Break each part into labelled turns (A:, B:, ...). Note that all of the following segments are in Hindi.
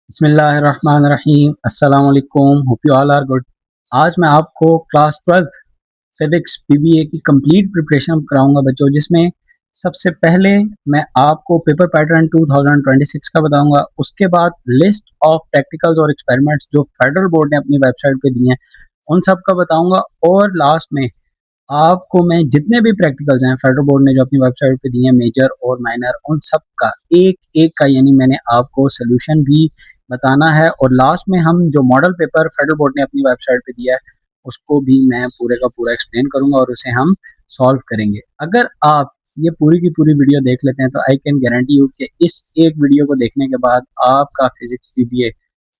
A: बिस्मिल्लाहिर्रहमानिर्रहीम। अस्सलाम वालेकुम। Hope you all are good. आज मैं आपको क्लास 12th फिजिक्स पीबीए की कंप्लीट प्रिपरेशन कराऊंगा बच्चों, जिसमें सबसे पहले मैं आपको पेपर पैटर्न 2026 का बताऊंगा। उसके बाद लिस्ट ऑफ प्रैक्टिकल्स और एक्सपेरिमेंट्स जो फेडरल बोर्ड ने अपनी वेबसाइट पे दिए हैं उन सब का बताऊंगा। और लास्ट में आपको मैं जितने भी प्रैक्टिकल्स हैं फेडरल बोर्ड ने जो अपनी वेबसाइट पे दिए हैं, मेजर और माइनर, उन सब का एक एक का यानी मैंने आपको सोल्यूशन भी बताना है। और लास्ट में हम जो मॉडल पेपर फेडरल बोर्ड ने अपनी वेबसाइट पे दिया है उसको भी मैं पूरे का पूरा एक्सप्लेन करूंगा और उसे हम सॉल्व करेंगे। अगर आप ये पूरी की पूरी वीडियो देख लेते हैं तो आई कैन गारंटी यू कि इस एक वीडियो को देखने के बाद आपका फिजिक्स पीबीए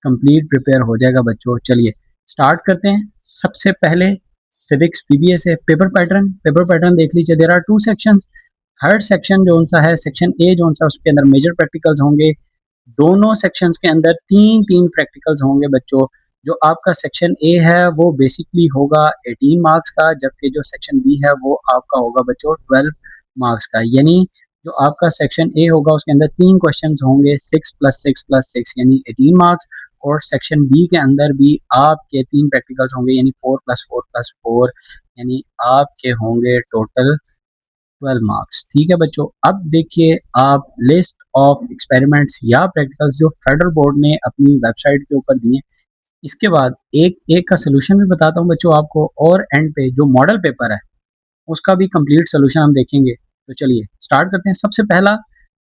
A: कंप्लीट प्रिपेयर हो जाएगा बच्चों। चलिए स्टार्ट करते हैं। सबसे पहले फिजिक्स पीबीए से पेपर पैटर्न देख लीजिए। There are two sections. हर सेक्शन जो सा है, सेक्शन ए जो सा उसके अंदर मेजर प्रैक्टिकल्स होंगे। दोनों सेक्शंस के अंदर तीन तीन प्रैक्टिकल्स होंगे बच्चों। जो आपका सेक्शन ए है वो बेसिकली होगा 18 मार्क्स का, जबकि जो सेक्शन बी है वो आपका होगा बच्चों 12 मार्क्स का। यानी जो आपका सेक्शन ए होगा उसके अंदर तीन क्वेश्चन होंगे, 6 + 6 + 6 यानी 18 मार्क्स। और सेक्शन बी के अंदर भी आपके तीन प्रैक्टिकल्स होंगे यानी 4 + 4 + 4 यानी आपके होंगे टोटल 12 मार्क्स। ठीक है बच्चों। अब देखिए आप लिस्ट ऑफ एक्सपेरिमेंट्स या प्रैक्टिकल्स जो फेडरल बोर्ड ने अपनी वेबसाइट के ऊपर दिए। इसके बाद एक एक का सोल्यूशन भी बताता हूँ बच्चों आपको, और एंड पे जो मॉडल पेपर है उसका भी कंप्लीट सोल्यूशन हम देखेंगे। तो चलिए स्टार्ट करते हैं। सबसे पहला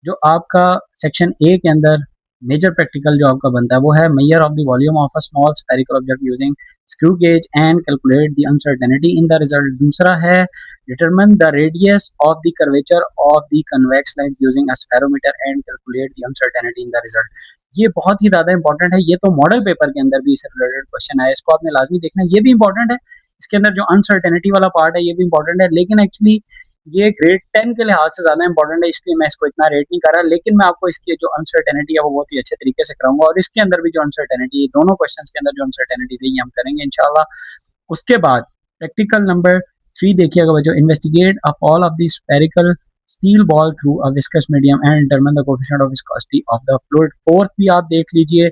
A: जो आपका सेक्शन ए के अंदर मेजर प्रैक्टिकल जो आपका बनता है वो है measure of the volume of a small spherical object using screw gauge and calculate the uncertainty in the result. दूसरा है determine the radius of the curvature of the convex lens using a spherometer and calculate the uncertainty in the result. ये बहुत ही ज्यादा इंपॉर्टेंट है। ये तो मॉडल पेपर के अंदर भी इससे रिलेटेड क्वेश्चन है, इसको आपने लाजमी देखना है। ये भी इंपॉर्टेंट है। इसके अंदर जो अनसर्टेनिटी वाला पार्ट है ये भी इंपॉर्टेंट है, लेकिन एक्चुअली ये ग्रेड 10 के लिहाज से ज्यादा इंपॉर्टेंट है, इसलिए मैं इसको इतना रेट नहीं कर रहा। लेकिन मैं आपको इसकी जो अनसर्टेनिटी है वो बहुत ही अच्छे तरीके से कराऊंगा, और इसके अंदर भी जो अनसर्टेनिटी है, दोनों क्वेश्चंस के अंदर जो अनसर्टेनिटी है ये हम करेंगे इंशाल्लाह। उसके बाद प्रैक्टिकल नंबर 3 देखिएगा बच्चों। Investigate a fall of the spherical steel ball through a viscous medium and determine the coefficient of viscosity of the fluid. Fourth भी आप देख लीजिए।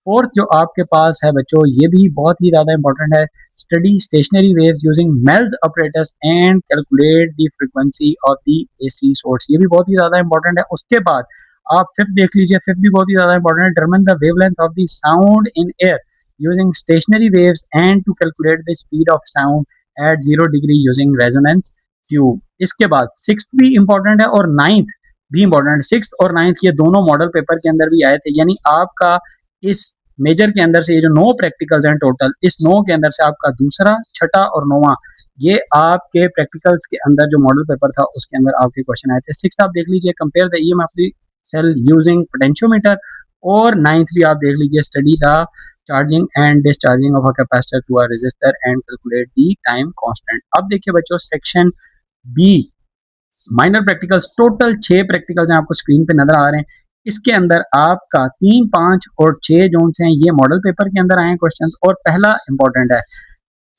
A: फोर्थ जो आपके पास है बच्चों ये भी बहुत ही ज्यादा इंपॉर्टेंट है। Study stationary waves using Melde's apparatus and calculate the frequency of the AC source. ये भी बहुत ही ज्यादा इंपॉर्टेंट है। उसके बाद आप फिफ्थ देख लीजिए। फिफ्थ भी बहुत ही ज्यादा इंपॉर्टेंट है। Determine the wavelength of the sound in air using stationary waves and to calculate the speed of sound at 0 degree using resonance tube। इसके बाद सिक्स भी इंपॉर्टेंट है और नाइन्थ भी इंपॉर्टेंट है। सिक्स और नाइन्थ ये दोनों मॉडल पेपर के अंदर भी आए थे। यानी आपका इस मेजर के अंदर से ये जो 9 प्रैक्टिकल्स हैं टोटल, इस 9 के अंदर से आपका दूसरा, छठा और नौवां ये आपके प्रैक्टिकल्स के अंदर जो मॉडल पेपर था उसके अंदर आपके क्वेश्चन आए थे। सिक्स आप देख लीजिए, compare the EMF cell using potentiometer. और नाइन्थ भी आप देख लीजिए, study the charging and discharging of a capacitor to a resistor and calculate the time constant. अब देखिए बच्चों section B minor practicals, total 6 practicals हैं, आपको स्क्रीन पे नजर आ रहे हैं। इसके अंदर आपका 3, 5 और 6 जोन हैं ये मॉडल पेपर के अंदर आए हैं क्वेश्चंस। और पहला इंपॉर्टेंट है,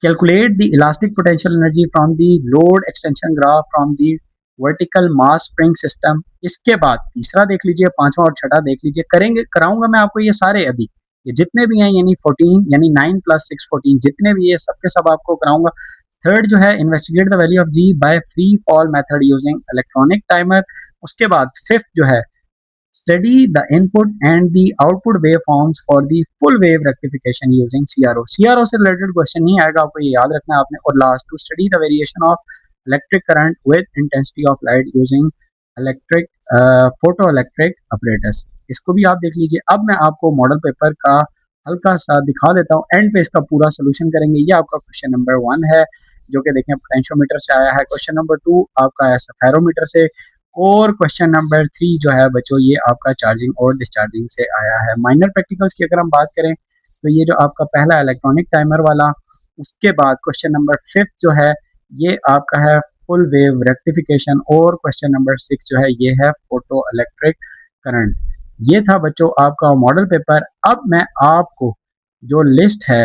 A: calculate the elastic potential energy from the load extension graph from the vertical mass spring system. इसके बाद तीसरा देख लीजिए, पांचवा और छठा देख लीजिए। करेंगे कराऊंगा मैं आपको ये सारे अभी, ये जितने भी हैं यानी 14 यानी 9 + 6 14 जितने भी ये सब के सब आपको कराऊंगा। थर्ड जो है investigate the value of G by free fall method using electronic timer. उसके बाद फिफ्थ जो है study the input and the output wave forms for the full wave rectification using CRO. CRO से रिलेटेड क्वेश्चन नहीं आएगा, आपको ये याद रखना है आपने। और last to study the variation of electric current with intensity of light using electric photo electric apparatus. इसको भी आप देख लीजिए। अब मैं आपको मॉडल पेपर का हल्का सा दिखा देता हूँ, एंड पे इसका पूरा सोल्यूशन करेंगे। ये आपका क्वेश्चन नंबर 1 है जो कि देखें पोटेंशियोमीटर से आया है। क्वेश्चन नंबर 2 आपका है सफेरोमीटर से। और क्वेश्चन नंबर 3 जो है बच्चों ये आपका चार्जिंग और डिस्चार्जिंग से आया है। माइनर प्रैक्टिकल्स की अगर हम बात करें तो ये जो आपका पहला इलेक्ट्रॉनिक टाइमर वाला, उसके बाद क्वेश्चन नंबर 5 जो है ये आपका है फुल वेव रेक्टिफिकेशन। और क्वेश्चन नंबर 6 जो है ये है फोटो इलेक्ट्रिक करंट। ये था बच्चों आपका मॉडल पेपर। अब मैं आपको जो लिस्ट है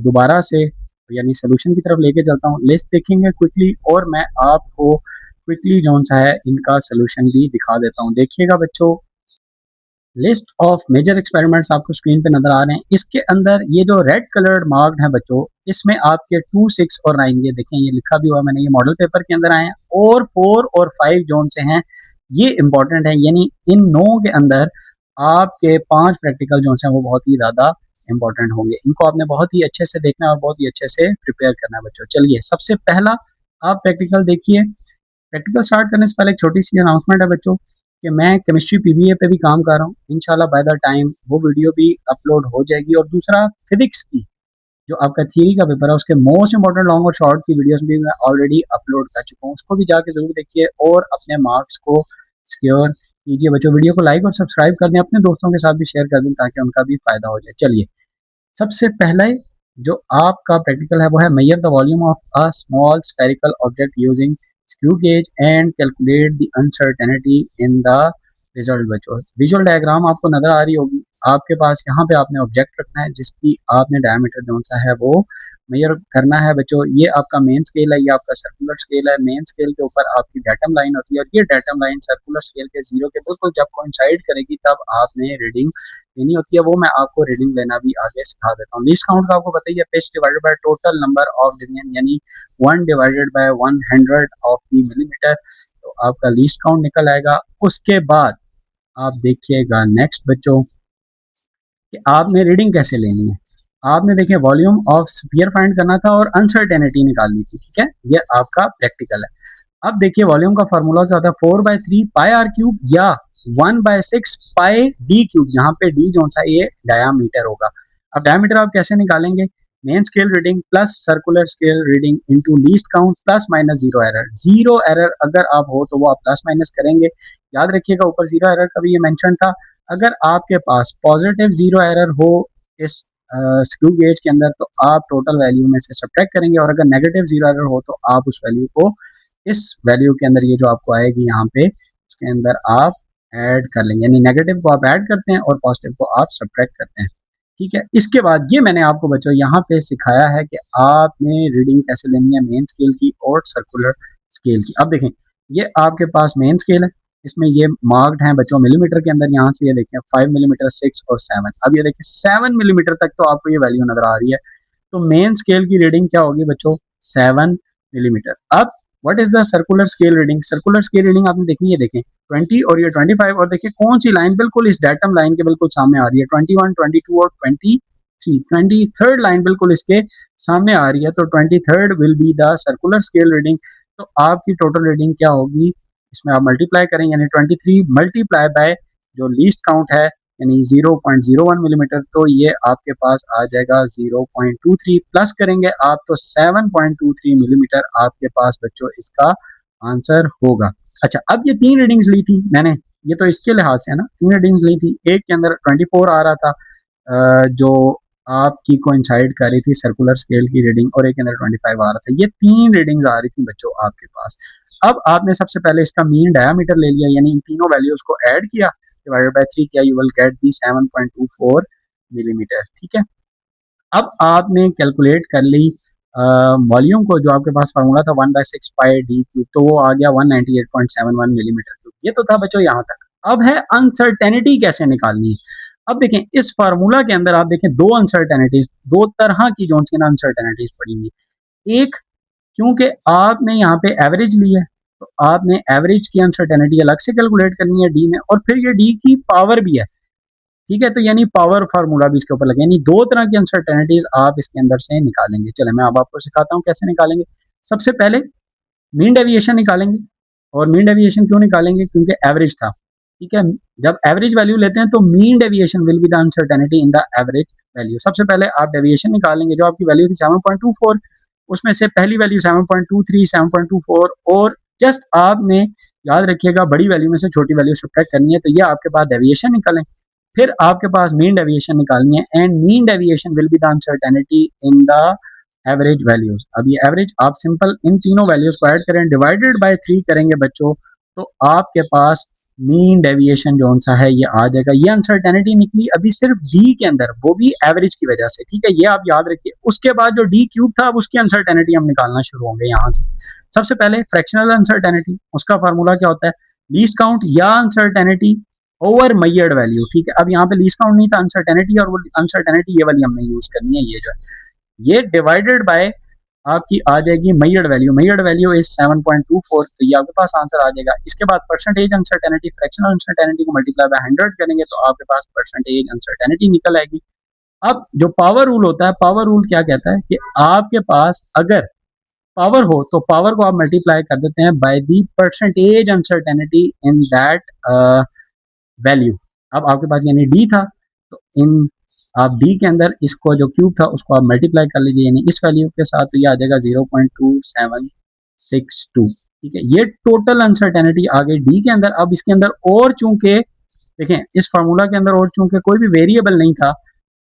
A: दोबारा से यानी सोल्यूशन की तरफ लेके चलता हूँ। लिस्ट देखेंगे क्विकली और मैं आपको क्विकली जो सा है इनका सोल्यूशन भी दिखा देता हूँ। देखिएगा बच्चों, लिस्ट ऑफ मेजर एक्सपेरिमेंट्स आपको स्क्रीन पे नजर आ रहे हैं। इसके अंदर ये जो रेड कलर्ड मार्क्ड है बच्चों, इसमें आपके 2, 6 और 9, ये देखें ये लिखा भी हुआ है मैंने, ये मॉडल पेपर के अंदर आए हैं। और 4 और 5 जोन से हैं, ये इंपॉर्टेंट है, यानी इन 9 के अंदर आपके 5 प्रैक्टिकल जोन हैं वो बहुत ही ज्यादा इंपॉर्टेंट होंगे। इनको आपने बहुत ही अच्छे से देखना है और बहुत ही अच्छे से प्रिपेयर करना है बच्चों। चलिए सबसे पहला आप प्रैक्टिकल देखिए। प्रैक्टिकल स्टार्ट करने से पहले एक छोटी सी अनाउंसमेंट है बच्चों कि मैं केमिस्ट्री पीवीए पे भी काम कर रहा हूँ। इंशाल्लाह बाय द टाइम वो वीडियो भी अपलोड हो जाएगी। और दूसरा फिजिक्स की जो आपका थियरी का पेपर है उसके मोस्ट इंपॉर्टेंट लॉन्ग और शॉर्ट की वीडियोस भी मैं ऑलरेडी अपलोड कर चुका हूँ, उसको भी जाके जरूर देखिए और अपने मार्क्स को सिक्योर कीजिए बच्चों। वीडियो को लाइक और सब्सक्राइब कर दें, अपने दोस्तों के साथ भी शेयर कर दें ताकि उनका भी फायदा हो जाए। चलिए सबसे पहले जो आपका प्रैक्टिकल है वो है measure the volume of a small spherical object using screw gauge and calculate the uncertainty in the result. बच्चों विजुअल डायग्राम आपको नजर आ रही होगी, आपके पास यहाँ पे आपने ऑब्जेक्ट रखना है जिसकी आपने डायमीटर जो सा है वो मेजर करना है बच्चों। ये आपका मेन स्केल है, ये आपका सर्कुलर स्केल है। मेन स्केल के ऊपर आपकी डेटम लाइन होती है और ये डेटम लाइन सर्कुलर स्केल के जीरो के बिल्कुल जब कोइंसाइड करेगी तब आपने रीडिंग लेनी होती है। वो मैं आपको रीडिंग लेना भी आगे सिखा देता हूँ। लीस्ट काउंट का आपको बताइए, pitch divided by total number of division, यानी 1 divided by 100 of the millimetre, तो आपका लीस्ट काउंट निकल आएगा। उसके बाद आप देखिएगा नेक्स्ट बच्चों कि आपने रीडिंग कैसे लेनी है। आपने देखिए वॉल्यूम ऑफ स्फीयर फाइंड करना था और अनसर्टेनिटी निकालनी थी, ठीक है, ये आपका प्रैक्टिकल है। अब देखिए वॉल्यूम का फार्मूला क्या होता है, 4/3 पाई आर क्यूब या 1/6 पाई डी क्यूब। यहाँ पे डी जो सा ये डायामीटर होगा। अब डायामीटर आप कैसे निकालेंगे, main scale reading plus circular scale reading into least count plus minus zero error. Zero error अगर आप हो तो वो आप प्लस माइनस करेंगे, याद रखिएगा ऊपर जीरो एरर का भी ये मेंशन था। अगर आपके पास पॉजिटिव जीरो एरर हो इस स्क्रू गेज के अंदर तो आप टोटल वैल्यू में से सब्ट्रैक्ट करेंगे, और अगर नेगेटिव जीरो एरर हो तो आप उस वैल्यू को इस वैल्यू के अंदर, ये जो आपको आएगी यहाँ पे उसके अंदर आप ऐड कर लेंगे, यानी नेगेटिव को आप ऐड करते हैं और पॉजिटिव को आप सब्ट्रैक्ट करते हैं, ठीक है। इसके बाद ये मैंने आपको बच्चों यहाँ पे सिखाया है कि आपने रीडिंग कैसे लेनी है मेन स्केल की और सर्कुलर स्केल की। अब देखें ये आपके पास मेन स्केल है, इसमें ये मार्क्ड हैं बच्चों मिलीमीटर के अंदर। यहाँ से ये देखें 5 मिलीमीटर, 6 और 7। अब ये देखें 7 मिलीमीटर तक तो आपको ये वैल्यू नजर आ रही है, तो मेन स्केल की रीडिंग क्या होगी बच्चों, 7 मिलीमीटर। अब what is the circular scale reading, circular scale reading आपने देखनी है, देखें 20 और ये 25। और देखिए कौन सी लाइन बिल्कुल इस डेटम लाइन के बिल्कुल सामने आ रही है, 21, 22 और 23। 23rd लाइन बिल्कुल इसके सामने आ रही है, तो 23rd will be the circular scale reading. तो आपकी टोटल रीडिंग क्या होगी, इसमें आप मल्टीप्लाई करेंगे, यानी 23 मल्टीप्लाई बाय जो लीस्ट काउंट है यानी 0.01 मिलीमीटर, तो ये आपके पास आ जाएगा 0.23। प्लस करेंगे आप तो 7.23 मिलीमीटर आपके पास बच्चों इसका आंसर होगा। अच्छा अब ये 3 रीडिंग्स ली थी मैंने, ये तो इसके लिहाज से है ना, 3 रीडिंग्स ली थी। एक के अंदर 24 आ रहा था जो आपकी कोइंसाइड कर रही थी सर्कुलर स्केल की रीडिंग, और एक के अंदर 25 आ रहा था। ये 3 रीडिंग्स आ रही थी बच्चों आपके पास। अब आपने सबसे पहले इसका मीन डायामीटर ले लिया, यानी इन तीनों वैल्यूज को ऐड किया, डिवाइडेड बाय 3 किया, you will get the 7.24 millimetre, ठीक है। अब आपने कैलकुलेट कर ली वॉल्यूम को, जो आपके पास फार्मूला था 1/6 पाई डी क्यूब, तो वो आ गया 198.71 मिलीमीटर क्यूब। ये तो था बच्चों यहाँ तक। अब है अनसर्टेनिटी कैसे निकालनी है। अब देखें इस फार्मूला के अंदर आप देखें दो अनसर्टेनिटीज, दो तरह की जो अनसर्टेनिटीज पड़ी हुई। एक, क्योंकि आपने यहाँ पे एवरेज ली है तो आपने एवरेज की अनसर्टेनिटी अलग से कैलकुलेट करनी है डी में, और फिर ये डी की पावर भी है, ठीक है, तो यानी पावर फार्मूला भी इसके ऊपर लगे, यानी दो तरह की अनसर्टेनिटीज आप इसके अंदर से निकालेंगे। चले मैं अब आपको सिखाता हूँ कैसे निकालेंगे। सबसे पहले मीन डेविएशन निकालेंगे, और मीन डेविएशन क्यों निकालेंगे, क्योंकि एवरेज था, ठीक है। जब एवरेज वैल्यू लेते हैं तो mean deviation will be the uncertainty in the average value. सबसे पहले आप डेविएशन निकालेंगे, जो आपकी वैल्यू थी 7.24, उसमें से पहली वैल्यू 7.23, 7.24, और जस्ट आपने याद रखिएगा बड़ी वैल्यू में से छोटी वैल्यू सब्ट्रैक्ट करनी है, तो ये आपके पास डेविएशन निकलें। फिर आपके पास मीन डेविएशन निकालनी है, and mean deviation will be the uncertainty in the average values. अब ये एवरेज आप सिंपल इन तीनों वैल्यूज को ऐड करें, डिवाइडेड बाय 3 करेंगे बच्चों, तो आपके पास मीन डेविएशन जो सा है ये आ जाएगा। ये अनसर्टेनिटी निकली अभी सिर्फ डी के अंदर, वो भी एवरेज की वजह से, ठीक है, ये आप याद रखिए। उसके बाद जो डी क्यूब था अब उसकी अनसर्टेनिटी हम निकालना शुरू होंगे यहाँ से। सबसे पहले फ्रैक्शनल अनसर्टेनिटी, उसका फार्मूला क्या होता है, लीस्ट काउंट या अनसर्टेनिटी ओवर मैयर्ड वैल्यू, ठीक है। अब यहाँ पे लीस्ट काउंट नहीं था, अनसर्टेनिटी, और वो अनसर्टेनिटी ये वाली हमने यूज करनी है, ये जो है ये डिवाइडेड बाय आपकी आ जाएगी मैयर्ड वैल्यू। मैयर्ड वैल्यू इज 7.24, तो ये आपके पास आंसर आ जाएगा। इसके बाद परसेंटेज अनसर्टेनिटी, फ्रैक्शनल अनसर्टेनिटी को मल्टीप्लाई बाय 100 करेंगे तो आपके पास परसेंटेज अनसर्टेनिटी निकल आएगी। अब जो पावर रूल होता है, पावर रूल क्या कहता है कि आपके पास अगर पावर हो तो पावर को आप मल्टीप्लाई कर देते हैं by the percentage uncertainty in that value. अब आपके पास यानी डी था, तो इन आप डी के अंदर इसको जो क्यूब था उसको आप मल्टीप्लाई कर लीजिए यानी इस वैल्यू के साथ, तो ये आ जाएगा 0.2762, ठीक है। ये टोटल अनसर्टेनिटी आ गई डी के अंदर। अब इसके अंदर और चूंकि देखें इस फार्मूला के अंदर और चूंकि कोई भी वेरिएबल नहीं था,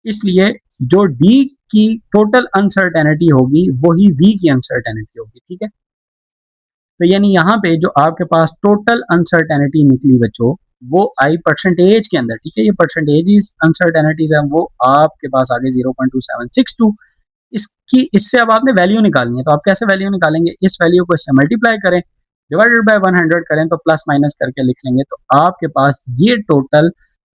A: इसलिए जो डी की टोटल अनसर्टेनिटी होगी वही वी की अनसर्टेनिटी होगी, ठीक है। तो यानी यहाँ पे जो आपके पास टोटल अनसर्टेनिटी निकली बच्चों, वो आई परसेंटेज के अंदर, ठीक है। ये परसेंटेज अनसर्टेनिटीज है वो आपके पास आ गई 0.2762। इसकी इससे अब आपने वैल्यू निकालनी है, तो आप कैसे वैल्यू निकालेंगे, इस वैल्यू को इससे मल्टीप्लाई करें, डिवाइडेड बाय 100 करें, तो प्लस माइनस करके लिख लेंगे, तो आपके पास ये टोटल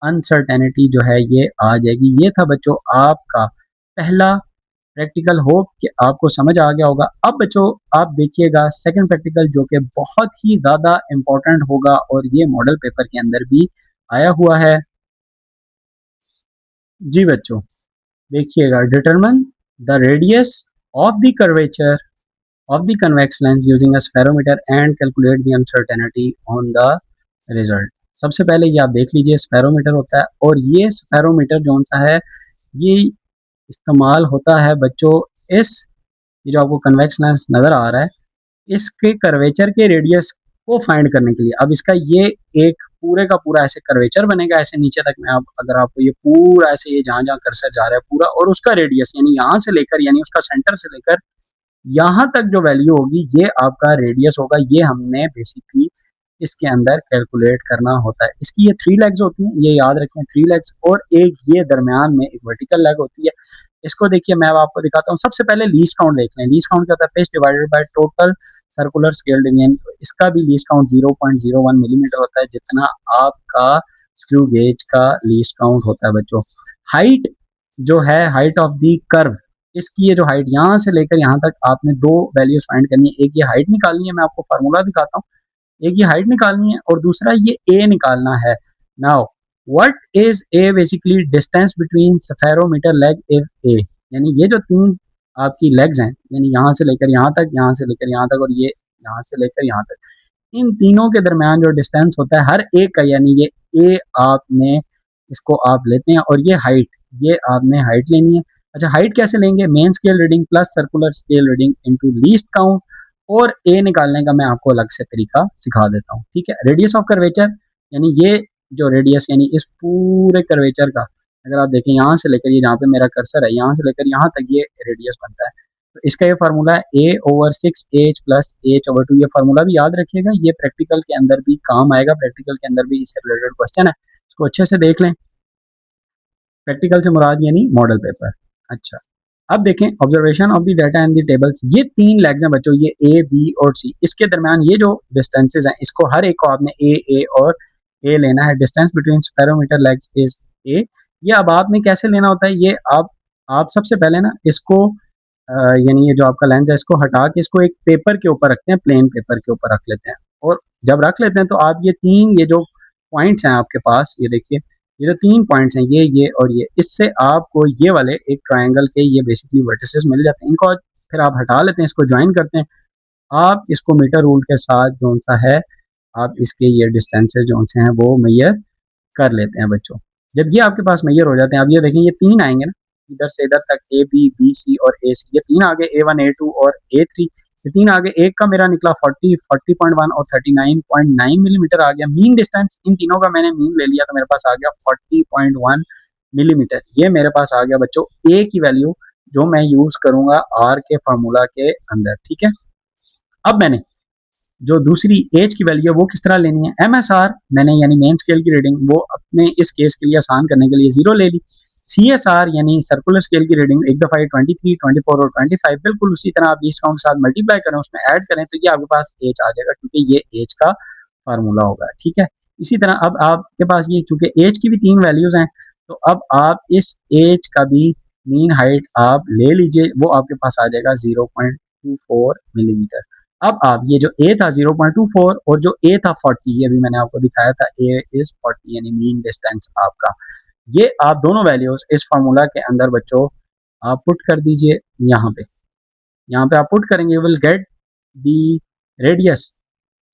A: अनसर्टेनिटी जो है ये आ जाएगी। ये था बच्चों आपका पहला प्रैक्टिकल। होप कि आपको समझ आ गया होगा। अब बच्चों आप देखिएगा सेकंड प्रैक्टिकल जो कि बहुत ही ज़्यादा इम्पोर्टेंट होगा और ये मॉडल पेपर के अंदर भी आया हुआ है। जी बच्चों देखिएगा, determine the radius of the curvature of the convex lens using a spherometer and calculate the uncertainty on the result। सबसे पहले ये आप देख लीजिए स्पेरोमीटर होता है, और ये स्पेरोमीटर जो सा है ये इस्तेमाल होता है बच्चों इस, ये जो आपको कन्वेक्स लेंस नज़र आ रहा है इसके कर्वेचर के रेडियस को फाइंड करने के लिए। अब इसका ये एक पूरे का पूरा ऐसे कर्वेचर बनेगा ऐसे नीचे तक में। आप अगर आपको ये पूरा ऐसे ये जहाँ जहाँ कर्सर जा रहा है पूरा, और उसका रेडियस यानी यहाँ से लेकर यानी उसका सेंटर से लेकर यहाँ तक जो वैल्यू होगी ये आपका रेडियस होगा। ये हमने बेसिकली इसके अंदर कैलकुलेट करना होता है। इसकी ये 3 लेग्स होती हैं, ये याद रखें 3 लेग्स, और एक ये दरमियान में एक वर्टिकल लेग होती है। इसको देखिए मैं अब आपको दिखाता हूँ। सबसे पहले लीस्ट काउंट देख लें। लीस्ट काउंट क्या होता है, page divided by total circular scale division. तो इसका भी लीस्ट काउंट 0.01 मिलीमीटर होता है, जितना आपका स्क्रू गेज का लीस्ट काउंट होता है बच्चों। हाइट जो है, हाइट ऑफ दी कर्व, इसकी ये जो हाइट यहाँ से लेकर यहाँ तक आपने दो वैल्यूज फाइंड करनी है। एक ये हाइट निकालनी है, मैं आपको फार्मूला दिखाता हूँ। एक ये हाइट निकालनी है और दूसरा ये ए निकालना है। Now what is A, basically distance between spherometer leg if A, यानी ये जो तीन आपकी लेग्स हैं यानी यहाँ से लेकर यहाँ तक, यहाँ से लेकर यहाँ तक, और ये यहाँ से लेकर यहाँ तक, इन तीनों के दरमियान जो डिस्टेंस होता है हर एक का, यानी ये ए आपने इसको आप लेते हैं, और ये हाइट, ये आपने हाइट लेनी है। अच्छा हाइट कैसे लेंगे, main scale reading plus circular scale reading into least count, और ए निकालने का मैं आपको अलग से तरीका सिखा देता हूँ, ठीक है। रेडियस ऑफ कर्वेचर, यानी ये जो रेडियस यानी इस पूरे कर्वेचर का, अगर आप देखें यहाँ से लेकर ये जहाँ पे मेरा कर्सर है यहाँ से लेकर यहाँ तक ये रेडियस बनता है। तो इसका ये फार्मूला है a/6h प्लस h/2। ये फार्मूला भी याद रखिएगा, ये प्रैक्टिकल के अंदर भी काम आएगा, प्रैक्टिकल के अंदर भी इससे रिलेटेड क्वेश्चन है, इसको अच्छे से देख लें। प्रैक्टिकल से मुराद यानी मॉडल पेपर। अच्छा अब देखें observation of the data and the tables. ये तीन लेग्स हैं बच्चों, ये ए बी और सी, इसके दरमियान ये जो डिस्टेंसेज हैं इसको हर एक को आपने ए और ए लेना है। Distance between spherometer legs is a. ये अब आपने कैसे लेना होता है, ये आप सबसे पहले ना इसको यानी ये जो आपका लेंस है इसको हटा के इसको एक पेपर के ऊपर रखते हैं, प्लेन पेपर के ऊपर रख लेते हैं, और जब रख लेते हैं तो आप ये तीन ये जो पॉइंट्स हैं आपके पास, ये देखिए ये जो तीन पॉइंट्स हैं ये और ये, इससे आपको ये वाले एक ट्रायंगल के ये बेसिकली वर्टिसेस मिल जाते हैं। इनको फिर आप हटा लेते हैं, इसको ज्वाइन करते हैं। आप इसको मीटर रूल के साथ जो सा है आप इसके ये डिस्टेंसेज जो से हैं वो मैयर कर लेते हैं बच्चों। जब ये आपके पास मैयर हो जाते हैं, अब ये देखें ये तीन आएंगे ना, इधर से इधर तक ए बी सी और ए सी, ये तीन आगे A1 A2 और A3, ये तीन आगे। एक का मेरा निकला 40.1 और 39.9 मिलीमीटर आ गया। मीन डिस्टेंस इन तीनों का मैंने मीन ले लिया तो मेरे पास आ गया 40.1 मिलीमीटर। ये मेरे पास आ गया बच्चों ए की वैल्यू जो मैं यूज करूंगा आर के फार्मूला के अंदर, ठीक है। अब मैंने जो दूसरी एज की वैल्यू है वो किस तरह लेनी है, MSR मैंने यानी मेन स्केल की रीडिंग वो अपने इस केस के लिए आसान करने के लिए 0 ले ली। CSR यानी सर्कुलर स्केल की रीडिंग एक दफ़ा 23, 24 और 25 बिल्कुल उसी तरह आप लीस्ट काउंट के साथ मल्टीप्लाई करें, उसमें ऐड करें तो ये आपके पास एज आ जाएगा, क्योंकि ये एज का फार्मूला होगा, ठीक है। इसी तरह अब आपके पास ये चूंकि एज की भी 3 वैल्यूज हैं, तो अब आप इस एज का भी मीन हाइट आप ले लीजिए, वो आपके पास आ जाएगा 0.24 मिलीमीटर। अब आप ये जो ए था 0.24 और जो ए था 40, ये भी मैंने आपको दिखाया था, ए इज 40 यानी मीन डिस्टेंस आपका, ये आप दोनों वैल्यूज इस फार्मूला के अंदर बच्चों आप पुट कर दीजिए। यहाँ पे आप पुट करेंगे, विल गेट दी रेडियस,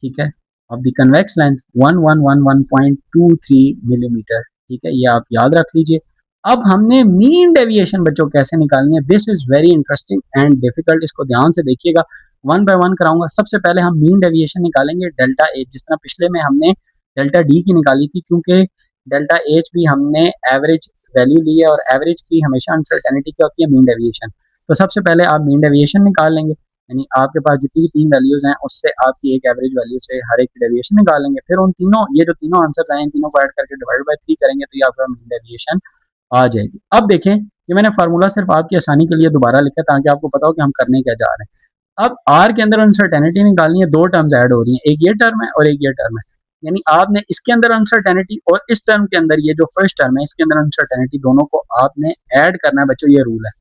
A: ठीक है, of the convex length 1111.23 millimetre, ठीक है, ये आप याद रख लीजिए। अब हमने मीन डेविएशन बच्चों कैसे निकालनी है, this is very interesting and difficult, इसको ध्यान से देखिएगा, वन बाय वन कराऊंगा। सबसे पहले हम मीन डेविएशन निकालेंगे डेल्टा एच, जिस तरह पिछले में हमने डेल्टा डी की निकाली थी, क्योंकि डेल्टा एच भी हमने एवरेज वैल्यू ली है और एवरेज की हमेशा अनसर्टेनिटी क्या होती है, मीन डेविएशन। तो सबसे पहले आप मीन डेविएशन निकाल लेंगे, यानी आपके पास जितनी भी 3 वैल्यूज हैं उससे आपकी एक एवरेज वैल्यू से हर एक की डेविएशन निकालेंगे, फिर उन तीनों, ये जो तीनों आंसर्स आए इन तीनों को ऐड करके डिवाइड बाय 3 करेंगे, तो ये आपका मीन डेविएशन आ जाएगी। अब देखें, ये मैंने फार्मूला सिर्फ आपकी आसानी के लिए दोबारा लिखा ताकि आपको पता हो कि हम करने क्या जा रहे हैं। अब आर के अंदर अनसर्टेनिटी निकालनी है, 2 टर्म्स ऐड हो रही हैं, एक ये टर्म है और एक ये टर्म है, यानी आपने इसके अंदर अनसर्टेनिटी और इस टर्म के अंदर ये जो फर्स्ट टर्म है इसके अंदर अनसर्टेनिटी, दोनों को आपने ऐड करना है बच्चों, ये रूल है।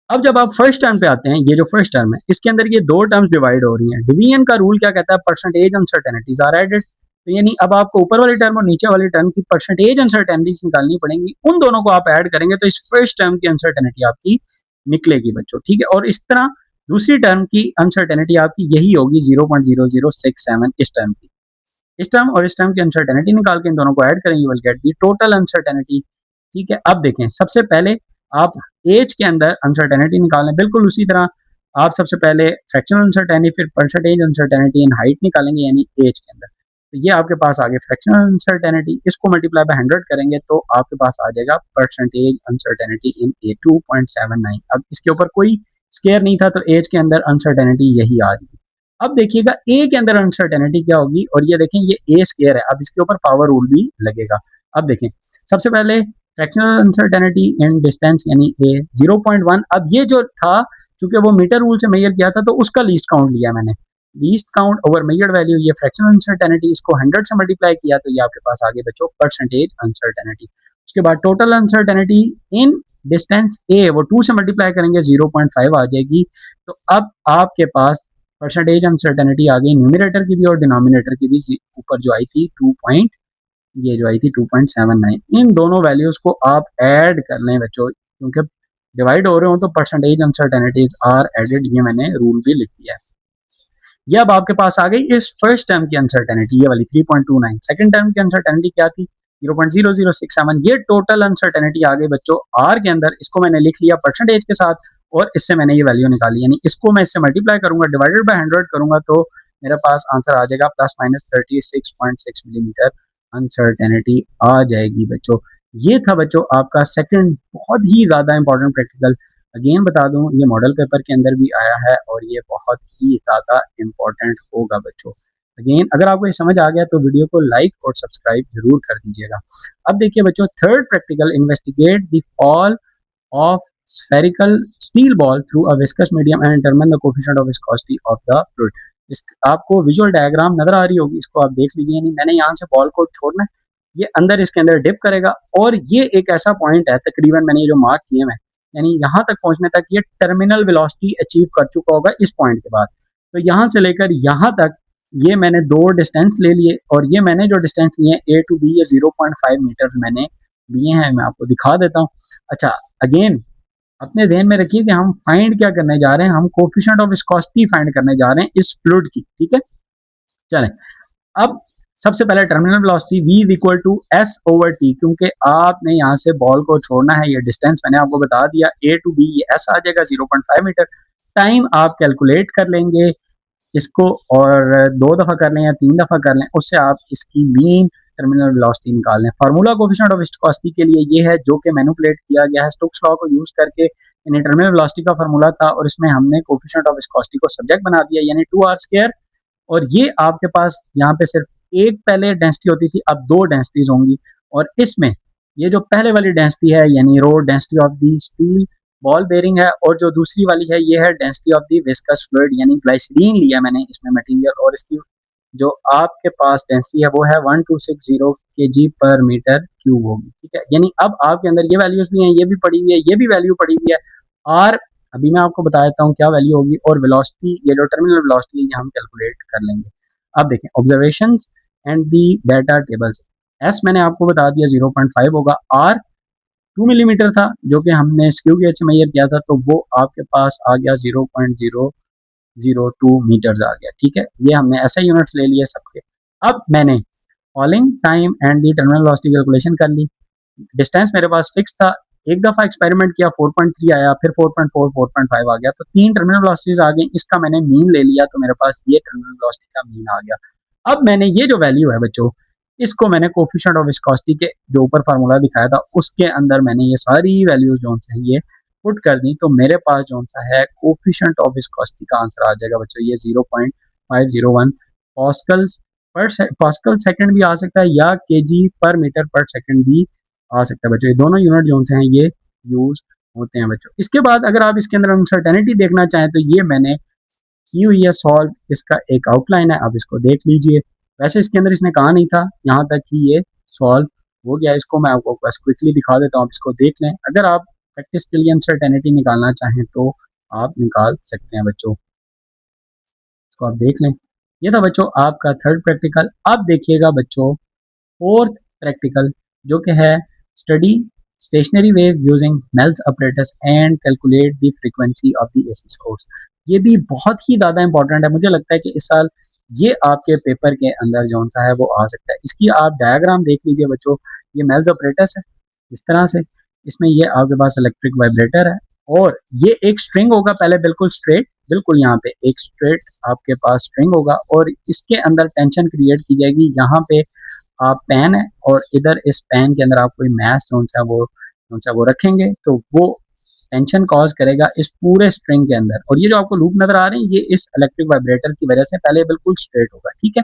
A: अब जब आप फर्स्ट टर्म पे आते हैं, ये जो फर्स्ट टर्म है इसके अंदर ये 2 टर्म्स डिवाइड हो रही हैं, डिवीजन का रूल क्या कहता है, परसेंटेज अनसर्टेनिटीज आर एडेड, तो यानी अब आपको ऊपर वाली टर्म और नीचे वाली टर्म की परसेंटेज अनसर्टेनिटीज निकालनी पड़ेंगी, उन दोनों को आप ऐड करेंगे तो इस फर्स्ट टर्म की अनसर्टेनिटी आपकी निकलेगी बच्चों, ठीक है। और इस तरह दूसरी टर्म की अनसर्टेनिटी आपकी यही होगी 0.0067 इस टर्म की, इस टर्म और इस टर्म की अनसर्टेनिटी निकाल के इन दोनों को ऐड करेंगे, will get the total uncertainty, ठीक है। अब देखें, सबसे पहले आप एज के अंदर अनसर्टेनिटी निकालें, बिल्कुल उसी तरह आप सबसे पहले फ्रैक्शनल अनसर्टेनिटी फिर परसेंटेज अनसर्टेनिटी इन हाइट निकालेंगे, यानी एज के अंदर, तो ये आपके पास आगे फ्रैक्शनल अनसर्टेनिटी, इसको मल्टीप्लाई बाय 100 करेंगे तो आपके पास आ जाएगा परसेंटेज अनसर्टेनिटी इन ए 2.79। अब इसके ऊपर कोई स्केयर नहीं था तो एज के अंदर अनसर्टेनिटी यही आ जाएगी। अब देखिएगा ए के अंदर अनसर्टेनिटी क्या होगी, और ये देखें ये ए स्केयर है, अब इसके ऊपर पावर रूल भी लगेगा। अब देखें, सबसे पहले फ्रैक्शनल अनसर्टेनिटी इन डिस्टेंस यानी ए 0.1, अब ये जो था चूंकि वो मीटर रूल से मेजर किया था तो उसका लीस्ट काउंट लिया मैंने, least count over measured value, ये फ्रैक्शनल अनसर्टेनिटी, इसको 100 से मल्टीप्लाई किया तो ये आपके पास आगे बच्चों परसेंटेज अनसर्टेनिटी। उसके बाद टोटल अनसर्टेनिटी इन डिस्टेंस ए, वो 2 से मल्टीप्लाई करेंगे 0.5 आ जाएगी। तो अब आपके पास परसेंटेज अनसर्टेनिटी आ गई न्यूमरेटर की भी और डिनोमिनेटर की भी, ऊपर जो आई थी 2 पॉइंट, ये जो आई थी 2.79, इन दोनों वैल्यूज को आप ऐड कर लें बच्चों, क्योंकि डिवाइड हो रहे हो तो परसेंटेज अनसर्टेनिटीज आर एडेड, ये मैंने रूल भी लिख दिया है। ये अब आपके पास आ गई इस फर्स्ट टर्म की अनसर्टेनिटी, ये वाली 3.29, सेकंड टर्म की अनसर्टेनिटी क्या थी 0.0067, ये टोटल अनसर्टेनिटी आ गई बच्चों आर के अंदर, इसको मैंने लिख लिया परसेंटेज के साथ और इससे मैंने ये वैल्यू निकाली, यानी इसको मैं इससे मल्टीप्लाई करूंगा डिवाइडेड बाय 100 करूंगा तो मेरे पास आंसर आ जाएगा प्लस माइनस 36.6 मिलीमीटर अनसर्टेनिटी आ जाएगी बच्चों। ये था बच्चों आपका सेकंड बहुत ही ज्यादा इंपॉर्टेंट प्रैक्टिकल, अगेन बता दूं ये मॉडल पेपर के अंदर भी आया है और ये बहुत ही ज्यादा इंपॉर्टेंट होगा बच्चों। अगेन अगर आपको ये समझ आ गया तो वीडियो को लाइक और सब्सक्राइब जरूर कर दीजिएगा। अब देखिए बच्चों, third practical, investigate the fall of spherical steel ball through a viscous medium and determine the coefficient of viscosity of the fluid। इस आपको विजुअल डायग्राम नजर आ रही होगी, इसको आप देख लीजिए, यानी मैंने यहाँ से बॉल को छोड़ना है, ये अंदर इसके अंदर डिप करेगा और ये एक ऐसा पॉइंट है, तकरीबन मैंने ये जो मार्क किए हैं, यानी यहाँ तक पहुंचने तक ये टर्मिनल वेलोसिटी अचीव कर चुका होगा इस पॉइंट के बाद। तो यहाँ से लेकर यहाँ तक ये मैंने 2 डिस्टेंस ले लिए और ये मैंने जो डिस्टेंस लिए हैं ए टू बी, ये 0.5 मीटर मैंने लिए हैं, मैं आपको दिखा देता हूँ। अच्छा, अगेन अपने ध्यान में रखिए कि हम फाइंड क्या करने जा रहे हैं, हम कोफिशिएंट ऑफ विस्कोसिटी फाइंड करने जा रहे हैं इस फ्लूइड की, ठीक है। चलें, अब सबसे पहले terminal velocity v is equal to s over t, क्योंकि आपने यहाँ से बॉल को छोड़ना है, ये डिस्टेंस मैंने आपको बता दिया a टू b, ये s आ जाएगा 0.5 मीटर। टाइम आप कैलकुलेट कर लेंगे इसको और 2 दफ़ा कर लें या 3 दफ़ा कर लें, उससे आप इसकी मीन टर्मिनल वेलोसिटी निकाल लें। फार्मूला कोफिशिएंट ऑफ विस्कोसिटी के लिए ये है जो कि मैनिपुलेट किया गया है स्टोक्स लॉ को यूज करके, यानी टर्मिनल वेलोसिटी का फार्मूला था और इसमें हमने कोफिशिएंट ऑफ विस्कोसिटी को सब्जेक्ट बना दिया, यानी 2r²। और ये आपके पास यहाँ पे सिर्फ एक पहले डेंसिटी होती थी, अब 2 डेंसिटीज होंगी और इसमें ये जो पहले वाली डेंसिटी है यानी rho density of the steel ball bearing है, और जो दूसरी वाली है ये है density of the viscous fluid, यानी ग्लाइसरीन लिया मैंने इसमें मटेरियल और इसकी जो आपके पास डेंसिटी है वो है 1260 kg पर मीटर क्यूब होगी, ठीक है। यानी अब आपके अंदर ये वैल्यूज भी हैं, ये भी पड़ी हुई है, ये भी वैल्यू पड़ी हुई है, और अभी मैं आपको बता देता हूँ क्या वैल्यू होगी, और वेलोसिटी, ये जो टर्मिनल वेलोसिटी है हम कैलकुलेट कर लेंगे। अब देखें observations and the data tables. S मैंने आपको बता दिया 0.5 होगा, आर 2 मिलीमीटर था जो कि हमने स्क्यू गेज से मेजर किया था, तो वो आपके पास आ गया 0.002 मीटर्स आ गया, ठीक है। ये हमने ऐसे यूनिट्स ले लिए सबके। अब मैंने falling time and the terminal velocity calculation कर ली। डिस्टेंस मेरे पास फिक्स था, एक दफा एक्सपेरिमेंट किया 4.3 आया, फिर 4.4, 4.5 आ गया, तो 3 टर्मिनल वेलोसिटीज आ गई। इसका मैंने मीन ले लिया, तो मेरे पास ये टर्मिनल वेलोसिटी का मीन आ गया। अब मैंने ये जो वैल्यू है बच्चों, इसको मैंने कोफिशिएंट ऑफ विस्कोसिटी के जो ऊपर फार्मूला दिखाया था उसके अंदर मैंने ये सारी वैल्यूज जो है ये पुट कर दी, तो मेरे पास जो सा है कोफिशिएंट ऑफ विस्कोसिटी का आंसर आ जाएगा बच्चों, ये 0.501 पास्कल्स पास्कल सेकंड भी आ सकता है, या केजी पर मीटर पर सेकंड भी आ सकता है बच्चों। ये दोनों यूनिट जो हैं ये यूज होते हैं बच्चों। इसके बाद अगर आप इसके अंदर अनसर्टेनिटी देखना चाहें तो ये मैंने की हुई है सॉल्व, इसका एक आउटलाइन है, आप इसको देख लीजिए। वैसे इसके अंदर इसने कहा नहीं था यहाँ तक कि ये सॉल्व हो गया, इसको मैं आपको बस क्विकली दिखा देता हूँ, आप इसको देख लें। अगर आप प्रैक्टिस के लिए अनसर्टेनिटी निकालना चाहें तो आप निकाल सकते हैं बच्चों, इसको आप देख लें। ये था बच्चों आपका थर्ड प्रैक्टिकल। अब देखिएगा बच्चों फोर्थ प्रैक्टिकल, जो कि है study stationary waves using Melde's apparatus and calculate the frequency of the AC source. ये भी बहुत ही ज़्यादा इंपॉर्टेंट है, मुझे लगता है कि इस साल ये आपके पेपर के अंदर जो सा है वो आ सकता है। इसकी आप डायग्राम देख लीजिए बच्चों, ये मेल्स apparatus है इस तरह से, इसमें ये आपके पास इलेक्ट्रिक वाइब्रेटर है, और ये एक स्ट्रिंग होगा पहले बिल्कुल स्ट्रेट, बिल्कुल यहाँ पे एक स्ट्रेट आपके पास स्ट्रिंग होगा, और इसके अंदर टेंशन क्रिएट की जाएगी। यहाँ पे आप पेन है और इधर इस पेन के अंदर आप कोई मैथ जो सा वो रखेंगे, तो वो टेंशन कॉज करेगा इस पूरे स्ट्रिंग के अंदर। और ये जो आपको लूप नजर आ रहे हैं ये इस इलेक्ट्रिक वाइब्रेटर की वजह से पहले बिल्कुल स्ट्रेट होगा, ठीक है।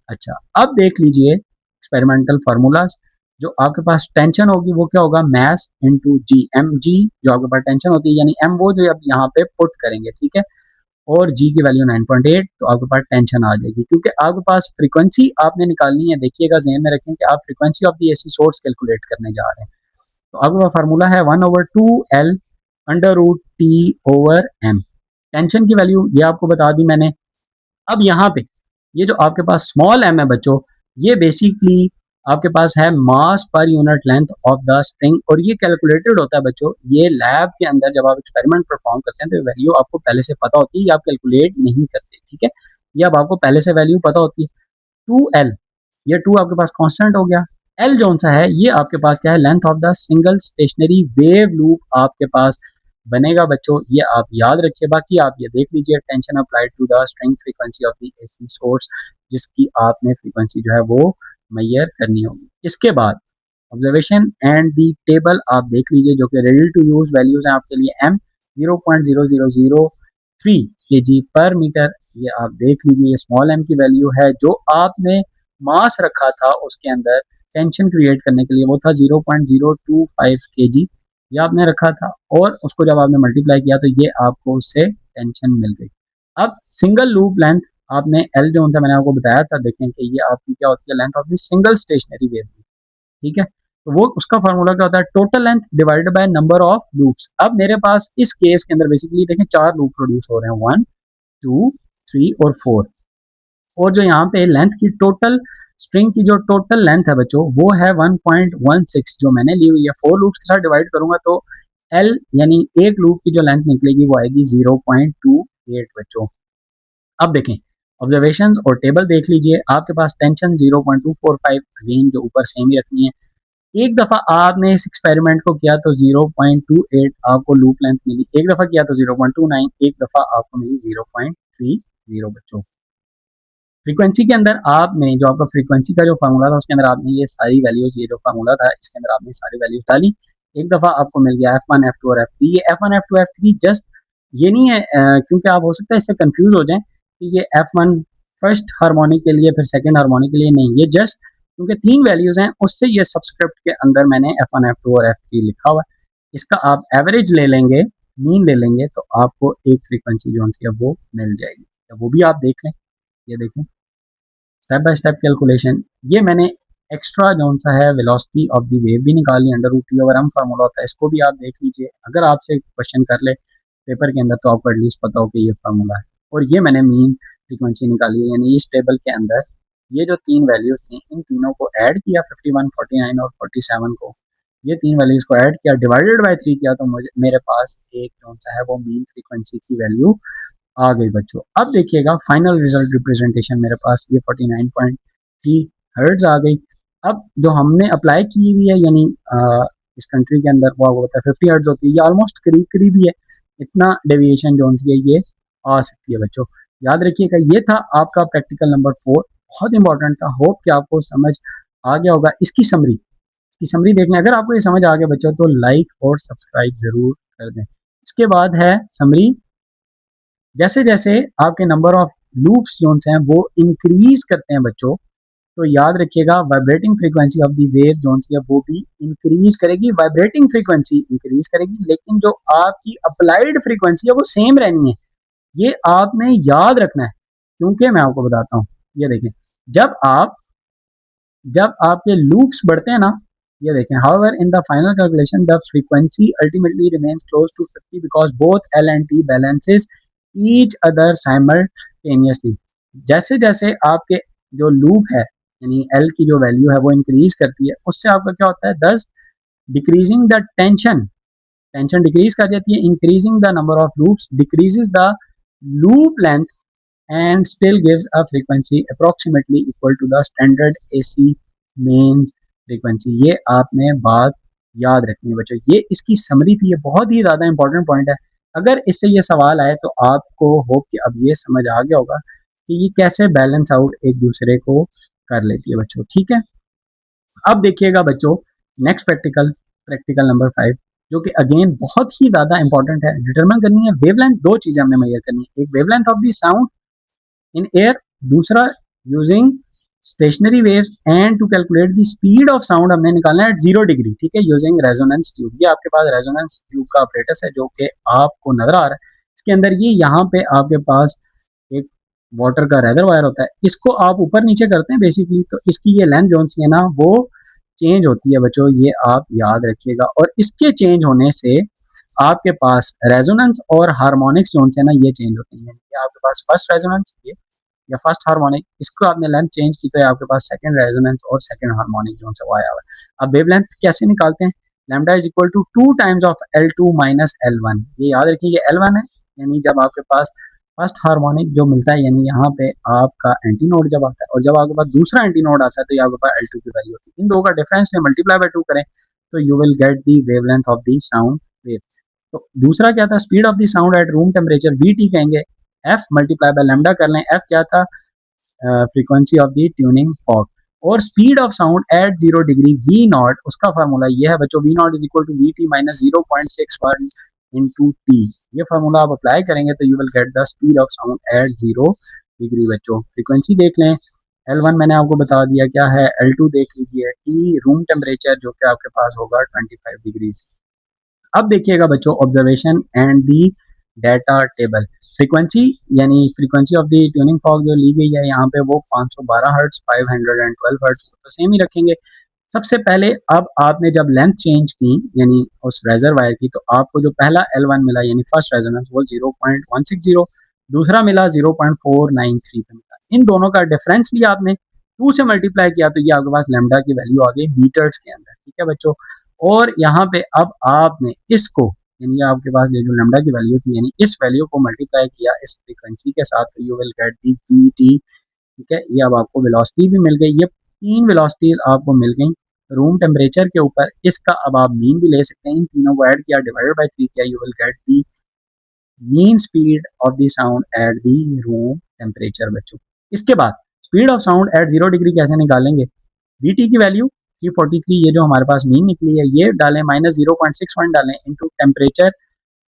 A: अच्छा, अब देख लीजिए एक्सपेरिमेंटल फार्मूलाज। जो आपके पास टेंशन होगी वो क्या होगा, मैस इंटू जी, एम जी जो आपके पास टेंशन होती है, यानी एम वो जो अब यहाँ पे पुट करेंगे, ठीक है, और जी की वैल्यू 9.8, तो आपके पास टेंशन आ जाएगी, क्योंकि आपके पास फ्रीक्वेंसी आपने निकालनी है। देखिएगा ज़हन में रखें कि आप frequency of the AC source calculate करने जा रहे हैं। तो आपका फार्मूला है 1/2 L under root T over M. Tension की वैल्यू ये आपको बता दी मैंने। अब यहाँ पे ये जो आपके पास स्मॉल एम है बच्चों, ये बेसिकली आपके पास है mass per unit length of the string, और ये कैलकुलेटेड होता है बच्चों। ये लैब के अंदर जब आप एक्सपेरिमेंट परफॉर्म करते हैं तो वैल्यू आपको पहले से पता होती है, ये आप कैलकुलेट नहीं करते, ठीक है। ये अब आपको पहले से वैल्यू पता होती है। 2L, ये 2 आपके पास कांस्टेंट हो गया। L जो सा है ये आपके पास क्या है, length of the single stationary wave loop आपके पास बनेगा बच्चों, ये आप याद रखिए। बाकी आप ये देख लीजिए tension applied to the string frequency of the AC source, जिसकी आपने फ्रीक्वेंसी जो है वो मैयर करनी होगी। इसके बाद ऑब्जर्वेशन एंड दी टेबल आप देख लीजिए, जो कि रेडी टू यूज वैल्यूज हैं आपके लिए। एम 0.0003 kg पर मीटर, ये आप देख लीजिए, ये स्मॉल एम की वैल्यू है। जो आपने मास रखा था उसके अंदर टेंशन क्रिएट करने के लिए वो था 0.025 kg, ये आपने रखा था, और उसको जब आपने मल्टीप्लाई किया तो ये आपको उससे टेंशन मिल गई। अब सिंगल लूप लेंथ आपने एल जो सा मैंने आपको बताया था, देखें कि ये आपकी क्या होती है, length of the single stationary wave, ठीक है। तो वो उसका फार्मूला क्या होता है, total length divided by number of loops. अब मेरे पास इस केस के अंदर बेसिकली देखें 4 लूप प्रोड्यूस हो रहे हैं, 1 2 3 और 4, और जो यहाँ पे लेंथ की टोटल स्ट्रिंग की जो टोटल लेंथ है बच्चों वो है 1.16 जो मैंने ली हुई है। 4 लूप्स के साथ डिवाइड करूंगा तो एल यानी एक लूप की जो लेंथ निकलेगी वो आएगी 0.28 बच्चों। अब देखें ऑब्जर्वेशंस और टेबल देख लीजिए, आपके पास टेंशन 0.245 अगेन जो ऊपर सेम ही रखनी है। एक दफा आपने इस एक्सपेरिमेंट को किया तो 0.28 आपको लूप लेंथ मिली, एक दफा किया तो 0.29, एक दफा आपको मिली 0.30 बच्चों। फ्रीक्वेंसी के अंदर आपने जो आपका फ्रीक्वेंसी का जो फार्मूला था उसके अंदर आपने ये सारी वैल्यूज, ये जो फार्मूला था इसके अंदर आपने सारी वैल्यूज डाली। एक दफा आपको मिल गया F1 F2 और F3। ये F1 F2 F3 जस्ट ये नहीं है क्योंकि आप हो सकता है इससे कंफ्यूज हो जाएं कि ये F1 फर्स्ट हार्मोनिक के लिए फिर सेकंड हार्मोनिक के लिए, नहीं, ये जस्ट क्योंकि 3 वैल्यूज हैं उससे ये सबस्क्रिप्ट के अंदर मैंने F1 F2 और F3 लिखा हुआ है। इसका आप एवरेज ले लेंगे, मीन ले लेंगे, तो आपको एक फ्रीक्वेंसी जो है वो मिल जाएगी, तो वो भी आप देख लें। ये देखें स्टेप बाय स्टेप कैलकुलेशन। ये मैंने एक्स्ट्रा जो सा है वेलोसिटी ऑफ द वेव भी निकाली, under root T over M formula होता है, इसको भी आप देख लीजिए। अगर आपसे क्वेश्चन कर ले पेपर के अंदर तो आपको एटलीस्ट पता हो कि ये फार्मूला है। और ये मैंने मीन फ्रीक्वेंसी निकाली है, यानी इस टेबल के अंदर ये जो तीन वैल्यूज थी इन तीनों को ऐड किया, 51, 49 और 47 को, ये तीन वैल्यूज को ऐड किया, डिवाइडेड बाय 3 किया, तो मुझे मेरे पास एक जो सा है वो मीन फ्रीक्वेंसी की वैल्यू आ गई बच्चों। अब देखिएगा फाइनल रिजल्ट रिप्रेजेंटेशन मेरे पास ये 49.3 हर्ट्ज आ गई। अब जो हमने अप्लाई की हुई है यानी इस कंट्री के अंदर वो होता है 50 हर्ट्ज होती है, ये ऑलमोस्ट करीब करीब ही है, इतना डेविएशन जो है ये आ सकती है बच्चों। याद रखिएगा ये था आपका प्रैक्टिकल नंबर 4, बहुत इंपॉर्टेंट था। होप कि आपको समझ आ गया होगा। इसकी समरी देखने, अगर आपको ये समझ आ गया बच्चों तो लाइक और सब्सक्राइब जरूर कर दें। इसके बाद है समरी। जैसे जैसे आपके नंबर ऑफ लूप्स जोन्स हैं वो इंक्रीज करते हैं बच्चों, तो याद रखिएगा vibrating frequency of the wave zones है वो भी इंक्रीज करेगी, वाइब्रेटिंग फ्रीक्वेंसी इंक्रीज करेगी, लेकिन जो आपकी अप्लाइड फ्रीक्वेंसी है वो सेम रहनी है। ये आपने याद रखना है, क्योंकि मैं आपको बताता हूँ, ये देखें, जब आप जब आपके लूप्स बढ़ते हैं ना, ये देखें, however in the final calculation the frequency ultimately remains close to 50 because both L and T balances each other simultaneously. जैसे जैसे आपके जो लूप है यानी एल की जो वैल्यू है वो इंक्रीज करती है, उससे आपका क्या होता है, दस decreasing the tension, tension decrease कर जाती है, increasing the number of loops decreases the loop length and still gives a frequency approximately equal to the standard AC mains frequency। ये आपने बात याद रखनी है बच्चों। ये इसकी समरी थी, ये बहुत ही ज़्यादा इंपॉर्टेंट पॉइंट है। अगर इससे ये सवाल आए तो आपको होप कि अब ये समझ आ गया होगा कि ये कैसे बैलेंस आउट एक दूसरे को कर लेती है बच्चों। ठीक है, अब देखिएगा बच्चों नेक्स्ट प्रैक्टिकल, प्रैक्टिकल नंबर 5, जो कि अगेन बहुत ही ज़्यादा इंपॉर्टेंट है। डिटरमाइन करनी है वेवलेंथ, दो चीज़ें हमने मेजर करनी है, एक wavelength of the sound in air, दूसरा using stationary waves, and to calculate the speed of sound हमने निकालना है 0 डिग्री। ठीक है, यूजिंग रेजोनेंस ट्यूब। ये आपके पास रेजोनेंस ट्यूब का ऑपरेटस है जो कि आपको नजर आ रहा है इसके अंदर। ये यहाँ पे आपके पास एक वाटर का रेजर वायर होता है, इसको आप ऊपर नीचे करते हैं बेसिकली, तो इसकी ये लेंथ जो सी है ना वो चेंज होती है बच्चों, ये आप याद रखिएगा। और इसके चेंज होने से आपके पास रेजोनेंस और हार्मोनिक्स जो है ना ये चेंज होते हैं। ये आपके पास फर्स्ट रेजोनेंस ये या फर्स्ट हार्मोनिक, इसको आपने लेंथ चेंज की तो आपके पास सेकंड रेजोनेंस और सेकंड हार्मोनिक जो है वो आया हुआ है। अब वेवलेंथ कैसे निकालते हैं, lambda is equal to 2 times of L2 minus L1। ये याद रखिए ये L1 है, यानी जब आपके पास फर्स्ट हार्मोनिक जो मिलता है, यानी यहाँ पे आपका एंटी नोड जब आता है और जब आपके पास दूसरा एंटी नोड आता है तो ये आपके पास L2 की वैल्यू होती है। इन दो का डिफरेंस मल्टीप्लाई बाय 2 करें तो you will get the wavelength of the sound wave. तो दूसरा क्या था, speed of the sound at room temperature Vt कहेंगे, एफ मल्टीप्लाई बाय लैम्डा कर लें, एफ क्या था, frequency of the tuning fork, और speed of sound at 0 degree V naught, उसका फार्मूला ये है बच्चों, V naught is equal to V T minus 0.61 into T. ये फार्मूला आप अप्लाई करेंगे तो you will get the speed of sound at 0 degree बच्चों। फ्रीक्वेंसी देख लें, L1 मैंने आपको बता दिया क्या है, L2 देख लीजिए, टी रूम टेम्परेचर जो कि आपके पास होगा 25 डिग्री। अब देखिएगा बच्चों observation and the data table. Frequency यानी frequency of the tuning fork जो ली गई है यहाँ पे वो 512 हर्ट्ज, 512 हर्ट्ज तो सेम ही रखेंगे। सबसे पहले अब आपने जब लेंथ चेंज की यानी उस रेजर वायर की, तो आपको जो पहला L1 मिला यानी फर्स्ट रेजोनेंस वो 0.160, दूसरा मिला 0.493 पे मिला। इन दोनों का डिफरेंस लिया आपने, 2 से मल्टीप्लाई किया तो ये आपके पास लैम्डा की वैल्यू आ गई मीटर्स के अंदर। ठीक है बच्चों, और यहाँ पे अब आपने इसको यानी आपके पास ये जो लैम्डा की वैल्यू थी यानी इस वैल्यू को मल्टीप्लाई किया इस फ्रीक्वेंसी के साथ, तो you will get the T. ठीक है, ये अब आपको वेलोसिटी भी मिल गई, ये तीन वेलोसिटीज आपको मिल गई रूम टेम्परेचर के ऊपर। इसका अब आप मीन भी ले सकते हैं, इन तीनों को ऐड किया डिवाइडेड बाय 3 किया, you will get the mean speed of the sound at the room temperature बच्चों। इसके बाद speed of sound at 0 degree कैसे निकालेंगे, वी टी की वैल्यू 343, ये जो हमारे पास मीन निकली है ये डालें, माइनस 0.61 डालें इंटू टेम्परेचर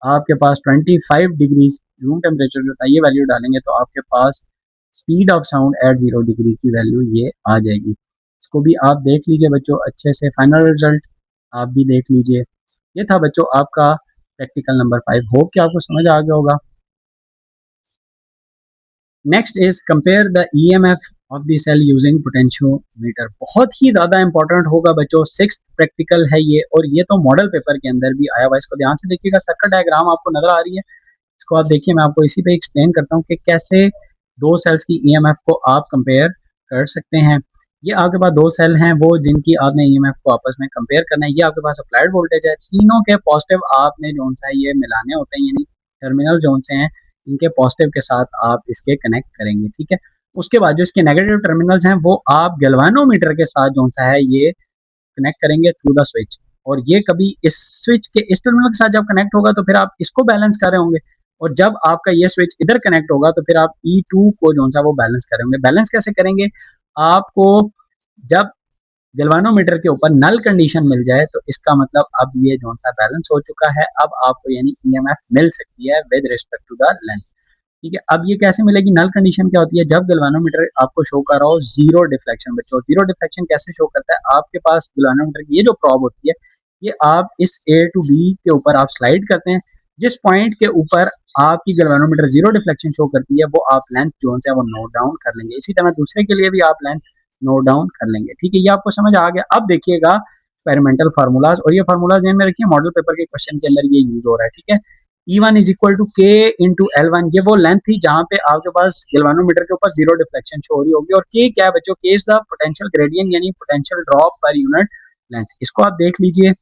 A: आपके पास 25 डिग्री रूम टेम्परेचर जो था ये वैल्यू डालेंगे तो आपके पास speed of sound at 0 degree की वैल्यू ये आ जाएगी। इसको भी आप देख लीजिए बच्चों अच्छे से, फाइनल रिजल्ट आप भी देख लीजिए। ये था बच्चों आपका प्रैक्टिकल नंबर 5, होप कि आपको समझ आ गया होगा। Next is compare the EMF of the cell using potentiometer. बहुत ही ज़्यादा इंपॉर्टेंट होगा बच्चों, 6th प्रैक्टिकल है ये, और ये तो मॉडल पेपर के अंदर भी आया हुआ है। इसको ध्यान से देखिएगा, सर्किट डायग्राम आपको नजर आ रही है, इसको आप देखिए। मैं आपको इसी पे एक्सप्लेन करता हूँ कि कैसे दो सेल्स की ईएमएफ को आप कंपेयर कर सकते हैं। ये आपके पास दो सेल हैं वो जिनकी आपने ईएमएफ को आपस में कंपेयर करना है। ये आपके पास अप्लाइड वोल्टेज है, तीनों के पॉजिटिव आपने जो सा ये मिलाने होते हैं, यानी टर्मिनल जो से हैं इनके पॉजिटिव के साथ आप इसके कनेक्ट करेंगे, ठीक है। उसके बाद जो इसके नेगेटिव टर्मिनल्स हैं वो आप गैल्वानोमीटर के साथ जो सा है ये कनेक्ट करेंगे थ्रू द स्विच। और ये कभी इस स्विच के इस टर्मिनल के साथ जब कनेक्ट होगा तो फिर आप इसको बैलेंस कर रहे होंगे, और जब आपका ये स्विच इधर कनेक्ट होगा तो फिर आप E2 को जो सा वो बैलेंस करेंगे। बैलेंस कैसे करेंगे? आपको जब गैल्वानोमीटर के ऊपर नल कंडीशन मिल जाए तो इसका मतलब अब ये जो सा बैलेंस हो चुका है, अब आपको यानी ईएमएफ मिल सकती है with respect to the length, ठीक है। अब ये कैसे मिलेगी? नल कंडीशन क्या होती है? जब गैल्वानोमीटर आपको शो कर रहा हो जीरो डिफ्लेक्शन। बच्चों जीरो डिफ्लेक्शन कैसे शो करता है? आपके पास गैल्वानोमीटर की ये जो प्रॉब होती है, ये आप इस A to B के ऊपर आप स्लाइड करते हैं, जिस पॉइंट के ऊपर आपकी गैल्वानोमीटर जीरो डिफ्लेक्शन शो करती है वो आप लेंथ जो है वो नोट डाउन कर लेंगे। इसी तरह दूसरे के लिए भी आप लेंथ नोट डाउन कर लेंगे, ठीक है। ये आपको समझ आ गया। अब देखिएगा एक्सपेरिमेंटल फार्मूलाज, और ये फार्मूलाज में रखिए, मॉडल पेपर के क्वेश्चन के अंदर ये यूज हो रहा है, ठीक है। E1 is equal to K into L1, ये वो लेंथ थी जहां पे आपके पास गैल्वानोमीटर के ऊपर जीरो डिफ्लेक्शन शो हो रही होगी। और K क्या है बच्चों? K is the potential gradient, यानी potential drop per unit length. इसको आप देख लीजिए।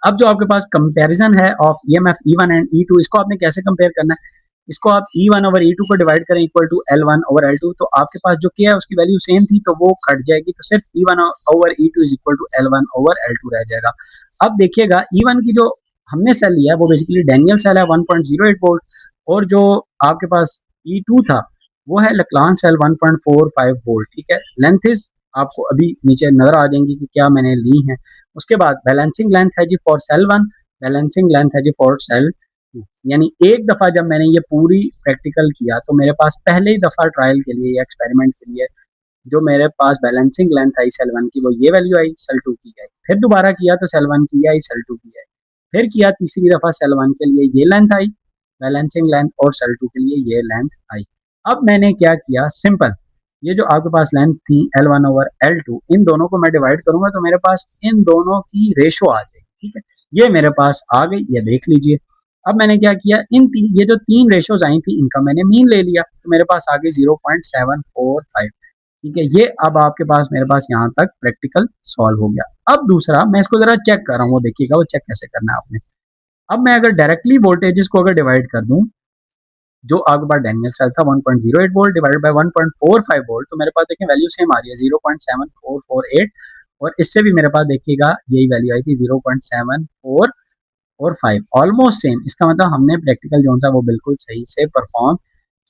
A: अब जो आपके पास कंपैरिजन है of EMF E1 and E2, इसको आपने कैसे कंपेयर करना है? इसको आप E1 ओवर E2 को डिवाइड करें equal to L1 over L2, तो आपके पास जो K है उसकी वैल्यू सेम थी तो वो कट जाएगी, तो सिर्फ E1 over E2 is equal to L1 over L2 रह जाएगा। अब देखिएगा E1 की जो हमने सेल लिया है वो बेसिकली डैनियल सेल है 1.08 वोल्ट, और जो आपके पास E2 था वो है लक्लान सेल 1.45 वोल्ट, ठीक है। लेंथ इज आपको अभी नीचे नजर आ जाएंगी कि क्या मैंने ली है। उसके बाद बैलेंसिंग लेंथ है जी फॉर सेल 1, बैलेंसिंग लेंथ है जी फॉर सेल 2। यानी एक दफा जब मैंने ये पूरी प्रैक्टिकल किया तो मेरे पास पहले ही दफा ट्रायल के लिए या एक्सपेरिमेंट के लिए जो मेरे पास बैलेंसिंग लेंथ आई सेल 1 की वो ये वैल्यू आई, सेल 2 की आई। फिर दोबारा किया तो सेल 1 की आई, सेल 2 की आई। फिर किया तीसरी दफा सेल 1 के लिए ये लेंथ आई बैलेंसिंग लेंथ, और सेल 2 के लिए ये लेंथ आई। अब मैंने क्या किया? सिंपल, ये जो आपके पास लेंथ थी L1 ओवर L2, इन दोनों को मैं डिवाइड करूंगा तो मेरे पास इन दोनों की रेशो आ जाएगी, ठीक है। ये मेरे पास आ गई, ये देख लीजिए। अब मैंने क्या किया? ये जो तीन रेशोज आई थी इनका मैंने मीन ले लिया, तो मेरे पास आ गई 0.745, ठीक है। ये अब आपके पास मेरे पास यहाँ तक प्रैक्टिकल सॉल्व हो गया। अब दूसरा मैं इसको जरा चेक कर रहा हूँ, वो देखिएगा वो चेक कैसे करना है आपने। अब मैं अगर डायरेक्टली वोल्टेजेस को अगर डिवाइड कर दूं, जो आपके पास डैनियल सेल था 1.08 वोल्ट डिवाइडेड बाय 1.45 वोल्ट, तो मेरे पास देखिए वैल्यू सेम आ रही है 0.7448, और इससे भी मेरे पास देखिएगा यही वैल्यू आई थी 0.7445, ऑलमोस्ट सेम। इसका मतलब हमने प्रैक्टिकल जो था वो बिल्कुल सही से परफॉर्म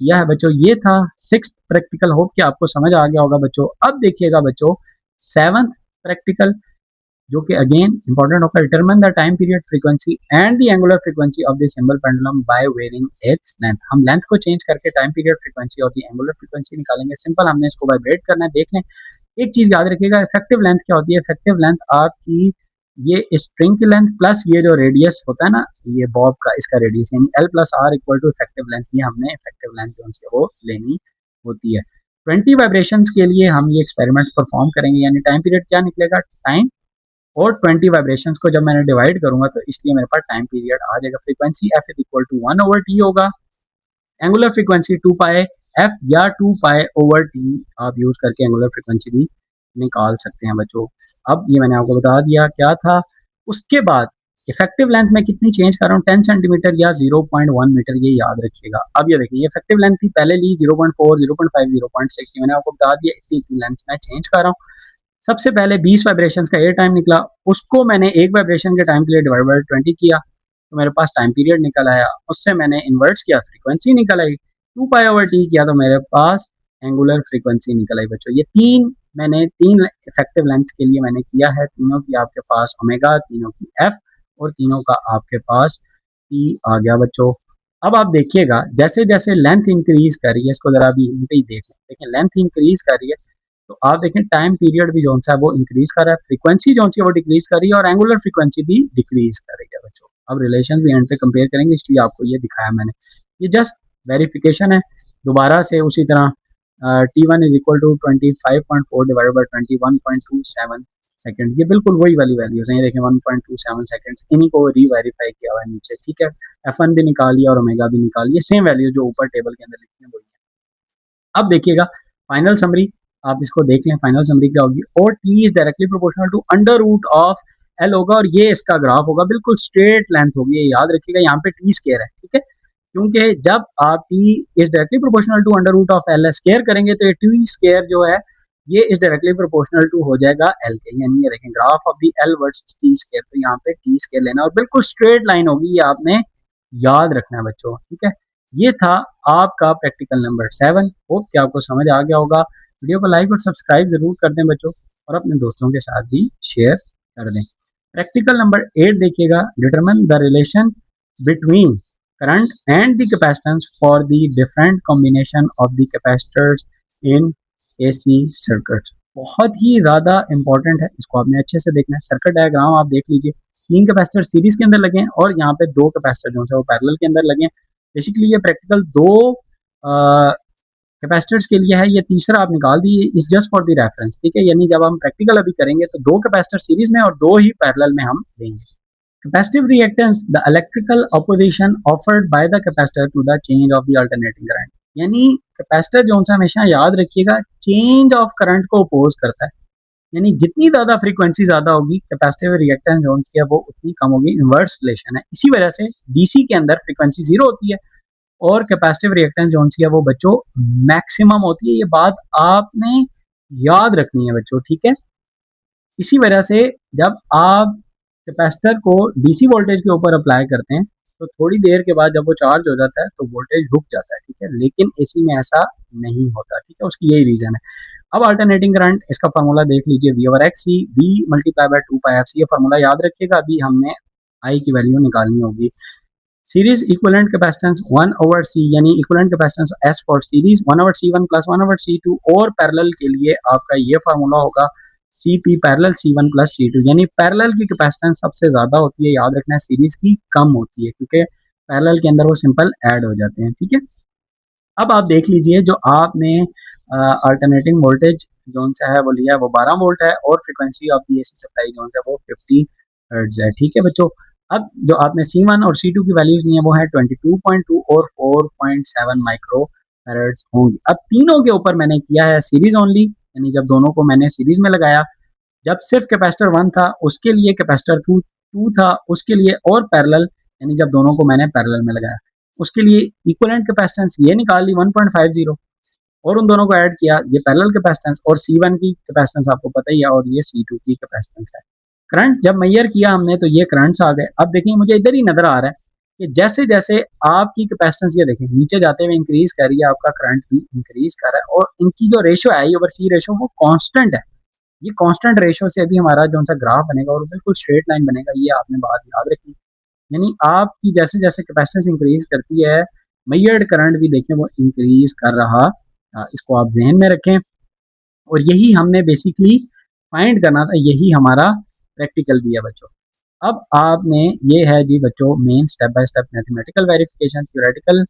A: किया है बच्चों। ये था 6th प्रैक्टिकल, होप कि आपको समझ आ गया होगा बच्चों। अब देखिएगा बच्चों 7th प्रैक्टिकल, जो कि अगेन इंपॉर्टेंट होगा। Determine the time period frequency and the angular frequency of the simple pendulum by varying its length. हम लेंथ को चेंज करके टाइम पीरियड फ्रीक्वेंसी और द एंगुलर फ्रीक्वेंसी निकालेंगे। सिंपल, हमने इसको वाइब्रेट करना है। देख लें, एक चीज याद रखिएगा, इफेक्टिव लेंथ क्या होती है? इफेक्टिव लेंथ आपकी ये स्ट्रिंग की लेंथ प्लस ये जो रेडियस होता है ना, ये बॉब का, इसका रेडियस, यानी L plus R equal to effective length. ये हमने इफेक्टिव लेंथ जो है वो लेनी होती है। 20 वाइब्रेशंस के लिए हम ये एक्सपेरिमेंट्स परफॉर्म करेंगे, यानी टाइम पीरियड क्या निकलेगा? टाइम, और 20 वाइब्रेशंस को जब मैंने डिवाइड करूंगा तो इसलिए मेरे पास टाइम पीरियड आ जाएगा। Frequency F is equal to 1 over T होगा, एंगुलर फ्रीक्वेंसी 2 पाए एफ या 2 पाए ओवर टी आप यूज करके एंगुलर फ्रीक्वेंसी भी निकाल सकते हैं बच्चों। अब ये मैंने आपको बता दिया क्या था। उसके बाद इफेक्टिव लेंथ में कितनी चेंज कर रहा हूँ? 10 सेंटीमीटर या 0.1 मीटर, ये याद रखिएगा। अब ये देखिए, इफेक्टिव लेंथ थी पहले ली 0.4, 0.5, 0.6, मैंने आपको बता दिया इतनी लेंथ में चेंज कर रहा हूँ। सबसे पहले 20 वाइब्रेशन का ये टाइम निकला, उसको मैंने एक वाइब्रेशन के टाइम के लिए डिवाइड बाय 20 किया तो मेरे पास टाइम पीरियड निकल आया। उससे मैंने इन्वर्ट्स किया, फ्रीक्वेंसी निकल आई। 2 पाई ओवर टी किया तो मेरे पास एंगुलर फ्रीक्वेंसी निकल आई बच्चों। ये तीन इफेक्टिव लेंथ के लिए मैंने किया है। तीनों की आपके पास ओमेगा, तीनों की एफ, और तीनों का आपके पास टी आ गया बच्चों। अब आप देखिएगा जैसे जैसे लेंथ इंक्रीज कर रही है, इसको जरा भी यहीं पे ही देख लें। देखिए लेंथ इंक्रीज कर रही है तो आप देखें टाइम पीरियड भी जो है वो इंक्रीज कर रहा है, फ्रीक्वेंसी जो है वो डिक्रीज कर रही है, और एंगुलर फ्रीक्वेंसी भी डिक्रीज कर रही है बच्चों। अब रिलेशन भी एंड पे कंपेयर करेंगे, इसलिए आपको ये दिखाया मैंने। ये जस्ट वेरिफिकेशन है, दोबारा से उसी तरह T1 is equal to 25.4 divided by 21.27 second. ये बिल्कुल वही वाली वैल्यूज हैं, ये देखें 1.27 सेकंड्स, इन्हीं को रीवेरीफाई किया हुआ है नीचे, ठीक है। F1 भी निकालिए और ओमेगा भी निकालिए, सेम वैल्यू जो ऊपर टेबल के अंदर लिखी है वही है। अब देखिएगा फाइनल समरी, आप इसको देख लें, फाइनल समरी क्या होगी, और T is directly proportional to under root of L होगा, और ये इसका ग्राफ होगा, बिल्कुल स्ट्रेट लेंथ होगी, ये याद रखिएगा, यहाँ पे टी स्केयर है, ठीक है, क्योंकि जब आप T is directly proportional to under root of L square करेंगे तो ये टी स्केयर जो है ये इज डायरेक्टली प्रोपोर्शनल टू हो जाएगा एल के, यानी ये देखें graph of the L versus T square, तो यहाँ पे टी स्केयर लेना और बिल्कुल स्ट्रेट लाइन होगी, ये आपने याद रखना है बच्चों, ठीक है। ये था आपका प्रैक्टिकल नंबर 7। होप कि आपको समझ आ गया होगा। वीडियो को लाइक और सब्सक्राइब जरूर कर दें बच्चों, और अपने दोस्तों के साथ भी शेयर कर दें। प्रैक्टिकल नंबर 8 देखिएगा, determine the relation between current and the capacitance for the different combination of the capacitors in AC circuit. बहुत ही ज़्यादा इंपॉर्टेंट है, इसको आपने अच्छे से देखना है। सर्किट डायग्राम आप देख लीजिए, 3 कैपेसिटर सीरीज के अंदर लगे हैं और यहाँ पे 2 कैपेसिटर जो है वो पैरेलल के अंदर लगे हैं। बेसिकली ये प्रैक्टिकल 2 कैपेसिटर्स के लिए है, ये तीसरा आप निकाल दिए, is just for the reference, ठीक है। यानी जब हम प्रैक्टिकल अभी करेंगे तो 2 कैपेसिटर सीरीज में और 2 ही पैरेलल में हम लेंगे। Capacitive reactance the electrical opposition offered by the capacitor to the change of the alternating current, यानी कैपेसिटर जो सा हमेशा याद रखिएगा चेंज ऑफ करंट को अपोज करता है, यानी जितनी ज्यादा फ्रीक्वेंसी ज्यादा होगी कैपेसिटिव रिएक्टेंस जो है वो उतनी कम होगी, इनवर्स रिलेशन है। इसी वजह से डीसी के अंदर फ्रीक्वेंसी 0 होती है और कैपेसिटिव रिएक्टेंस जो है वो बच्चों मैक्सिमम होती है, ये बात आपने याद रखनी है बच्चों, ठीक है। इसी वजह से जब आप कैपेसिटर को डीसी वोल्टेज के ऊपर अप्लाई करते हैं तो थोड़ी देर के बाद जब वो चार्ज हो जाता है तो वोल्टेज रुक जाता है, ठीक है, लेकिन एसी में ऐसा नहीं होता, ठीक है, उसकी यही रीजन है। अब अल्टरनेटिंग करंट, इसका फार्मूला देख लीजिए, V over X C V multiply by 2 pi F C, ये फार्मूला याद रखिएगा, अभी हमने आई की वैल्यू निकालनी होगी। Series equivalent capacitance 1 over C, यानी equivalent capacitance S for series 1 over C one plus 1 over C two, और पैरेलल के लिए आपका ये फार्मूला होगा C P parallel C one plus C two, यानी पैरेलल की कैपेसिटेंस सबसे ज्यादा होती है, याद रखना है, सीरीज की कम होती है, क्योंकि पैरेलल के अंदर वो सिंपल ऐड हो जाते हैं, ठीक है। अब आप देख लीजिए जो आपने अल्टरनेटिंग वोल्टेज जोन सा है वो लिया है वो 12 वोल्ट है, और frequency of the AC supply zone है वो 50 हर्ट्ज है, ठीक है बच्चों। अब जो आपने C1 और C2 की वैल्यूज ली है वो है 22.2 और 4.7 माइक्रो फेरेड्स होंगी। अब तीनों के ऊपर मैंने किया है सीरीज ओनली, यानी जब दोनों को मैंने सीरीज में लगाया, जब सिर्फ कैपेसिटर 1 था उसके लिए कैपेसिटर 2 था उसके लिए, और पैरेलल यानी जब दोनों को मैंने पैरेलल में लगाया उसके लिए इक्विवेलेंट कैपेसिटेंस ये निकाल ली 1.50, और उन दोनों को ऐड किया, ये पैरेलल कैपेसिटेंस, और C1 की कैपेसिटेंस आपको पता ही है, और ये C2 की कैपेसिटेंस है। करंट जब मेजर किया हमने तो ये करंट्स आ गए। अब देखिए मुझे इधर ही नजर आ रहा है कि जैसे जैसे आपकी कैपेसिटेंस ये देखें नीचे जाते हुए इंक्रीज कर रही है, आपका करंट भी इंक्रीज कर रहा है, और इनकी जो रेशो है ओवर सी रेशो वो कांस्टेंट है। ये कांस्टेंट रेशो से अभी हमारा जो सा ग्राफ बनेगा और बिल्कुल स्ट्रेट लाइन बनेगा, ये आपने बात याद रखी। यानी आपकी जैसे जैसे कैपेसिटेंस इंक्रीज करती है मेजर्ड करंट भी देखें वो इंक्रीज कर रहा, इसको आप जहन में रखें, और यही हमने बेसिकली फाइंड करना था, यही हमारा प्रैक्टिकल भी है बच्चों। अब आपने ये है जी बच्चों main step by step mathematical verification, theoretical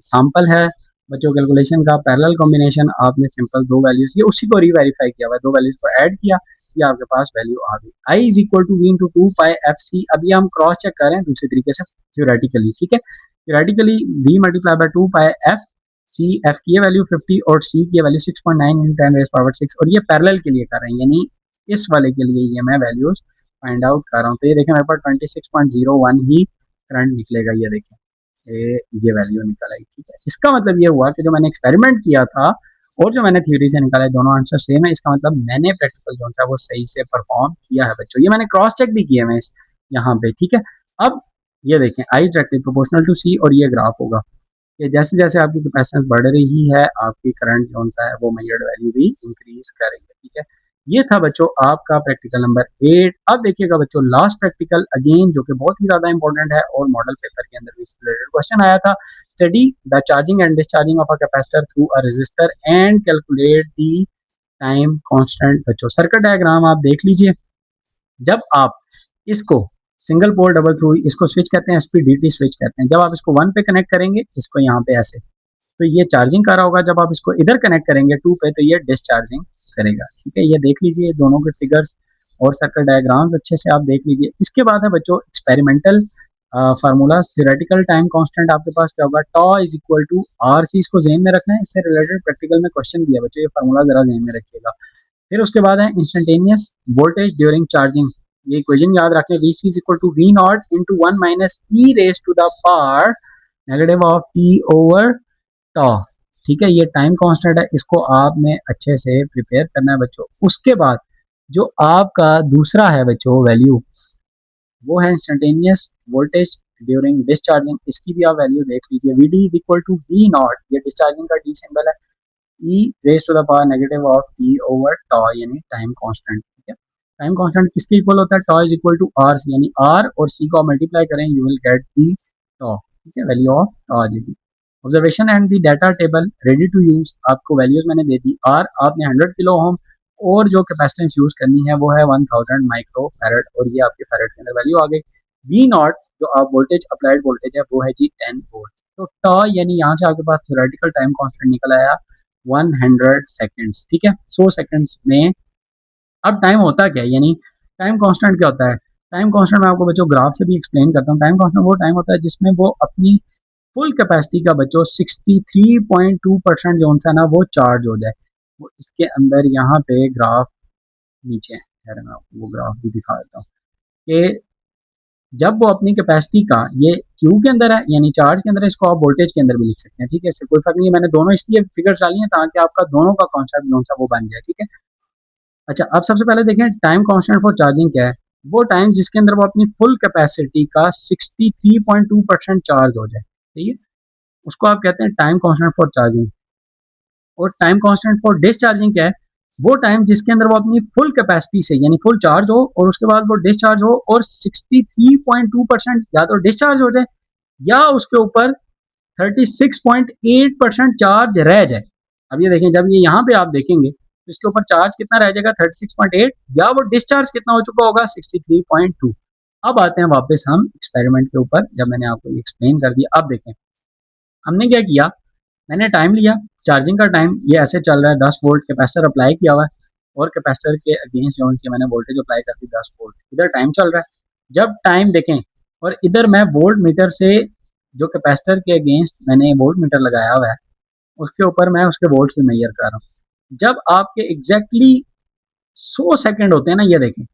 A: sample है बच्चों, कैलकुलेशन का पैरेलल कॉम्बिनेशन, आपने सिंपल 2 वैल्यूज ये उसी को रीवेरीफाई किया हुआ है, 2 वैल्यूज को ऐड किया, ये आपके पास वैल्यू आ गई, I is equal to V into 2 pi F C. अब ये हम क्रॉस चेक करें दूसरी तरीके से थ्योरेटिकली, ठीक है, theoretically V multiply by 2 pi F C, F की ये वैल्यू 50 और सी की वैल्यू 6.9 × 10⁻⁶, और ये पैरेलल के लिए कर रहे हैं, यानी इस वाले के लिए ये मैं वैल्यूज फाइंड आउट कर रहा हूँ। तो ये देखें मेरे पास 26.01 ही करंट निकलेगा, ये देखें ये वैल्यू निकल आई, ठीक है। इसका मतलब ये हुआ कि जो मैंने एक्सपेरिमेंट किया था और जो मैंने थ्योरी से निकाला है दोनों आंसर सेम है, इसका मतलब मैंने प्रैक्टिकल जो है वो सही से परफॉर्म किया है बच्चों। ये मैंने क्रॉस चेक भी किया है मैं यहाँ पे, ठीक है। अब ये देखें आई डायरेक्टली प्रोपोर्शनल टू सी, और ये ग्राफ होगा कि जैसे जैसे आपकी कैपेसिटेंस बढ़ रही है आपकी करंट जो सा है वो मेजर्ड वैल्यू भी इंक्रीज कर रही है, ठीक है। ये था बच्चों आपका प्रैक्टिकल नंबर 8। अब देखिएगा बच्चों लास्ट प्रैक्टिकल अगेन जो कि बहुत ही ज्यादा इंपॉर्टेंट है और मॉडल पेपर के अंदर भी रिलेटेड क्वेश्चन आया था। Study the charging and discharging of a capacitor through a resistor and calculate the time constant. बच्चों सर्किट डायग्राम आप देख लीजिए, जब आप इसको सिंगल पोल डबल थ्रू, इसको स्विच कहते हैं, एसपीडीटी स्विच कहते हैं, जब आप इसको 1 पे कनेक्ट करेंगे, इसको यहाँ पे ऐसे, तो ये चार्जिंग कर रहा होगा, जब आप इसको इधर कनेक्ट करेंगे 2 पे तो ये डिस्चार्जिंग करेगा। ठीक है, ये देख लीजिए दोनों के फिगर्स और सर्किट डायग्राम्स अच्छे से आप देख लीजिए। इसके बाद है बच्चों experimental formula. Theoretical time constant आपके पास क्या होगा, tau is equal to R C, इसको जेन में रखना है, इससे रिलेटेड प्रैक्टिकल में क्वेश्चन दिया बच्चों, ये फार्मूला जरा जेन में रखिएगा। फिर उसके बाद है इंस्टेंटेनियस वोल्टेज ड्यूरिंग चार्जिंग, ये इक्वेशन याद रखें, V C is equal to V naught into 1 minus E raise to the power negative of T over tau. ठीक है, ये टाइम कांस्टेंट है, इसको आपने अच्छे से प्रिपेयर करना है बच्चों। उसके बाद जो आपका दूसरा है बच्चों वैल्यू, वो है इंस्टेंटेनियस वोल्टेज ड्यूरिंग डिस्चार्जिंग, इसकी भी आप वैल्यू देख लीजिए, V D is equal to V naught, ये डिस्चार्जिंग का डी सिंबल है, E raise to the power negative of T over tau, यानी टाइम कांस्टेंट। ठीक है, टाइम कांस्टेंट किसके इक्वल होता है, tau is equal to R C, यानी आर और सी को मल्टीप्लाई करें you will get the tau. ठीक है, वैल्यू ऑफ टॉ आ जाएगी। Observation and the data table ready to use, आपको वैल्यूज मैंने दे दी। आर आपने 100 किलो ओम और जो कैपेसिटेंस यूज करनी है वो है 1000 माइक्रो फैरड, और ये आपके फैरड के अंदर वैल्यू आ गई। वी नॉट जो आप वोल्टेज अप्लाइड वोल्टेज है वो है जी 10 वोल्ट। तो टॉ यानी यहाँ से आपके पास थ्योरेटिकल टाइम कांस्टेंट निकल आया 100 सेकेंड्स। ठीक है, 100 सेकेंड्स में अब टाइम होता क्या है, यानी टाइम कांस्टेंट क्या होता है। टाइम कांस्टेंट मैं आपको बच्चों ग्राफ से भी एक्सप्लेन करता हूँ। टाइम कांस्टेंट वो टाइम होता है जिसमें वो अपनी फुल कैपेसिटी का बच्चों 63.2% जो है ना वो चार्ज हो जाए। वो इसके अंदर यहाँ पे ग्राफ नीचे है, खैर मैं आपको वो ग्राफ भी दिखा देता हूँ कि जब वो अपनी कैपेसिटी का ये क्यू के अंदर है यानी चार्ज के अंदर है, इसको आप वोल्टेज के अंदर भी लिख सकते हैं। ठीक है, इससे कोई फर्क नहीं है, मैंने दोनों इसलिए फिगर्स डाली हैं ताकि आपका दोनों का कॉन्सेप्ट जो सा वो बन जाए। ठीक है, अच्छा अब सबसे पहले देखें टाइम कांस्टेंट फॉर चार्जिंग क्या है। वो टाइम जिसके अंदर वो अपनी फुल कैपेसिटी का 63.2% चार्ज हो जाए, ठीक है, उसको आप कहते हैं टाइम कांस्टेंट फॉर चार्जिंग। और टाइम कांस्टेंट फॉर डिस्चार्जिंग क्या है, वो टाइम जिसके अंदर वो अपनी फुल कैपेसिटी से यानी फुल चार्ज हो और उसके बाद वो डिस्चार्ज हो और 63.2% या तो डिस्चार्ज हो जाए या उसके ऊपर 36.8% चार्ज रह जाए। अब ये देखें, जब ये यहाँ पे आप देखेंगे तो इसके ऊपर चार्ज कितना रह जाएगा 36.8, या वो डिस्चार्ज कितना हो चुका होगा 63.2। अब आते हैं वापस हम एक्सपेरिमेंट के ऊपर, जब मैंने आपको एक्सप्लेन कर दिया। अब देखें हमने क्या किया, मैंने टाइम लिया, चार्जिंग का टाइम ये ऐसे चल रहा है, 10 वोल्ट कैपेसिटर अप्लाई किया हुआ है और कैपेसिटर के अगेंस्ट जो है मैंने वोल्टेज अप्लाई कर दी 10 वोल्ट, इधर टाइम चल रहा है। जब टाइम देखें और इधर मैं वोल्ट मीटर से जो कैपेसिटर के अगेंस्ट मैंने वोल्ट मीटर लगाया हुआ है उसके ऊपर मैं उसके वोल्ट भी मेजर कर रहा हूँ। जब आपके एग्जैक्टली 100 सेकेंड होते हैं ना, ये देखें,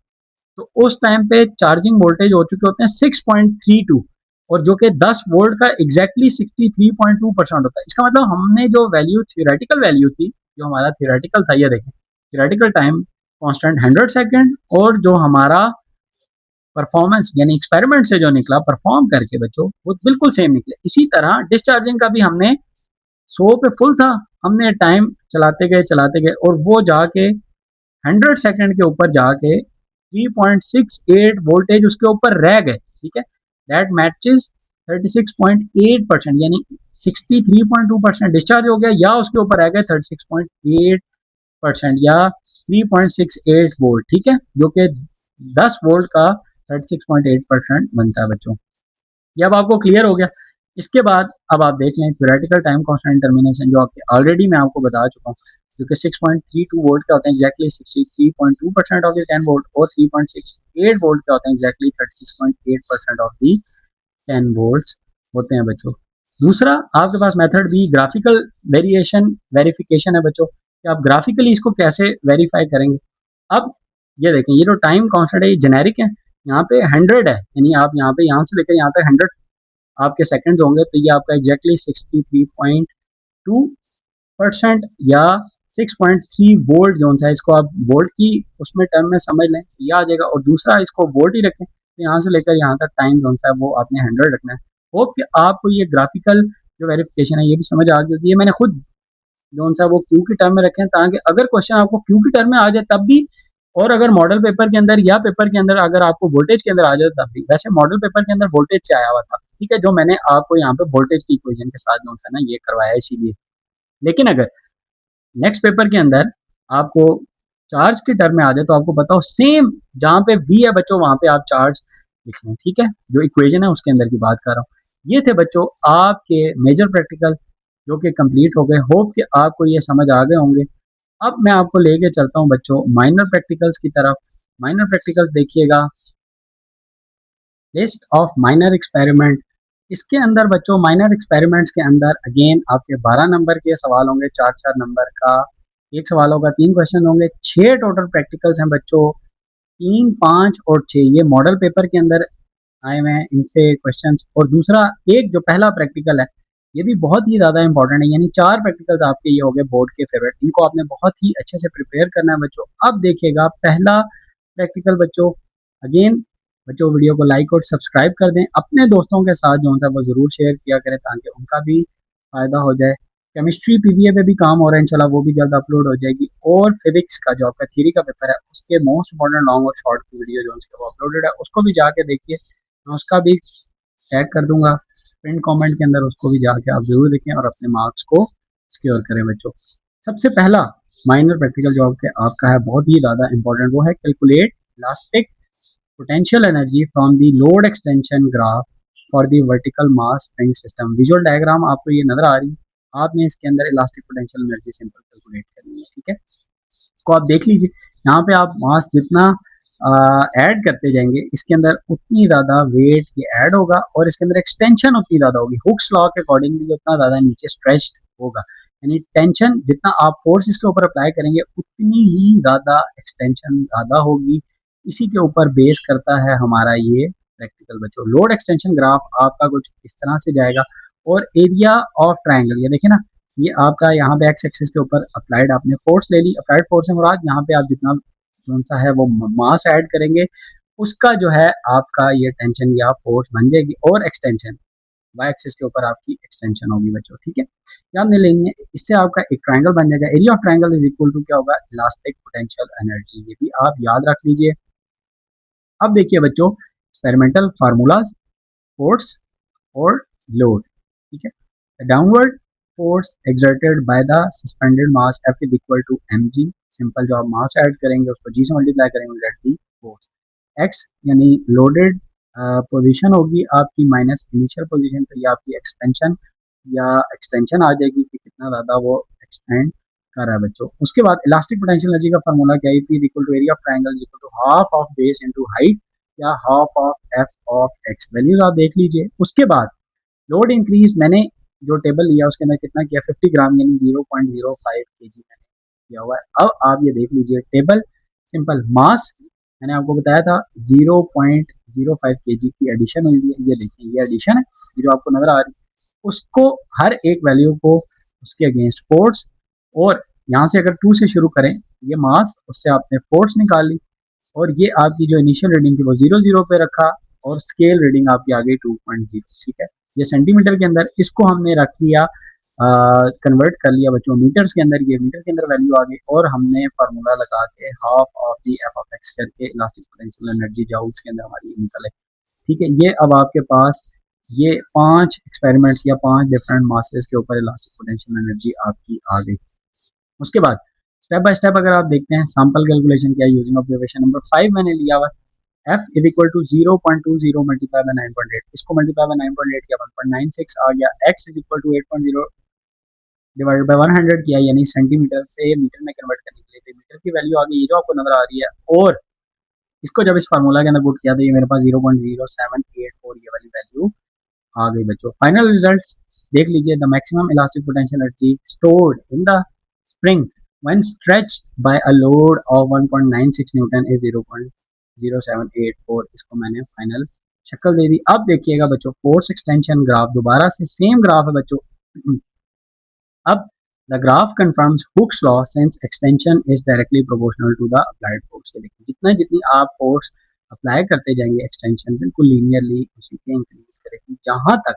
A: तो उस टाइम पे चार्जिंग वोल्टेज हो चुके होते हैं 6.32 और जो कि 10 वोल्ट का एग्जैक्टली 63.2% होता है। इसका मतलब हमने जो वैल्यू थियोरेटिकल वैल्यू थी, जो हमारा थियोरेटिकल था, ये देखें थियोरेटिकल टाइम कांस्टेंट 100 सेकेंड और जो हमारा परफॉर्मेंस यानी एक्सपेरिमेंट से जो निकला परफॉर्म करके बच्चों वो बिल्कुल सेम निकले। इसी तरह डिस्चार्जिंग का भी हमने 100 पे फुल था, हमने टाइम चलाते गए और वो जाके 100 सेकेंड के ऊपर जाके 3.68 वोल्टेज उसके ऊपर रह गए। ठीक है, दैट मैचेस 36.8% यानी 63.2% डिस्चार्ज हो गया या उसके ऊपर रह गए 36.8% या 3.68 वोल्ट। ठीक है, जो कि 10 वोल्ट का 36.8% बनता है बच्चों। ये अब आपको क्लियर हो गया। इसके बाद अब आप देख लें थ्योरेटिकल टाइम कांस्टेंट टर्मिनेशन जो आपके ऑलरेडी मैं आपको बता चुका हूँ, जो कि 6.32 वोल्ट का होते हैं एग्जैक्टली 63.2% ऑफ द 10 वोल्ट और 3.68 वोल्ट का होते हैं एग्जैक्टली 36.8% ऑफ द 10 वोल्ट होते हैं बच्चों। दूसरा आपके पास मेथड भी ग्राफिकल वेरिएशन वेरिफिकेशन है बच्चों, कि आप ग्राफिकली इसको कैसे वेरीफाई करेंगे। अब ये देखें, ये जो टाइम कांस्टेंट है ये जेनेरिक है, यहाँ पे 100 है, यानी आप यहाँ पे यहाँ से लेकर यहाँ तक 100 आपके सेकंड होंगे, तो ये आपका एग्जैक्टली 63.2% या 6.3 वोल्ट जो है, इसको आप वोल्ट की उसमें टर्म में समझ लें, ये आ जाएगा। और दूसरा इसको वोल्ट ही रखें, तो यहाँ से लेकर यहाँ तक टाइम जो है वो आपने 100 रखना है। होप कि आपको ये ग्राफिकल जो वेरिफिकेशन है ये भी समझ आ गई होगी। ये मैंने खुद जो सा वो क्यू की टर्म में रखे हैं ताकि अगर क्वेश्चन आपको क्यू की टर्म में आ जाए तब भी, और अगर मॉडल पेपर के अंदर या पेपर के अंदर अगर आपको वोल्टेज के अंदर आ जाए तब भी। वैसे मॉडल पेपर के अंदर वोल्टेज से आया हुआ था, ठीक है, जो मैंने आपको यहाँ पे वोल्टेज की इक्वेशन के साथ जो है ना ये करवाया इसीलिए। लेकिन अगर नेक्स्ट पेपर के अंदर आपको चार्ज की टर्म में आ जाए तो आपको बताओ सेम जहाँ पे वी है बच्चों वहां पे आप चार्ज लिख लें। ठीक है, जो इक्वेशन है उसके अंदर की बात कर रहा हूँ। ये थे बच्चों आपके मेजर प्रैक्टिकल जो कि कंप्लीट हो गए। होप कि आपको ये समझ आ गए होंगे। अब मैं आपको लेके चलता हूँ बच्चों माइनर प्रैक्टिकल्स की तरफ। माइनर प्रैक्टिकल्स देखिएगा, लिस्ट ऑफ माइनर एक्सपेरिमेंट। इसके अंदर बच्चों माइनर एक्सपेरिमेंट्स के अंदर अगेन आपके 12 नंबर के सवाल होंगे, 4 4 नंबर का एक सवाल होगा, 3 क्वेश्चन होंगे, 6 टोटल प्रैक्टिकल्स हैं बच्चों, 3 5 और 6 ये मॉडल पेपर के अंदर आए हुए हैं इनसे क्वेश्चंस। और दूसरा एक जो पहला प्रैक्टिकल है ये भी बहुत ही ज़्यादा इंपॉर्टेंट है, यानी 4 प्रैक्टिकल्स आपके ये हो गए बोर्ड के फेवरेट, इनको आपने बहुत ही अच्छे से प्रिपेयर करना है बच्चों। अब देखिएगा पहला प्रैक्टिकल बच्चों, अगेन बच्चों वीडियो को लाइक और सब्सक्राइब कर दें, अपने दोस्तों के साथ जो है वो ज़रूर शेयर किया करें ताकि उनका भी फ़ायदा हो जाए। केमिस्ट्री पीवीए पे भी काम हो रहा है इंशाल्लाह, वो भी जल्द अपलोड हो जाएगी। और फिजिक्स का जो आपका थ्योरी का पेपर है उसके मोस्ट इंपॉर्टेंट लॉन्ग और शॉर्ट की वीडियो जो है वो अपलोडेड है, उसको भी जाके देखिए। मैं उसका भी टैग कर दूंगा पिन कमेंट के अंदर, उसको भी जाके आप जरूर देखें और अपने मार्क्स को सिक्योर करें बच्चों। सबसे पहला माइनर प्रैक्टिकल जो आपका है बहुत ही ज़्यादा इंपॉर्टेंट, वो है calculate elastic potential energy from the load extension graph for the vertical mass spring system. Visual diagram आपको ये नजर आ रही है, आपने इसके अंदर elastic potential energy simple calculate करनी है, ठीक है। इसको आप देख लीजिए, यहाँ पे आप मास जितना ऐड करते जाएंगे इसके अंदर उतनी ज़्यादा वेट ये ऐड होगा और इसके अंदर एक्सटेंशन उतनी ज़्यादा होगी। हुक्स लॉ के अकॉर्डिंगली उतना ज़्यादा नीचे स्ट्रेच्ड होगा, यानी टेंशन जितना आप फोर्स इसके ऊपर अप्लाई करेंगे उतनी ही ज़्यादा एक्सटेंशन ज़्यादा होगी। इसी के ऊपर बेस करता है हमारा ये प्रैक्टिकल बच्चों। लोड एक्सटेंशन ग्राफ आपका कुछ इस तरह से जाएगा और एरिया ऑफ ट्राइंगल ये देखिए ना, ये आपका यहाँ पे एक्स एक्सिस के ऊपर अप्लाइड आपने फोर्स ले ली, अप्लाइड फोर्स है मुराद, यहाँ पे आप जितना कौन सा है वो मास ऐड करेंगे उसका जो है आपका ये टेंशन या फोर्स बन जाएगी। और एक्सटेंशन वाई एक्सिस के ऊपर आपकी एक्सटेंशन होगी बच्चों, ठीक है। याद नहीं लेंगे, इससे आपका एक ट्राइंगल बन जाएगा। Area of triangle is equal to क्या होगा, इलास्टिक पोटेंशियल एनर्जी, ये भी आप याद रख लीजिए। अब देखिए बच्चों एक्सपेरिमेंटल फार्मूलाज, फोर्स और लोड, ठीक है। Downward force exerted by the suspended mass F is equal to mg। Simple जो आप मास ऐड करेंगे उसको g से मल्टीप्लाई करेंगे, लेट दी फोर्स। x यानी लोडेड पोजीशन होगी आपकी माइनस इनिशियल पोजीशन, तो ये आपकी एक्सपेंशन या एक्सटेंशन आ जाएगी कि कितना ज़्यादा वो एक्सपेंड कर रहा है बच्चों। उसके बाद इलास्टिक पोटेंशियल एनर्जी का फार्मूला क्या है, P equal to area of triangle equal to half of base into height या half of f of x। Values आप देख लीजिए। उसके बाद लोड इंक्रीज, मैंने जो टेबल लिया उसके अंदर कितना किया, 50 ग्राम यानी 0.05 केजी मैंने किया हुआ है। अब आप ये देख लीजिए टेबल, सिंपल मास मैंने आपको बताया था 0.05 केजी की एडिशन हुई है, ये देखिए ये एडिशन है, ये जो आपको नजर आ रही है उसको हर एक वैल्यू को उसके अगेंस्ट फोर्स, और यहाँ से अगर 2 से शुरू करें ये मास, उससे आपने फोर्स निकाल ली और ये आपकी जो इनिशियल रीडिंग थी वो 0 0 पे रखा और स्केल रीडिंग आपकी आ गई 2.0, ठीक है। ये सेंटीमीटर के अंदर, इसको हमने रख लिया कन्वर्ट कर लिया बच्चों मीटर्स के अंदर, ये मीटर के अंदर वैल्यू आ गई और हमने फार्मूला लगा के half of the F of x करके इलास्टिक पोटेंशियल एनर्जी जाउल्स के अंदर हमारी निकले, ठीक है। ये अब आपके पास ये 5 एक्सपेरिमेंट्स या 5 डिफरेंट मासेस के ऊपर इलास्टिक पोटेंशियल एनर्जी आपकी आ गई। उसके बाद स्टेप बाय स्टेप अगर आप देखते हैं सैंपल कैलकुलेशन क्या यूजिंग ऑब्जर्वेशन नंबर 5 मैंने लिया हुआ, f is equal to 0.20 multiply by 9.8, इसको मल्टीप्लाई बाय 9.8 किया 1.96 आ गया। x is equal to 8.0 divided by 100 किया, यानी सेंटीमीटर से मीटर में कन्वर्ट करने के लिए मीटर की वैल्यू आ गई, ये जो आपको नजर आ रही है। और इसको जब इस फार्मूला के अंदर पुट किया तो ये मेरे पास 0.0784 ये वाली वैल्यू आ गई बच्चों। फाइनल रिजल्ट्स देख लीजिए, the maximum elastic potential energy stored in the spring when stretched by a load of 1.96 newton is 0.0784। इसको मैंने फाइनल शक्ल दे दी। अब देखिएगा बच्चों फोर्स एक्सटेंशन ग्राफ, दोबारा से सेम ग्राफ है बच्चों। अब the graph confirms Hooke's law since extension is directly proportional to the applied force. देखिए जितना जितनी आप फोर्स अप्लाई करते जाएंगे एक्सटेंशन बिल्कुल लीनियरली उसी के इंक्रीज करेगी, जहां तक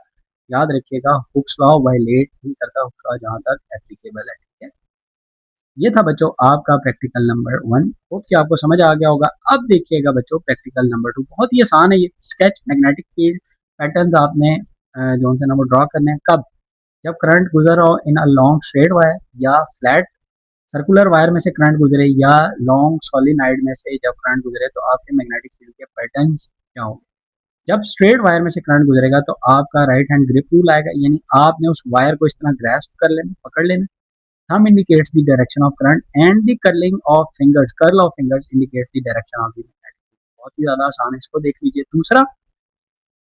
A: याद रखिएगा हुक्स लॉ वायलेट नहीं करता, हुक्स लॉ जहां तक एप्लीकेबल है, ठीक है। ये था बच्चों आपका प्रैक्टिकल नंबर 1, होप कि आपको समझ आ गया होगा। अब देखिएगा बच्चों प्रैक्टिकल नंबर 2, बहुत ही आसान है ये। स्केच मैग्नेटिक फील्ड पैटर्न्स आपने जो से ना वो ड्रॉ करने हैं, कब, जब करंट गुजर हो इन अ लॉन्ग स्ट्रेट वायर या फ्लैट सर्कुलर वायर में से करंट गुजरे या लॉन्ग सोलिनॉइड में से जब करंट गुजरे तो आपके मैग्नेटिक फील्ड के पैटर्न्स क्या होंगे। जब स्ट्रेट वायर में से करंट गुजरेगा तो आपका राइट हैंड ग्रिप रूल आएगा, यानी आपने उस वायर को इस तरह ग्रैस्प कर लेना, पकड़ लेना। Thumb indicates the direction of current and the curling of fingers, curl of fingers indicates the direction of the magnetic field. बहुत ही ज्यादा आसान है, इसको देख लीजिए। दूसरा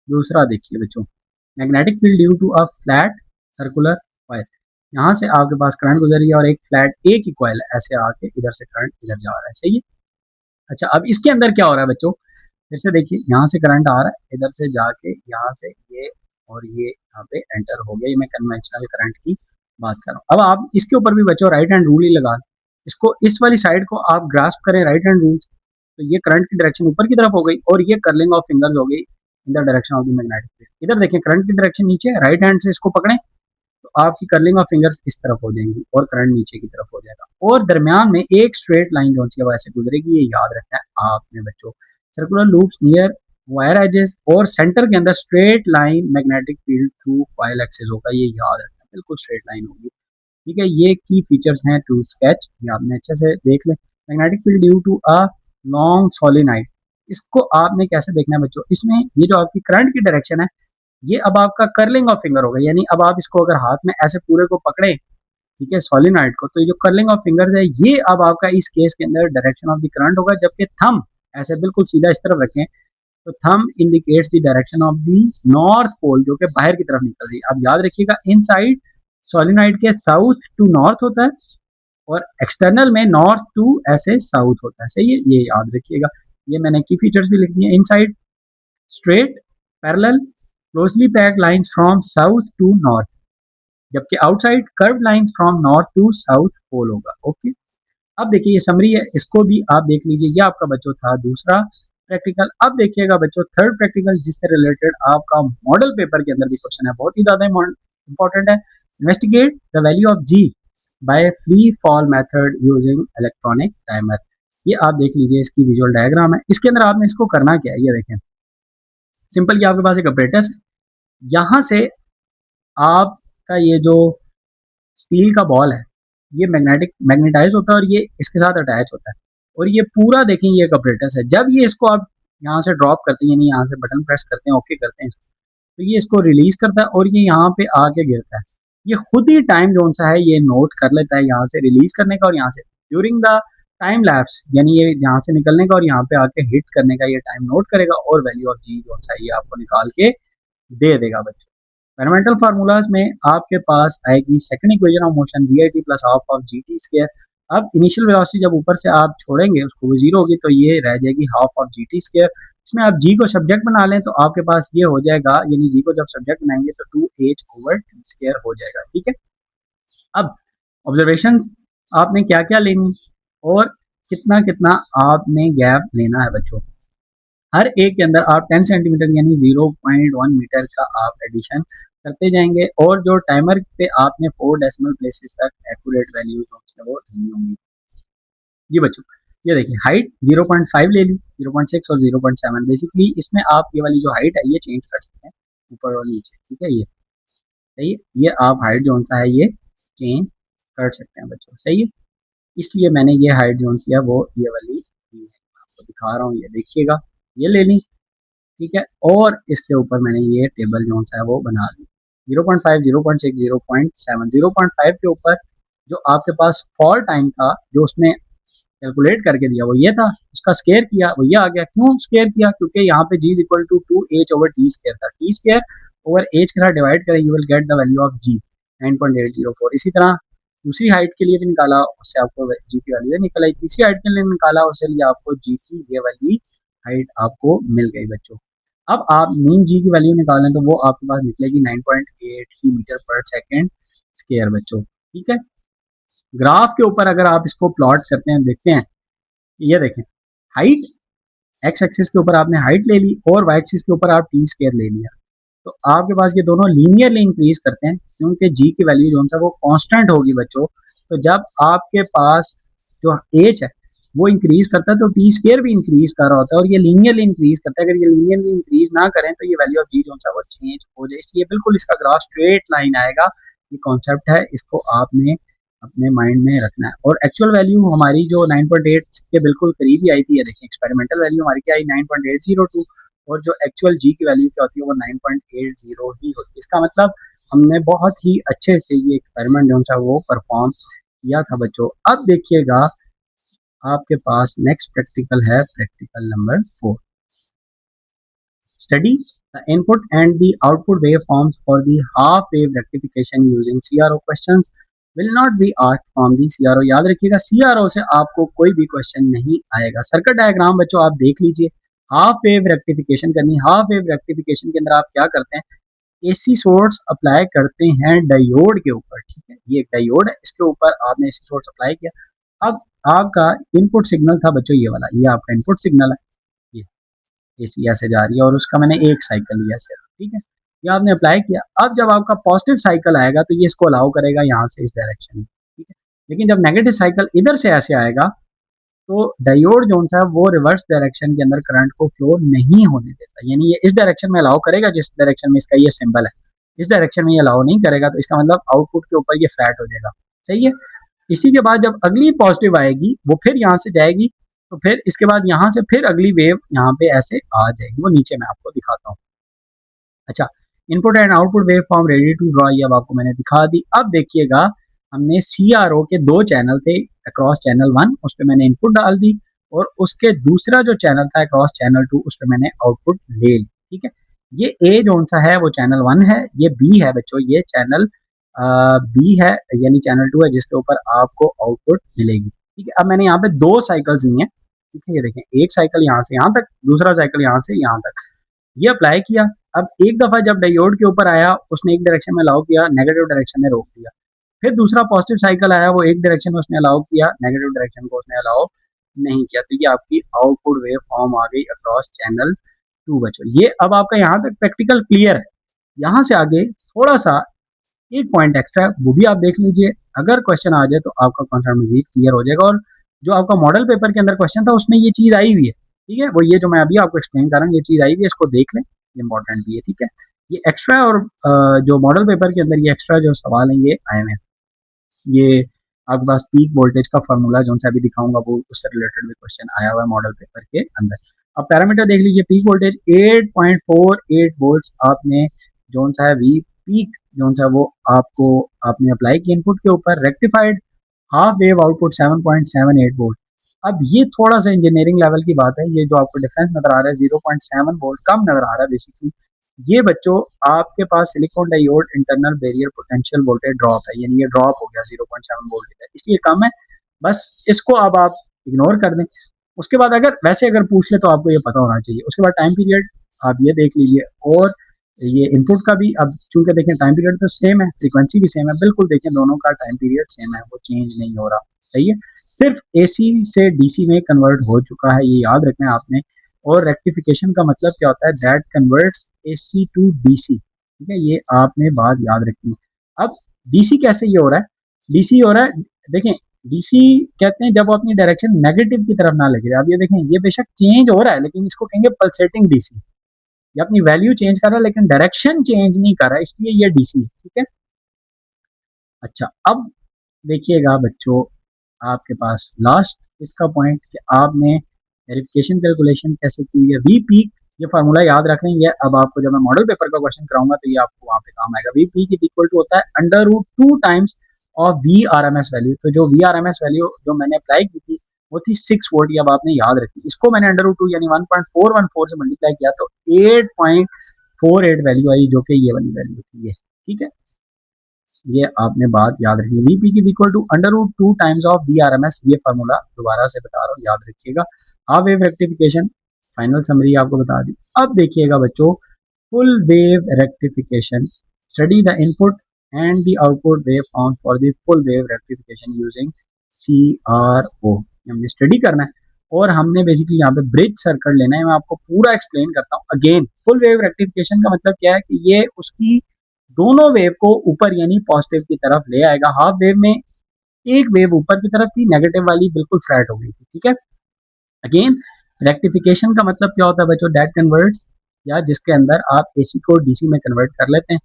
A: दूसरा देखिए बच्चों, magnetic field due to a flat circular coil. यहाँ से आपके पास करंट गुजर रही है और एक फ्लैट एक ही कॉइल ऐसे आके इधर से करंट इधर जा रहा है, सही है। अच्छा, अब इसके अंदर क्या हो रहा है बच्चों, फिर से देखिए, यहाँ से करंट आ रहा है, इधर से जाके यहाँ से ये और ये यहाँ पे एंटर हो गया। ये मैं कन्वेंशनल करंट की बात कर रहा हूँ। अब आप इसके ऊपर भी बच्चों राइट हैंड रूल ही लगा, इसको इस वाली साइड को आप ग्रास्प करें राइट हैंड रूल, तो ये करंट की डायरेक्शन ऊपर की तरफ हो गई और ये कर्लिंग ऑफ फिंगर्स हो गई in the direction of the magnetic field. इधर देखें, करंट की डायरेक्शन नीचे है, राइट हैंड से इसको पकड़ें तो आपकी कर्लिंग ऑफ फिंगर्स इस तरफ हो जाएंगी और करंट नीचे की तरफ हो जाएगा। और दरमियान में एक स्ट्रेट लाइन जो सी वैसे गुजरेगी, ये याद रखना है आपने बच्चों। Circular loops near wire edges और सेंटर के अंदर straight line magnetic field through coil axis होगा, ये याद रखना है, बिल्कुल स्ट्रेट लाइन होगी। ठीक है, ये की फीचर्स हैं टू स्केच, ये आपने अच्छे से देख लें। Magnetic field due to a long solenoid, इसको आपने कैसे देखना है बच्चों, इसमें ये जो आपकी करंट की डायरेक्शन है, ये अब आपका कर्लिंग ऑफ फिंगर होगा, यानी अब आप इसको अगर हाथ में ऐसे पूरे को पकड़े, ठीक है, सोलिनॉइड को, तो ये जो कर्लिंग ऑफ फिंगर्स है, ये अब आपका इस केस के अंदर डायरेक्शन ऑफ द करंट होगा। जबकि थंब ऐसे बिल्कुल सीधा इस तरफ रखें तो thumb indicates the direction of the north pole, जो कि बाहर की तरफ निकल रही है। अब याद रखिएगा, इनसाइड सोलिनॉइड के साउथ टू नॉर्थ होता है और एक्सटर्नल में नॉर्थ टू ऐसे साउथ होता है, सही है, ये याद रखिएगा। ये मैंने की फीचर्स भी लिख दिए। Inside straight parallel closely packed lines from south to north, जबकि outside curve lines from north to south pole होगा। ओके, अब देखिए ये समरी है, इसको भी आप देख लीजिए। ये आपका बच्चों था दूसरा प्रैक्टिकल। अब देखिएगा बच्चों थर्ड प्रैक्टिकल, जिससे रिलेटेड आपका मॉडल पेपर के अंदर भी क्वेश्चन है, बहुत ही ज्यादा इंपॉर्टेंट है। Investigate the value of G by free fall method using electronic timer. ये आप देख लीजिए, इसकी विजुअल डायग्राम है। इसके अंदर आपने इसको करना क्या है, ये देखें, सिंपल कि आपके पास एक अपरेटस है, यहाँ से आपका ये जो स्टील का बॉल है, ये मैग्नेटाइज होता है और ये इसके साथ अटैच होता है, और ये पूरा देखेंगे ये एक अपरेटस है। जब ये इसको आप यहाँ से ड्रॉप करते हैं, यानी यहाँ से बटन प्रेस करते हैं, ओके करते हैं, तो ये इसको रिलीज करता है और ये यहाँ पे आके गिरता है। ये खुद ही टाइम जोन सा है, ये नोट कर लेता है यहाँ से रिलीज करने का और यहाँ से ड्यूरिंग द टाइम लैप्स, यानी ये यहाँ से निकलने का और यहाँ पे आके हिट करने का ये टाइम नोट करेगा और वैल्यू ऑफ जी जो सा ये आपको निकाल के दे देगा बच्चों। फंडामेंटल फार्मूलाज में आपके पास आएगी second equation of motion V I T plus half of G T square. अब इनिशियल वेलोसिटी जब ऊपर से आप छोड़ेंगे उसको, वो जीरो होगी, तो ये रह जाएगी half of G T square. इसमें आप जी को सब्जेक्ट बना लें तो आपके पास ये हो जाएगा, यानी जी को जब सब्जेक्ट बनाएंगे तो 2h ओवर टी स्क्वायर हो जाएगा। ठीक है, अब ऑब्जर्वेशन आपने क्या क्या लेनी और कितना कितना आपने गैप लेना है बच्चों। हर एक के अंदर आप 10 सेंटीमीटर यानी 0.1 मीटर का आप एडिशन करते जाएंगे और जो टाइमर पे आपने 4 डेसिमल प्लेसेस तक एक्यूरेट वैल्यूज वो लेनी होंगी। जी बच्चों, ये देखिए हाइट 0.5 ले ली, 0.6 और 0.7। बेसिकली इसमें आप ये वाली जो हाइट है ये चेंज कर सकते हैं ऊपर और नीचे। ठीक है, ये सही है, ये आप हाइट जोन सा है ये चेंज कर सकते हैं बच्चों, सही है। इसलिए मैंने ये हाइट जोन सी है वो ये वाली आपको दिखा रहा हूँ, ये देखिएगा, ये ले ली। ठीक है, और इसके ऊपर मैंने ये टेबल जोन सा है वो बना दी। 0.5, 0.6, 0.7, 0.5 के ऊपर जो आपके पास फॉल टाइम था जो उसने कैलकुलेट करके दिया वो ये था, उसका स्केयर किया वो ये आ गया। क्यों स्केयर किया, क्योंकि यहाँ पे g is equal to 2h over T square था, टी स्केयर ओवर एच के साथ डिवाइड करें, you will get the value of g 9.804। इसी तरह दूसरी हाइट के लिए भी निकाला, उससे आपको जी की वैल्यू निकल आई। तीसरी हाइट के लिए निकाला, उससे लिए आपको जी की ये वाली हाइट आपको मिल गई बच्चों। अब आप मीन जी की वैल्यू निकालें तो वो आपके पास निकलेगी 9.8 ही मीटर पर सेकेंड स्केयर बच्चों। ठीक है, ग्राफ के ऊपर अगर आप इसको प्लॉट करते हैं, देखते हैं, ये देखें, हाइट एक्स एक्सिस के ऊपर आपने हाइट ले ली और वाई एक्सिस के ऊपर आप टी स्केयर ले लिया, तो आपके पास ये दोनों लीनियरली इंक्रीज करते हैं क्योंकि जी की वैल्यू जो है वो कांस्टेंट होगी बच्चों। तो जब आपके पास जो एच है वो इंक्रीज करता है तो टी स्केयर भी इंक्रीज कर रहा होता है और ये लीनियरली इंक्रीज करता है। अगर ये लीनियरली इंक्रीज ना करें तो ये वैल्यू ऑफ जी जो है वो चेंज हो जाए, इसलिए बिल्कुल इसका ग्राफ स्ट्रेट लाइन आएगा। ये कॉन्सेप्ट है, इसको आपने अपने माइंड में रखना है। और एक्चुअल वैल्यू हमारी जो 9.8 के बिल्कुल करीब ही आई थी, ये देखिए एक्सपेरिमेंटल वैल्यू हमारी क्या आई 9.802, और जो एक्चुअल जी की वैल्यू क्या होती है वो 9.80 ही होती है। इसका मतलब हमने बहुत ही अच्छे से ये एक्सपेरिमेंट जो था वो परफॉर्म किया था बच्चों। अब देखिएगा आपके पास नेक्स्ट प्रैक्टिकल है, practical number 4। Study the input and the output waveforms for the half wave rectification using CRO. Questions will not be asked from the CRO. याद रखिएगा CRO से आपको कोई भी क्वेश्चन नहीं आएगा। सर्किट डायग्राम बच्चों आप देख लीजिए। हाफ वेव रेक्टिफिकेशन करनी, हाफ वेव रेक्टिफिकेशन के अंदर आप क्या करते हैं, एसी सोर्स अप्लाई करते हैं डायोड के ऊपर। ठीक है, ये एक डायोड है, इसके ऊपर आपने एसी सोर्स अप्लाई किया। अब आपका इनपुट सिग्नल था बच्चों ये वाला, ये आपका इनपुट सिग्नल है, ये एसी ऐसे जा रही है और उसका मैंने एक साइकिल लिया सिर्फ। ठीक है, ये आपने अप्लाई किया। अब जब आपका पॉजिटिव साइकिल आएगा तो ये इसको अलाउ करेगा यहाँ से इस डायरेक्शन में। ठीक है, लेकिन जब नेगेटिव साइकिल इधर से ऐसे आएगा तो डायोड जो है वो रिवर्स डायरेक्शन के अंदर करंट को फ्लो नहीं होने देता, यानी ये इस डायरेक्शन में अलाउ करेगा जिस डायरेक्शन में इसका ये सिंबल है, इस डायरेक्शन में ये अलाउ नहीं करेगा। तो इसका मतलब आउटपुट के ऊपर ये फ्लैट हो जाएगा। सही है, इसी के बाद जब अगली पॉजिटिव आएगी वो फिर यहाँ से जाएगी, तो फिर इसके बाद यहाँ से फिर अगली वेव यहाँ पे ऐसे आ जाएगी, वो नीचे मैं आपको दिखाता हूँ। अच्छा, input and output wave form ready to draw, ये अब आपको मैंने दिखा दी। अब देखिएगा हमने CRO के दो चैनल थे, अक्रॉस चैनल 1 उस पर मैंने इनपुट डाल दी और उसके दूसरा जो चैनल था अक्रॉस चैनल 2 उस पर मैंने आउटपुट ले ली। ठीक है, ये A जो सा है वो चैनल 1 है, ये B है बच्चों, ये चैनल B है यानी चैनल 2 है जिसके ऊपर आपको आउटपुट मिलेगी। ठीक है, अब मैंने यहाँ पे दो साइकिल्स ली हैं। ठीक है, ये देखें, एक साइकिल यहाँ से यहाँ तक, दूसरा साइकिल यहाँ से यहाँ तक, ये अप्लाई किया। अब एक दफा जब डायोड के ऊपर आया उसने एक डायरेक्शन में अलाउ किया, नेगेटिव डायरेक्शन में रोक दिया। फिर दूसरा पॉजिटिव साइकिल आया, वो एक डायरेक्शन में उसने अलाउ किया, नेगेटिव डायरेक्शन को उसने अलाउ नहीं किया। तो ये आपकी आउटपुट वेव फॉर्म आ गई अक्रॉस चैनल 2 बच्चों। ये अब आपका यहाँ तक प्रैक्टिकल क्लियर है। यहाँ से आगे थोड़ा सा एक पॉइंट एक्स्ट्रा है, वो भी आप देख लीजिए। अगर क्वेश्चन आ जाए तो आपका कॉन्सेप्ट मजीद क्लियर हो जाएगा। और जो आपका मॉडल पेपर के अंदर क्वेश्चन था उसमें ये चीज़ आई हुई है। ठीक है, वो ये जो मैं अभी आपको एक्सप्लेन कर रहा हूँ ये चीज़ आई हुई है, इसको देख लें, ये इंपॉर्टेंट भी है। ठीक है, ये एक्स्ट्रा और जो मॉडल पेपर के अंदर ये एक्स्ट्रा जो सवाल हैं ये आए हुए हैं। ये आपके पास पीक वोल्टेज का फार्मूला जो सा अभी दिखाऊंगा वो उससे रिलेटेड भी क्वेश्चन आया हुआ है मॉडल पेपर के अंदर। अब पैरामीटर देख लीजिए, पीक वोल्टेज 8.48 वोल्ट्स आपने जो सा है वी पीक जो सा वो आपको आपने अप्लाई किया इनपुट के ऊपर। Rectified half wave output 7.78 volt. अब ये थोड़ा सा इंजीनियरिंग लेवल की बात है, ये जो आपको डिफरेंस नजर आ रहा है 0.7 वोल्ट कम नजर आ रहा है बेसिकली। ये बच्चों आपके पास silicon diode internal barrier potential voltage drop है, यानी ये ड्रॉप हो गया 0.7 वोल्ट का, इसलिए कम है। बस इसको अब आप इग्नोर कर दें। उसके बाद अगर वैसे अगर पूछ ले तो आपको ये पता होना चाहिए। उसके बाद टाइम पीरियड आप ये देख लीजिए, और ये इनपुट का भी अब चूंकि देखें टाइम पीरियड तो सेम है, फ्रीक्वेंसी भी सेम है, बिल्कुल देखें दोनों का टाइम पीरियड सेम है, वो चेंज नहीं हो रहा। सही है, सिर्फ AC से DC में कन्वर्ट हो चुका है, ये याद रखना है आपने। और रेक्टिफिकेशन का मतलब क्या होता है, that converts AC to DC। ठीक है, ये आपने बात याद रखनी है। अब DC कैसे ये हो रहा है, DC हो रहा है, देखें DC कहते हैं जब वो अपनी डायरेक्शन नेगेटिव की तरफ ना लगे। अब ये देखें ये बेशक चेंज हो रहा है लेकिन इसको कहेंगे पल्सेटिंग DC। ये अपनी वैल्यू चेंज कर रहा है लेकिन डायरेक्शन चेंज नहीं कर रहा है, इसलिए ये DC है। ठीक है, अच्छा अब देखिएगा बच्चों आपके पास लास्ट इसका पॉइंट कि आपने वेरिफिकेशन कैलकुलेशन कैसे की है। वी पीक, ये फार्मूला याद रख लेंगे। अब आपको जब मैं मॉडल पेपर का क्वेश्चन कराऊंगा तो ये आपको वहां पे काम आएगा। वी पीक इक्वल टू होता है √2 टाइम्स ऑफ VRMS वैल्यू। तो जो VRMS वैल्यू जो मैंने अप्लाई की थी वो थी 6 वोल्ट, अब आपने याद रखी। इसको मैंने √2 यानी 1.414 से मल्टीप्लाई किया तो 8.48 वैल्यू आई, जो कि ये वाली वैल्यू थी ये। ठीक है, ये आपने बात याद रखनी है। वीपी की equal to √2 times of VRMS। ये फार्मूला दोबारा से बता रहा हूँ, याद रखिएगा। Half wave rectification final summary आपको बता दी। अब देखिएगा बच्चों full wave rectification. Study the input and the output wave form for the full wave rectification using CRO। हमने स्टडी करना है और हमने बेसिकली यहाँ पे ब्रिज सर्किट लेना है। मैं आपको पूरा एक्सप्लेन करता हूँ अगेन। फुल वेव रेक्टिफिकेशन का मतलब क्या है कि ये उसकी दोनों वेव को ऊपर यानी पॉजिटिव की तरफ ले आएगा। हाफ वेव में एक वेव ऊपर की तरफ थी, नेगेटिव वाली बिल्कुल फ्लैट हो गई थी। ठीक है, अगेन रेक्टिफिकेशन का मतलब क्या होता है बच्चों, डेट कन्वर्ट्स, या जिसके अंदर आप AC को DC में कन्वर्ट कर लेते हैं।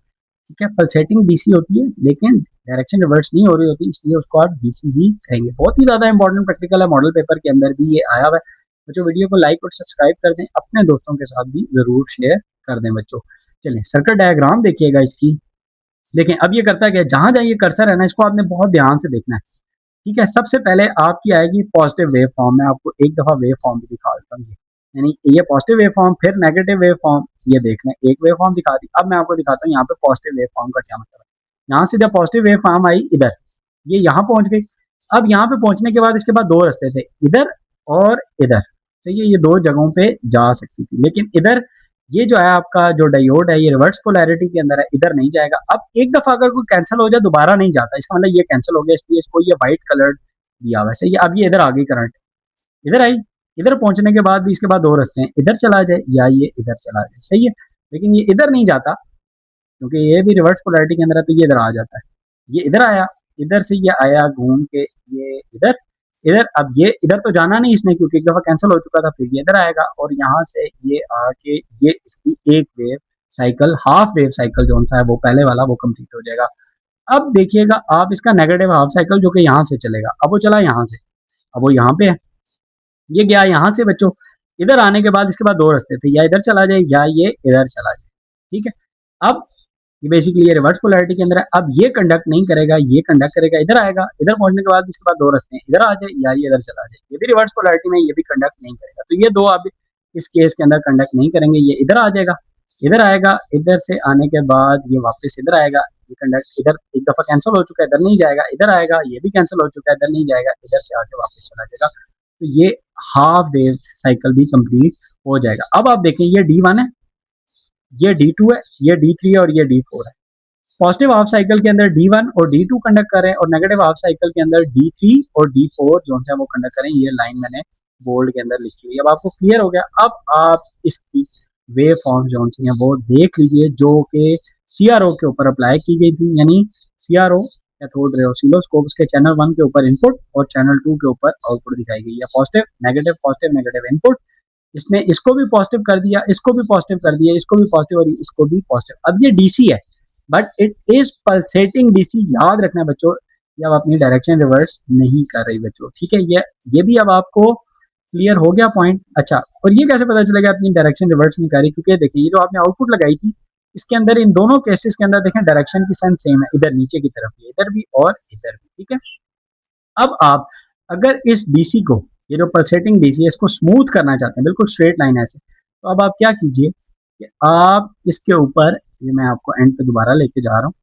A: ठीक है, पल्सेटिंग DC होती है लेकिन डायरेक्शन रिवर्स नहीं हो रही होती, इसलिए उसको आप DC ही कहेंगे। बहुत ही ज्यादा इंपॉर्टेंट प्रैक्टिकल है, मॉडल पेपर के अंदर भी ये आया हुआ है। बच्चों वीडियो को लाइक और सब्सक्राइब कर दें, अपने दोस्तों के साथ भी ज़रूर शेयर कर दें बच्चों। चलिए सर्किट डायग्राम देखिएगा इसकी। देखें अब ये करता क्या है, जहाँ जहाँ ये कर्सर है ना, इसको आपने बहुत ध्यान से देखना है। ठीक है, सबसे पहले आपकी आएगी पॉजिटिव वेव फॉर्म। मैं आपको एक दफ़ा वेव फॉर्म भी दिखा देता हूँ, यानी ये पॉजिटिव वेव फॉर्म, फिर नेगेटिव वेव फॉर्म। ये देख लें, एक वेव फॉर्म दिखा दी। अब मैं आपको दिखाता हूँ यहाँ पे पॉजिटिव वेव फॉर्म का क्या मतलब है। यहाँ से जब पॉजिटिव वेव फॉर्म आई इधर, ये यहाँ पहुंच गई। अब यहाँ पे पहुंचने के बाद इसके बाद दो रास्ते थे, इधर और इधर। तो ये दो जगहों पे जा सकती थी, लेकिन इधर ये जो है आपका जो डायोड है, ये रिवर्स पोलैरिटी के अंदर है, इधर नहीं जाएगा। अब एक दफा अगर कोई कैंसिल हो जाए दोबारा नहीं जाता, इसका मतलब ये कैंसिल हो गया, इसलिए इसको ये व्हाइट कलर दिया हुआ है। ये अब ये इधर आ गई करंट, इधर आई। इधर पहुंचने के बाद भी इसके बाद दो रास्ते हैं, इधर चला जाए या ये इधर चला जाए, सही है। लेकिन ये इधर नहीं जाता, क्योंकि ये भी रिवर्स पोलैरिटी के अंदर है, तो ये इधर आ जाता है। ये इधर आया, इधर से ये आया घूम के, ये इधर, इधर। अब ये इधर तो जाना नहीं इसने, क्योंकि एक दफा कैंसिल हो चुका था। फिर ये इधर आएगा और यहाँ से ये आके ये इसकी एक wave cycle, half wave cycle जो सा है वो पहले वाला वो कंप्लीट हो जाएगा। अब देखिएगा आप इसका नेगेटिव हाफ साइकिल जो कि यहाँ से चलेगा। अब वो चला यहाँ से, अब वो यहाँ पे है, ये गया यहाँ से बच्चों। इधर आने के बाद इसके बाद दो रास्ते थे, या इधर चला जाए या ये इधर चला जाए। ठीक है, अब ये बेसिकली ये रिवर्स पोलैरिटी के अंदर है। अब ये कंडक्ट नहीं करेगा, ये कंडक्ट करेगा, इधर आएगा। इधर पहुंचने के बाद इसके बाद दो रास्ते हैं, इधर आ जाए या ये इधर चला जाए। ये भी रिवर्स पोलैरिटी में, ये भी कंडक्ट नहीं करेगा। तो ये दो अब इस केस के अंदर कंडक्ट नहीं करेंगे। ये इधर आ जाएगा, इधर आएगा, इधर से आने के बाद ये वापस इधर आएगा। ये कंडक्ट इधर एक दफा कैंसिल हो चुका है, इधर नहीं जाएगा। इधर आएगा, ये भी कैंसिल हो चुका है, इधर नहीं जाएगा। इधर से आके वापस चला जाएगा। तो ये हाफ वेव साइकिल भी कंप्लीट हो जाएगा। अब आप देखें, ये D1 है, ये D2 है, ये D3 और ये D4 है। पॉजिटिव हाफ साइकिल के अंदर D1 और D2 कंडक्ट करें, और नेगेटिव हाफ साइकिल के अंदर D3 और D4 जो है वो कंडक्ट करें। ये लाइन मैंने बोल्ड के अंदर लिखी हुई है। अब आपको क्लियर हो गया। अब आप इसकी वेव फॉर्म जो है वो देख लीजिए, जो कि CRO के ऊपर अप्लाई की गई थी, यानी CRO कैथोड रे ऑसिलोस्कोप के चैनल 1 के ऊपर इनपुट और चैनल 2 के ऊपर आउटपुट दिखाई गई है। पॉजिटिव नेगेटिव इनपुट, इसने इसको भी पॉजिटिव कर दिया, इसको भी पॉजिटिव कर दिया, इसको भी पॉजिटिव और इसको भी पॉजिटिव। अब ये DC है, but it is pulsating DC। याद रखना बच्चों, ये अब अपनी डायरेक्शन रिवर्स नहीं कर रही बच्चों। ठीक है, ये भी अब आपको क्लियर हो गया पॉइंट। अच्छा, और ये कैसे पता चलेगा अपनी डायरेक्शन रिवर्स नहीं कर रही? क्योंकि देखिए, ये जो आपने आउटपुट लगाई थी, इसके अंदर इन दोनों केसेस के अंदर देखें डायरेक्शन की सेंस सेम है, इधर नीचे की तरफ भी, इधर भी और इधर भी। ठीक है, अब आप अगर इस DC को, ये जो पल्सेटिंग DC है, इसको स्मूथ करना चाहते हैं, बिल्कुल स्ट्रेट लाइन ऐसे, तो अब आप क्या कीजिए कि आप इसके ऊपर, ये मैं आपको एंड पे दोबारा लेके जा रहा हूँ,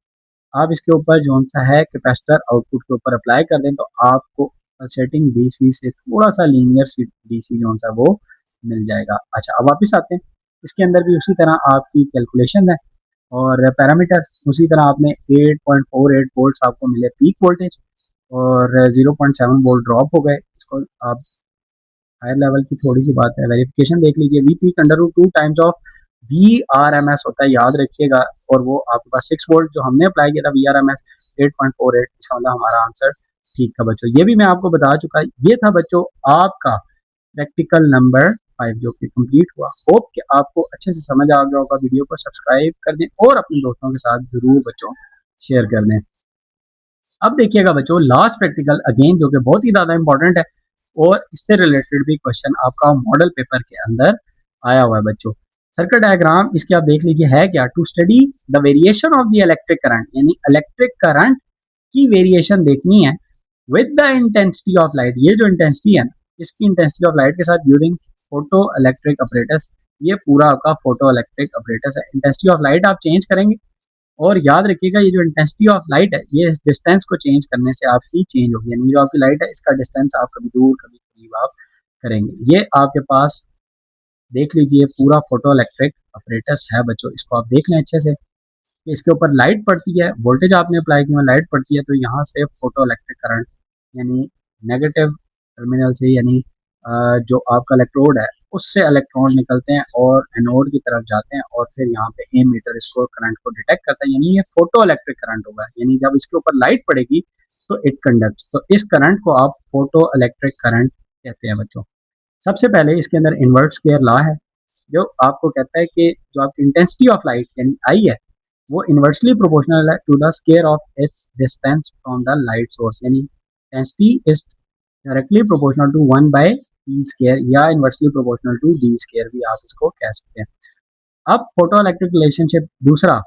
A: आप इसके ऊपर जो सा है कैपेसिटर आउटपुट के ऊपर अप्लाई कर दें, तो आपको पल्सेटिंग DC से थोड़ा सा लीनियर DC जो सा वो मिल जाएगा। अच्छा, अब वापस आते हैं। इसके अंदर भी उसी तरह आपकी कैलकुलेशन है और पैरामीटर उसी तरह। आपने 8.48 वोल्ट आपको मिले पीक वोल्टेज, और 0.7 वोल्ट ड्रॉप हो गए। इसको आप हायर लेवल की थोड़ी सी बात है, वेरिफिकेशन देख लीजिए। Vp under 2 times of VRMS होता है, याद रखिएगा। और वो आपके पास 6 वोल्ट जो हमने अप्लाई किया था VRMS 8.48, इसका मतलब हमारा आंसर ठीक था बच्चों। ये भी मैं आपको बता चुका। ये था बच्चों आपका प्रैक्टिकल नंबर 5 जो कि कंप्लीट हुआ। होप कि आपको अच्छे से समझ आ गया होगा। वीडियो को सब्सक्राइब कर दें और अपने दोस्तों के साथ जरूर बच्चों शेयर कर दें। अब देखिएगा बच्चों, लास्ट प्रैक्टिकल अगेन जो कि बहुत ही ज्यादा इंपॉर्टेंट है, और इससे रिलेटेड भी क्वेश्चन आपका मॉडल पेपर के अंदर आया हुआ है बच्चों। सर्किट डायग्राम इसके आप देख लीजिए है क्या, to study the variation of the electric current, यानी इलेक्ट्रिक करंट की वेरिएशन देखनी है with the intensity of light. ये जो इंटेंसिटी है ना, इसकी इंटेंसिटी ऑफ लाइट के साथ ड्यूरिंग फोटो इलेक्ट्रिक ऑपरेटर्स। ये पूरा आपका फोटो इलेक्ट्रिक ऑपरेटर्स है। इंटेंसिटी ऑफ लाइट आप चेंज करेंगे, और याद रखिएगा ये जो इंटेंसिटी ऑफ लाइट है, ये डिस्टेंस को चेंज करने से आपकी चेंज होगी। यानी जो आपकी लाइट है, इसका डिस्टेंस आप कभी दूर कभी करीब आप करेंगे। ये आपके पास देख लीजिए पूरा फोटो इलेक्ट्रिक ऑपरेटर्स है बच्चों। इसको आप देख लें अच्छे से कि इसके ऊपर लाइट पड़ती है, वोल्टेज आपने अप्लाई किया, लाइट पड़ती है, तो यहाँ से फोटो इलेक्ट्रिक करंट यानी नेगेटिव टर्मिनल से, यानी जो आपका इलेक्ट्रोड है उससे इलेक्ट्रॉन निकलते हैं और एनोड की तरफ जाते हैं, और फिर यहाँ पे एमीटर इसको करंट को डिटेक्ट करता है, यानी ये फोटो इलेक्ट्रिक करंट होगा। यानी जब इसके ऊपर लाइट पड़ेगी तो इट कंडक्ट, तो इस करंट को आप फोटो इलेक्ट्रिक करंट कहते हैं बच्चों। सबसे पहले इसके अंदर इन्वर्ट स्क्वायर लॉ है, जो आपको कहता है कि जो आपकी इंटेंसिटी ऑफ लाइट यानी आई है, वो इन्वर्सली प्रोपोर्शनल है to the square of its distance from the light source, यानी intensity is directly proportional to 1 by E square या inversely proportional to D square भी आप इसको कह सकते हैं। अब फोटो इलेक्ट्रिक रिलेशनशिप दूसरा,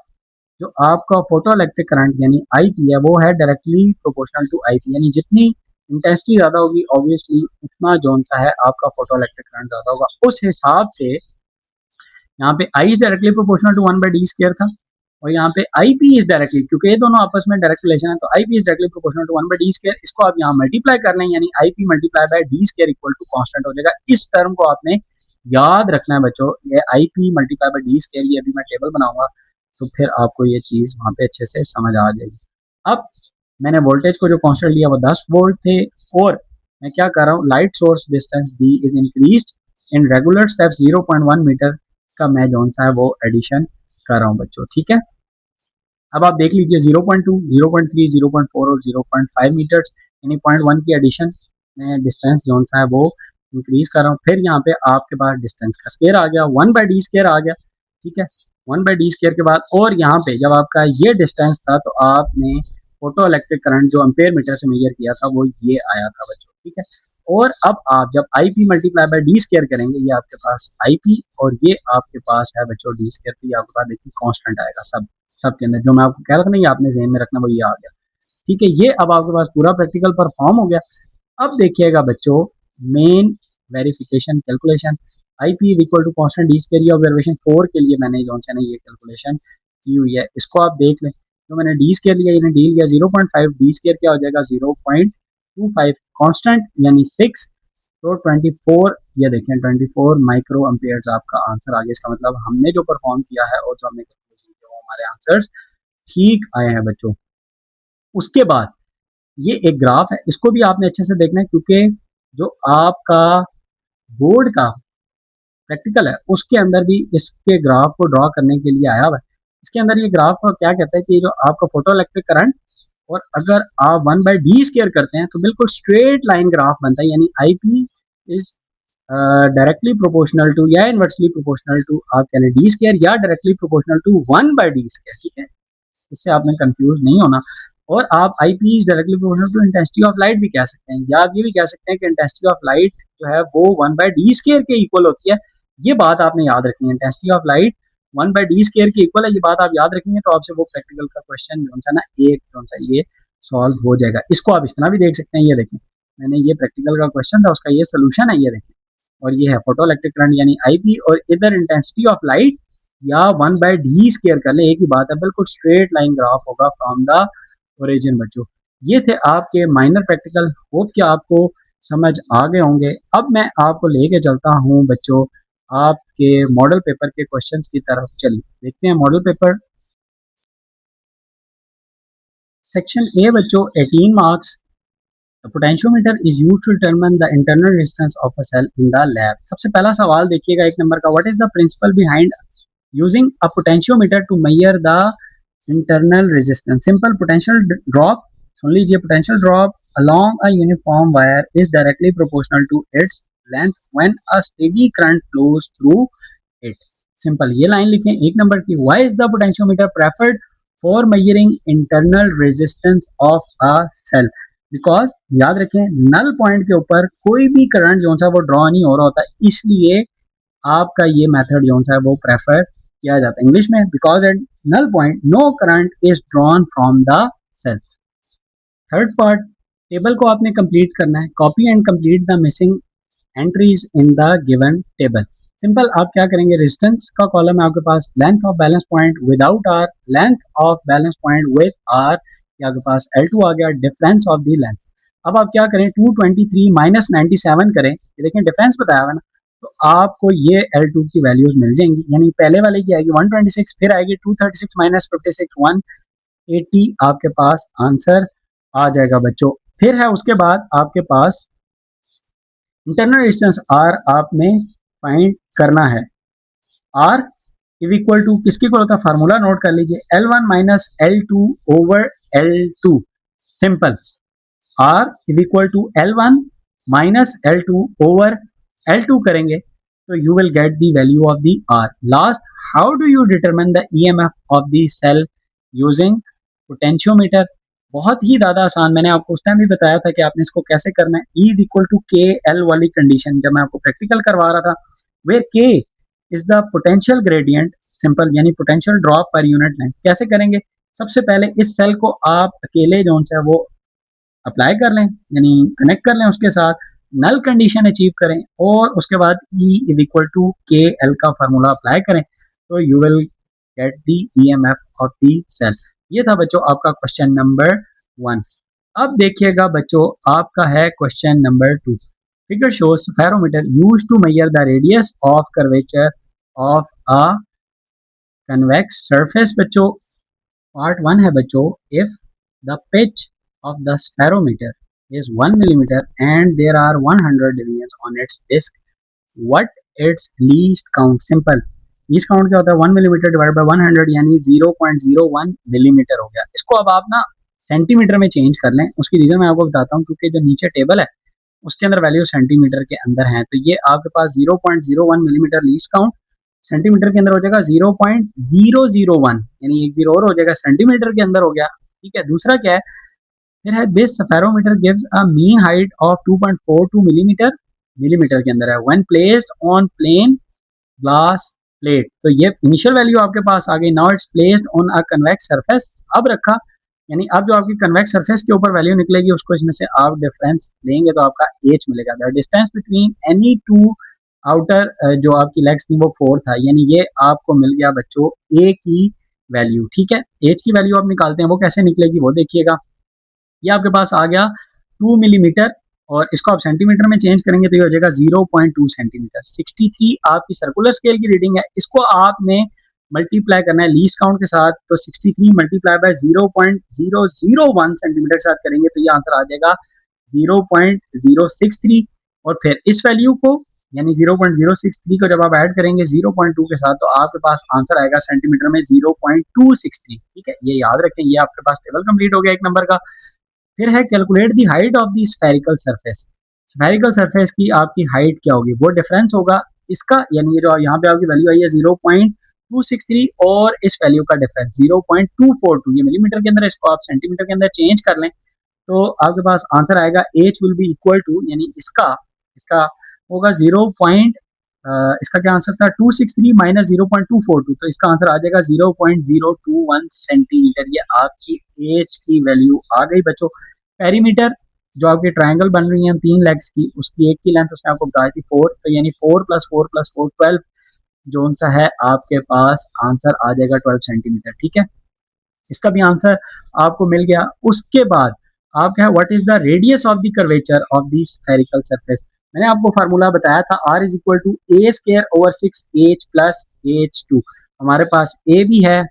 A: जो आपका फोटो इलेक्ट्रिक करंट यानी आईपी है वो है डायरेक्टली प्रोपोर्शनल टू आईपी, यानी जितनी इंटेंसिटी ज़्यादा होगी ऑब्वियसली उतना जोन सा है आपका फोटो इलेक्ट्रिक करंट ज़्यादा होगा। उस हिसाब से यहाँ पे I is directly proportional to 1/d square था, और यहाँ पे आई पी इज डायरेक्टली, क्योंकि ये दोनों आपस में डायरेक्ट रिलेशन है, तो I P is directly proportional to 1/d square. इसको आप यहाँ मल्टीप्लाई कर लें, यानी I P multiply by D square equal to constant हो जाएगा। इस टर्म को आपने याद रखना है बच्चों, ये आई P multiply by D square, ये अभी मैं टेबल बनाऊंगा तो फिर आपको ये चीज़ वहाँ पे अच्छे से समझ आ जाएगी। अब मैंने वोल्टेज को जो कांस्टेंट लिया वो 10 वोल्ट थे, और मैं क्या कर रहा हूँ, light source distance D is increased in regular step 0.1 metre का मैं जौन सा है वो एडिशन कर रहा हूँ बच्चों, ठीक है। अब आप देख लीजिए 0.2, 0.3, 0.4 और 0.5 मीटर्स, यानी 0.1 की एडिशन में डिस्टेंस जौन सा है वो इंक्रीज कर रहा हूँ। फिर यहाँ पे आपके पास डिस्टेंस का स्केयर आ गया, 1/d स्केयर आ गया, ठीक है। 1/d स्केयर के बाद, और यहाँ पे जब आपका ये डिस्टेंस था तो आपने फोटो इलेक्ट्रिक करंट जो एम्पेयर मीटर से मेजर किया था वो ये आया था बच्चों, ठीक है। और अब आप जब आई P multiply by D square करेंगे, ये आपके पास आई पी और ये आपके पास है बच्चों डी स्केयर, तो ये आपके पास देखिए कांस्टेंट आएगा सब के अंदर, जो मैं आपको कह रहा था ना ये आपने ज़हन में रखना, वो ये आ गया, ठीक है। ये अब आपके पास पूरा प्रैक्टिकल परफॉर्म हो गया। अब देखिएगा बच्चों main verification calculation, I P is equal to constant D square, observation 4 के लिए मैंने जो है ना ये कैलकुलेशन की हुई है, इसको आप देख लें। तो मैंने डी स्केयर लिया, यानी डी लिया 0.5, डी स्केयर क्या हो जाएगा 0.25, कांस्टेंट यानी 6, तो 24, ये देखें 24 माइक्रो अम्पेयर्स आपका आंसर आ गया। इसका मतलब हमने जो परफॉर्म किया है और जो हमने कैलकुलेशन किया वो हमारे आंसर्स ठीक आए हैं बच्चों। उसके बाद ये एक ग्राफ है, इसको भी आपने अच्छे से देखना है, क्योंकि जो आपका बोर्ड का प्रैक्टिकल है उसके अंदर भी इसके ग्राफ को ड्रॉ करने के लिए आया हुआ है। इसके अंदर ये ग्राफ क्या कहता है कि जो आपका फोटो इलेक्ट्रिक करंट, और अगर आप 1/d स्केयर करते हैं तो बिल्कुल स्ट्रेट लाइन ग्राफ बनता है, यानी I P is directly proportional to या इनवर्सली प्रोपोर्शनल टू आप कह लें डी स्केयर, या directly proportional to 1/d square, ठीक है। इससे आपने कंफ्यूज नहीं होना। और आप I P is directly proportional to intensity of light भी कह सकते हैं, या आप ये भी कह सकते हैं कि इंटेंसिटी ऑफ लाइट जो है वो 1/d स्केयर के इक्वल होती है। ये बात आपने याद रखनी है, intensity of light 1/d square के इक्वल है, ये बात आप याद रखेंगे तो आपसे वो प्रैक्टिकल का क्वेश्चन जो है ना एक जो सा ये सॉल्व हो जाएगा। इसको आप इस तरह भी देख सकते हैं, ये देखें मैंने ये प्रैक्टिकल का क्वेश्चन था उसका ये सोल्यूशन है, ये देखें, और ये है फोटो इलेक्ट्रिक करंट यानी आई पी, और इधर इंटेंसिटी ऑफ लाइट या 1/d स्केयर कर ले, एक ही बात है, बिल्कुल स्ट्रेट लाइन ग्राफ होगा फ्रॉम द ओरिजिन बच्चों। ये थे आपके माइनर प्रैक्टिकल, होप कि आपको समझ आ गए होंगे। अब मैं आपको लेके चलता हूँ बच्चों आपके मॉडल पेपर के क्वेश्चंस की तरफ, चलिए देखते हैं मॉडल पेपर। सेक्शन ए बच्चों 18 marks, the potentiometer is used to determine the internal resistance of a cell in the lab. सबसे पहला सवाल देखिएगा 1 नंबर का, what is the principle behind using a potentiometer to measure the internal resistance. Simple, potential drop, सुन लीजिए, potential drop along a uniform wire is directly proportional to its length when a steady current flows through it. Simple, ये लाइन लिखें 1 नंबर की, why is the potentiometer preferred for measuring internal resistance of a cell? Because याद रखें नल पॉइंट के ऊपर कोई भी करंट जो सा वो ड्रॉ नहीं हो रहा होता, इसलिए आपका ये मेथड जो सा है वो प्रेफर किया जाता है। इंग्लिश में, because at null point no current is drawn from the cell. Third part, table को आपने कंप्लीट करना है, copy and complete the missing entries in the given table. Simple, आप क्या करेंगे, रेजिस्टेंस का कॉलम है आपके पास, length of balance point without R, length of balance point with R, ये आपके पास L2 आ गया, डिफरेंस ऑफ दी लेंथ। अब आप क्या करें, 223 माइनस 97 करें, ये देखें डिफरेंस बताया हुआ ना, तो आपको ये L2 की वैल्यूज मिल जाएंगी, यानी पहले वाले की आएगी 126, फिर आएगी 236 माइनस 56 180, आपके पास आंसर आ जाएगा बच्चों। फिर है उसके बाद आपके पास इंटरनल रेजिस्टेंस R आपने फाइंड करना है। R इज इक्वल टू किसकी इक्वल होता है, फार्मूला नोट कर लीजिए, L1 minus L2 over L2। सिंपल, R is equal to L1 minus L2 over L2 करेंगे तो you will get the value of the R। Last, how do you determine the EMF of the cell using potentiometer? बहुत ही ज़्यादा आसान, मैंने आपको उस टाइम भी बताया था कि आपने इसको कैसे करना है। E is equal to K L वाली कंडीशन जब मैं आपको प्रैक्टिकल करवा रहा था, where K is the potential gradient, simple यानी potential drop per unit length. कैसे करेंगे? सबसे पहले इस सेल को आप अकेले जो है वो अप्लाई कर लें, यानी कनेक्ट कर लें उसके साथ, नल कंडीशन अचीव करें और उसके बाद E is equal to K L का फार्मूला अप्लाई करें, तो you will get the EMF of the cell. ये था बच्चों आपका क्वेश्चन नंबर 1। अब देखिएगा बच्चों, आपका है question number 2। Figure shows spherometer use to measure the radius of curvature of a convex surface. बच्चों पार्ट 1 है बच्चों, if the pitch of the spherometer is 1 millimeter and there are 100 divisions on its disk, what its least count? Simple, least count क्या होता है? 1 millimeter divided by 100 यानी 0.01 millimeter हो गया। इसको अब आप ना सेंटीमीटर में चेंज कर लें। उसकी रीजन मैं आपको बताता हूँ, क्योंकि जो नीचे टेबल है उसके अंदर वैल्यू सेंटीमीटर के अंदर है, तो ये आपके पास 0.01 मिलीमीटर लीस्ट काउंट सेंटीमीटर के अंदर हो जाएगा 0.001, यानी एक जीरो और हो जाएगा, सेंटीमीटर के अंदर हो गया। ठीक है, दूसरा क्या है? फिर है this spherometer gives a mean height of 2.42 millimetre, millimetre के अंदर है, when placed on plane glass plate. तो ये इनिशियल वैल्यू आपके पास आ गई। Now it's placed on a convex surface, अब रखा, यानी अब जो आपकी कन्वेक्स सरफेस के ऊपर वैल्यू निकलेगी उसको इसमें से आप डिफरेंस लेंगे तो आपका एच मिलेगा। The distance between any two outer जो आपकी लेग्स थी वो 4 था, यानी ये आपको मिल गया बच्चों ए की वैल्यू। ठीक है, एच की वैल्यू आप निकालते हैं, वो कैसे निकलेगी वो देखिएगा। ये आपके पास आ गया 2 मिलीमीटर और इसको आप सेंटीमीटर में चेंज करेंगे तो ये हो जाएगा 0.2 सेंटीमीटर। 63 आपकी सर्कुलर स्केल की रीडिंग है, इसको आपने मल्टीप्लाई करना है लीस्ट काउंट के साथ, तो 63 मल्टीप्लाई बाय 0.001 सेंटीमीटर के साथ करेंगे तो ये आंसर आ जाएगा 0.063। और फिर इस वैल्यू को यानी 0.063 को जब आप ऐड करेंगे 0.2 के साथ तो आपके पास आंसर आएगा सेंटीमीटर में 0.263। ठीक है, ये याद रखें, ये आपके पास टेबल कंप्लीट हो गया एक नंबर का। फिर है calculate the height of the spherical surface. Spherical surface की आपकी हाइट क्या होगी? वो डिफरेंस होगा इसका, यानी ये जो यहाँ पे आपकी वैल्यू आई है 0.263 और इस वैल्यू का डिफरेंस 0.242, ये मिलीमीटर के अंदर, इसको आप सेंटीमीटर के अंदर चेंज कर लें तो आपके पास आंसर आएगा H will be equal to, यानी इसका इसका होगा 0. इसका क्या आंसर था? 263 माइनस 0.242, तो इसका आंसर आ जाएगा 0.021 सेंटीमीटर। ये आपकी एच की वैल्यू आ गई बच्चों। पेरीमीटर जो आपकी ट्रायंगल बन रही है 3 लेग्स की, उसकी एक की लेंथ उसने आपको बताई थी 4, तो यानी 4 प्लस 4 प्लस 4 12 जो सा है आपके पास आंसर आ जाएगा 12 सेंटीमीटर। ठीक है, इसका भी आंसर आपको मिल गया। उसके बाद आपका है what is the radius of the curvature of the spherical surface. मैंने आपको फार्मूला बताया था R is equal to A square over 6h plus h2। हमारे पास a भी है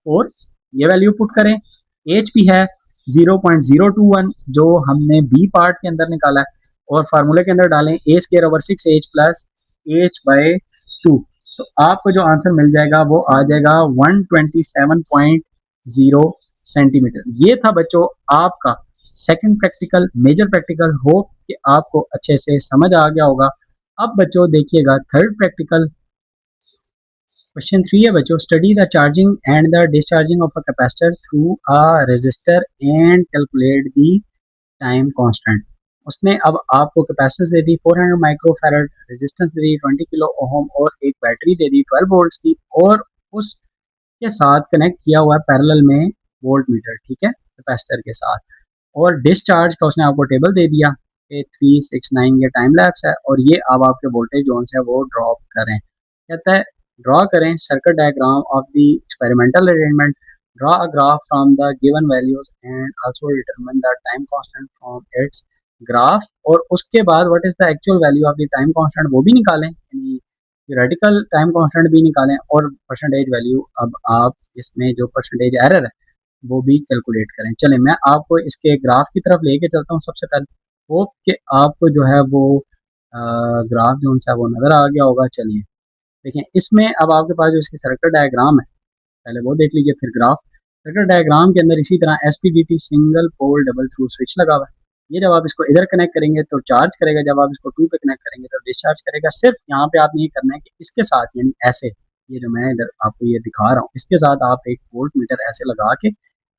A: 4, ये वैल्यू पुट करें, h भी है 0.021 जो हमने b पार्ट के अंदर निकाला है, और फार्मूले के अंदर डालें a square over 6h plus h by 2, तो आपको जो आंसर मिल जाएगा वो आ जाएगा 127.0 सेंटीमीटर। ये था बच्चों आपका सेकंड प्रैक्टिकल, मेजर प्रैक्टिकल। हो कि आपको अच्छे से समझ आ गया होगा। अब बच्चों देखिएगा थर्ड प्रैक्टिकल, क्वेश्चन 3 है बच्चों, study the charging and the discharging of a capacitor through a resistor and calculate the time constant. उसने अब आपको कैपेसिटेंस दे दी 400 माइक्रोफैरड, रेजिस्टेंस दे दी 20 किलो ओम और एक बैटरी दे दी 12 वोल्ट्स की, और उसके साथ कनेक्ट किया हुआ है पैरेलल में वोल्ट मीटर। ठीक है, कैपेसिटर के साथ, और डिस्चार्ज का उसने आपको टेबल दे दिया कि 369 ये टाइम लैप्स है, और ये अब आपके वोल्टेज जोन है वो ड्रॉप करें। कहता है ड्रॉ करें circuit diagram of the experimental arrangement, draw a graph from the given values and also determine the time constant from its graph। और उसके बाद what is the actual value of the time constant वो भी निकालें, यानी theoretical time constant भी निकालें, और परसेंटेज वैल्यू अब आप इसमें जो परसेंटेज एरर है वो भी कैलकुलेट करें। चलें मैं आपको इसके ग्राफ की तरफ लेके चलता हूँ। सबसे पहले होप कि आपको जो है वो ग्राफ जो सा वो नज़र आ गया होगा। चलिए देखें, इसमें अब आपके पास जो इसकी सर्किट डायग्राम है पहले वो देख लीजिए, फिर ग्राफ। सर्किट डायग्राम के अंदर इसी तरह SPDT single pole double throw switch लगा हुआ है। ये जब आप इसको इधर कनेक्ट करेंगे तो चार्ज करेगा, जब आप इसको 2 पे कनेक्ट करेंगे तो डिस्चार्ज करेगा। सिर्फ यहाँ पे आपने ये करना है कि इसके साथ यानी ऐसे, ये जो मैं इधर आपको ये दिखा रहा हूँ, इसके साथ आप एक वोल्ट मीटर ऐसे लगा के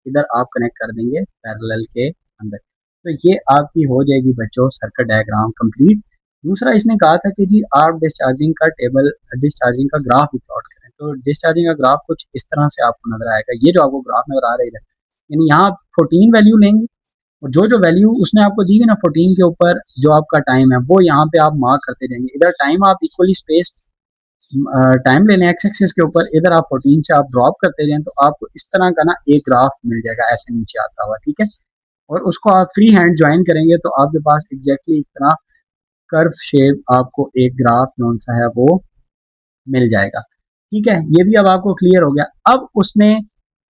A: इधर आप कनेक्ट कर देंगे पैरेलल के अंदर। तो ये आपकी हो जाएगी बच्चों सर्किट डायग्राम कंप्लीट। दूसरा इसने कहा था कि जी आप डिस्चार्जिंग का टेबल, डिस्चार्जिंग का ग्राफ भी प्लॉट करें। तो डिस्चार्जिंग का ग्राफ कुछ इस तरह से आपको नजर आएगा, ये जो आपको ग्राफ नजर आ रही है, यानी यहाँ 14 वैल्यू लेंगे और जो जो वैल्यू उसने आपको दी है ना 14 के ऊपर जो आपका टाइम है वो यहाँ पे आप मार्क करते जाएंगे। इधर टाइम आप इक्वली स्पेस टाइम ले लें एक्स एक्सिस के ऊपर, इधर आप 14 से आप ड्रॉप करते जाएं तो आपको इस तरह का ना एक ग्राफ मिल जाएगा ऐसे नीचे आता हुआ, ठीक है। और उसको आप फ्री हैंड ज्वाइन करेंगे तो आपके पास एग्जैक्टली इस तरह कर्व शेप आपको एक ग्राफ कौन सा है वो मिल जाएगा, ठीक है। ये भी अब आपको क्लियर हो गया। अब उसने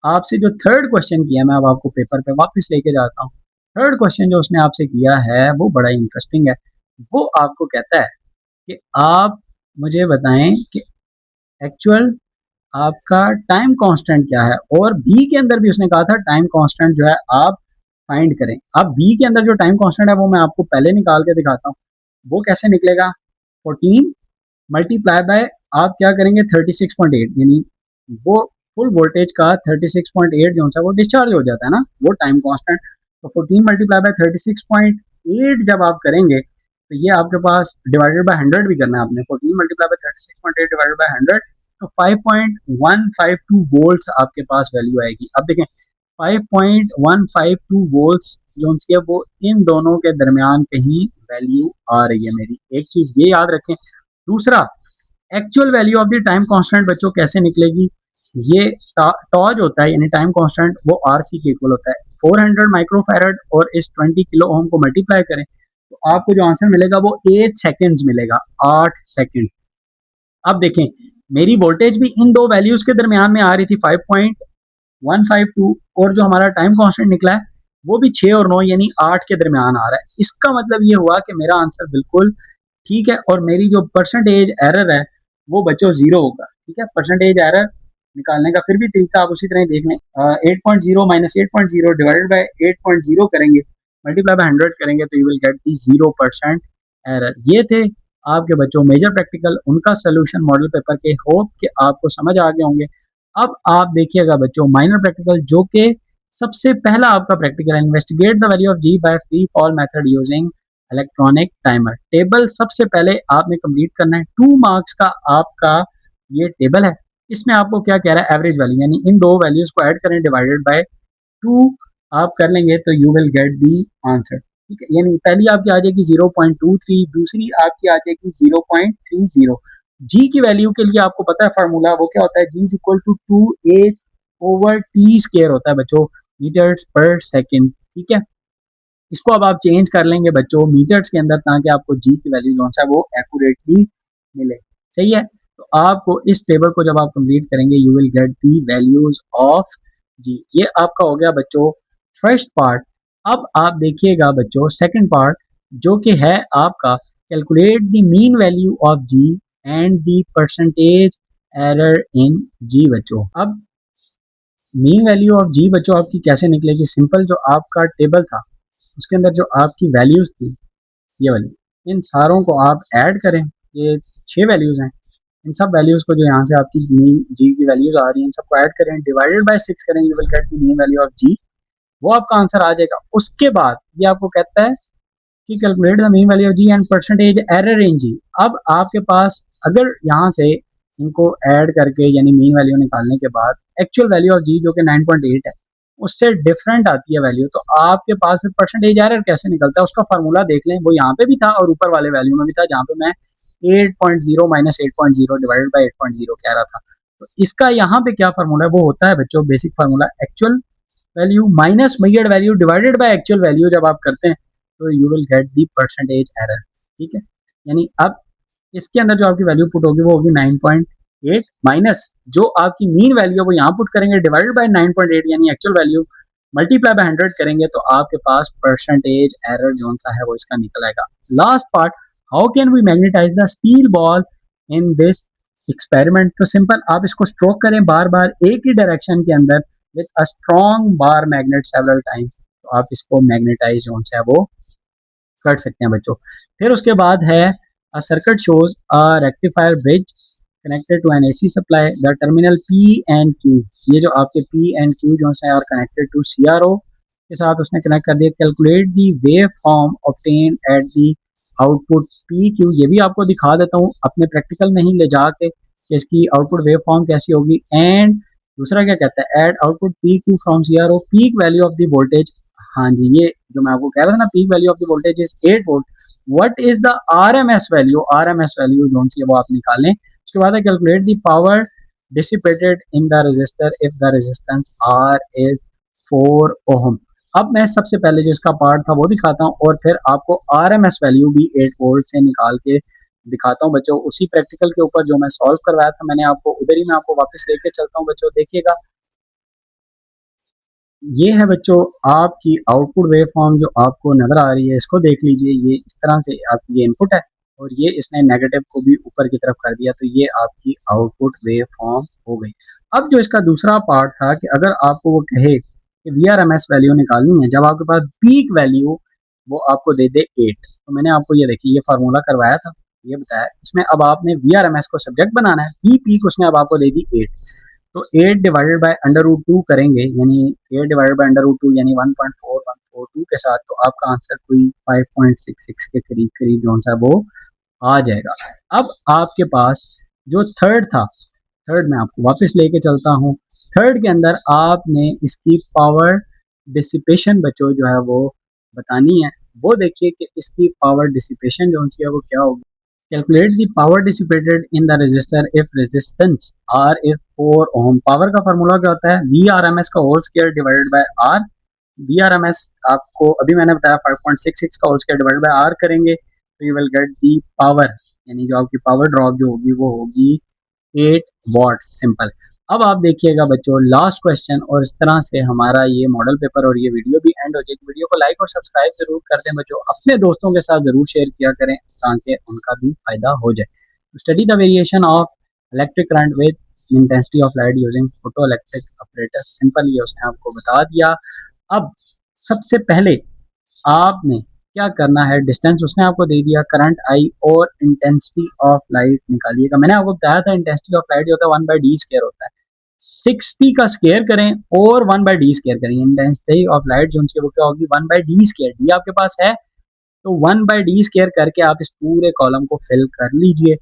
A: आपसे जो थर्ड क्वेश्चन किया, मैं अब आपको पेपर पे वापस लेके जाता हूँ। थर्ड क्वेश्चन जो उसने आपसे किया है वो बड़ा इंटरेस्टिंग है। वो आपको कहता है कि आप मुझे बताएं कि एक्चुअल आपका टाइम कांस्टेंट क्या है, और बी के अंदर भी उसने कहा था टाइम कांस्टेंट जो है आप फाइंड करें। अब बी के अंदर जो टाइम कांस्टेंट है वो मैं आपको पहले निकाल के दिखाता हूँ। वो कैसे निकलेगा, 14 मल्टीप्लाई बाय आप क्या करेंगे 36.8, यानी वो फुल वोल्टेज का 36.8 जो सा वो डिस्चार्ज हो जाता है ना वो टाइम कांस्टेंट। तो 14 मल्टीप्लाई बाय 36.8 जब आप करेंगे तो ये आपके पास डिवाइडेड बाय 100 भी करना है आपने। 14 मल्टीप्लाई बाय 36.8 डिवाइडेड बाय 100 तो 5.152 वोल्ट्स आपके पास वैल्यू आएगी। अब देखें 5.152 वोल्ट्स जो है वो इन दोनों के दरमियान कहीं वैल्यू आ रही है मेरी, एक चीज ये याद रखें। दूसरा actual value of the time constant बच्चों कैसे निकलेगी, ये टॉज होता है यानी टाइम कांस्टेंट वो आरसी के इक्वल होता है। 400 माइक्रोफैरड और इस 20 किलो ओम को मल्टीप्लाई करें तो आपको जो आंसर मिलेगा वो 8 सेकंड्स मिलेगा, 8 सेकंड। अब देखें मेरी वोल्टेज भी इन दो वैल्यूज के दरमियान में आ रही थी 5.152 और जो हमारा टाइम कांस्टेंट निकला है वो भी 6 और 9 यानी 8 के दरमियान आ रहा है। इसका मतलब ये हुआ कि मेरा आंसर बिल्कुल ठीक है और मेरी जो परसेंटेज एरर है वो बच्चों जीरो होगा, ठीक है। परसेंटेज एरर निकालने का फिर भी तरीका आप उसी तरह देख लें। 8.0 माइनस 8.0 डिवाइडेड बाई 8.0 करेंगे, मल्टीप्लाई बाय 100 करेंगे तो you will get the 0% error. ये थे आपके बच्चों मेजर प्रैक्टिकल, उनका सोल्यूशन मॉडल पेपर के। होप कि आपको समझ आ गए होंगे। अब आप देखिएगा बच्चों माइनर प्रैक्टिकल जो कि सबसे पहला आपका प्रैक्टिकल है, investigate the value of G by free fall method using electronic timer. Table सबसे पहले आपने कंप्लीट करना है, 2 मार्क्स का आपका ये टेबल है। इसमें आपको क्या कह रहा है, एवरेज वैल्यू यानी इन दो वैल्यूज को ऐड करें डिवाइडेड बाय 2 आप कर लेंगे तो you will get the answer, ठीक है। यानी पहली आपकी आ जाएगी 0.23, दूसरी आपकी आ जाएगी 0.30। जी की वैल्यू के लिए आपको पता है फार्मूला वो क्या होता है, g is equal to 2h over T square होता है बच्चों, मीटर्स पर सेकेंड, ठीक है। इसको अब आप चेंज कर लेंगे बच्चों मीटर्स के अंदर ताकि आपको जी की वैल्यू जो है वो एक्यूरेटली मिले, सही है। तो आपको इस टेबल को जब आप कंप्लीट करेंगे you will get the values of g. ये आपका हो गया बच्चों फर्स्ट पार्ट। अब आप देखिएगा बच्चों सेकंड पार्ट जो कि है आपका calculate the mean value of g and the percentage error in g बच्चों। अब मीन वैल्यू ऑफ जी बच्चों आपकी कैसे निकलेगी, सिंपल जो आपका टेबल था उसके अंदर जो आपकी वैल्यूज थी ये वाली, इन सारों को आप ऐड करें। ये 6 वैल्यूज हैं, इन सब वैल्यूज को जो यहाँ से आपकी मीन जी की वैल्यूज आ रही हैं इन सबको ऐड करें डिवाइडेड बाय 6 करें, you will get the mean value of g. वो आपका आंसर आ जाएगा। उसके बाद ये आपको कहता है कि calculate the mean value of g and percentage error in g. अब आपके पास अगर यहाँ से इनको ऐड करके यानी मीन वैल्यू निकालने के बाद एक्चुअल वैल्यू ऑफ जी जो कि 9.8 है उससे डिफरेंट आती है वैल्यू, तो आपके पास फिर परसेंटेज एरर कैसे निकलता है उसका फार्मूला देख लें। वो यहाँ पे भी था और ऊपर वाले वैल्यू में भी था जहाँ पे मैं 8.0 माइनस 8.0 डिवाइडेड बाई 8.0 कह रहा था। तो इसका यहाँ पे क्या फार्मूला है वो होता है बच्चों basic formula actual value minus measured value divided by actual value. जब आप करते हैं तो you will get the percentage error, ठीक है। यानी अब इसके अंदर जो आपकी वैल्यू पुट होगी वो होगी 9.8 माइनस जो आपकी मीन वैल्यू है वो यहाँ पुट करेंगे डिवाइडेड बाय 9.8 यानी एक्चुअल वैल्यू मल्टीप्लाई बाय 100 करेंगे तो आपके पास परसेंटेज एरर जो सा है वो इसका निकल आएगा। Last part, how can we magnetise the steel ball in this experiment. तो सिंपल आप इसको स्ट्रोक करें बार बार एक ही डायरेक्शन के अंदर with a strong bar magnet several times, तो आप इसको मैग्नेटाइज जो है वो कर सकते हैं बच्चों। फिर उसके बाद है a circuit shows a rectifier bridge connected to an AC supply. The terminal P and Q, ये जो आपके P and Q जो है are connected to CRO के साथ उसने कनेक्ट कर दिया. Calculate the wave form obtain at the output P Q. ये भी आपको दिखा देता हूँ अपने प्रैक्टिकल में ही ले जाके कि इसकी आउटपुट वेव फॉर्म कैसी होगी. एंड दूसरा क्या कहता है, add output P Q from CRO, peak value of the voltage. हाँ जी, ये जो मैं आपको कह रहा था ना, peak value of the voltage is 8 volt. What is the RMS value, RMS value जो सी है वो आप निकालें. उसके बाद calculate the power dissipated in the resistor if the resistance R is 4 ohm. अब मैं सबसे पहले जो इसका पार्ट था वो दिखाता हूँ और फिर आपको आरएमएस वैल्यू भी 8 वोल्ट से निकाल के दिखाता हूँ बच्चों. उसी प्रैक्टिकल के ऊपर जो मैं सॉल्व करवाया था मैंने आपको, उधर ही मैं आपको वापस लेके चलता हूँ बच्चों. देखिएगा, ये है बच्चों आपकी आउटपुट वेव फॉर्म जो आपको नजर आ रही है. इसको देख लीजिए, ये इस तरह से आपकी ये इनपुट है और ये इसने नेगेटिव को भी ऊपर की तरफ कर दिया, तो ये आपकी आउटपुट वेव फॉर्म हो गई. अब जो इसका दूसरा पार्ट था कि अगर आपको वो कहे कि वीआरएमएस वैल्यू निकालनी है जब आपके पास पीक वैल्यू वो आपको दे दे 8, तो मैंने आपको ये देखिए ये फार्मूला करवाया था, ये बताया. इसमें अब आपने वीआरएमएस को सब्जेक्ट बनाना है, वी पीक उसने अब आपको दे दी 8, तो 8 डिवाइडेड बाय अंडर रूट 2 करेंगे, यानी 8 डिवाइडेड बाय अंडर रूट 2 यानी 1.4142 के साथ, तो आपका आंसर कोई 5.66 के करीब करीब जो सा वो आ जाएगा. अब आपके पास जो थर्ड था, थर्ड मैं आपको वापस लेके चलता हूँ. थर्ड के अंदर आपने इसकी पावर डिसिपेशन बच्चों जो है वो बतानी है. वो देखिए कि इसकी पावर डिसिपेशन जो है वो क्या होगी. Calculate the power dissipated in the resistor if resistance R if 4 ohm. Power का फार्मूला क्या होता है, वी आर एम एस का whole square divided by R. V R M S आपको अभी मैंने बताया 5.66 का whole square divided by R करेंगे तो you will get the power, यानी जो आपकी पावर ड्रॉप जो होगी वो होगी 8 वॉट. सिंपल. अब आप देखिएगा बच्चों लास्ट क्वेश्चन, और इस तरह से हमारा ये मॉडल पेपर और ये वीडियो भी एंड हो जाएगी. वीडियो को लाइक और सब्सक्राइब जरूर कर दें बच्चों, अपने दोस्तों के साथ जरूर शेयर किया करें ताकि उनका भी फायदा हो जाए. Study the variation of electric current with intensity of light using photo electric operators. Simple, ये उसने आपको बता दिया. अब सबसे पहले आपने क्या करना है, डिस्टेंस उसने आपको दे दिया, करंट आई और इंटेंसिटी ऑफ लाइट निकालिएगा. मैंने आपको बताया था इंटेंसिटी ऑफ लाइट होता है 1/d स्क्वायर होता है. 60 का स्क्वायर करें और 1/d स्क्वायर करें. इंटेंसिटी ऑफ लाइट जो उनकी वो क्या होगी 1/d स्क्वायर. डी आपके पास है तो 1/d स्क्वायर करके आप इस पूरे कॉलम को फिल कर लीजिए.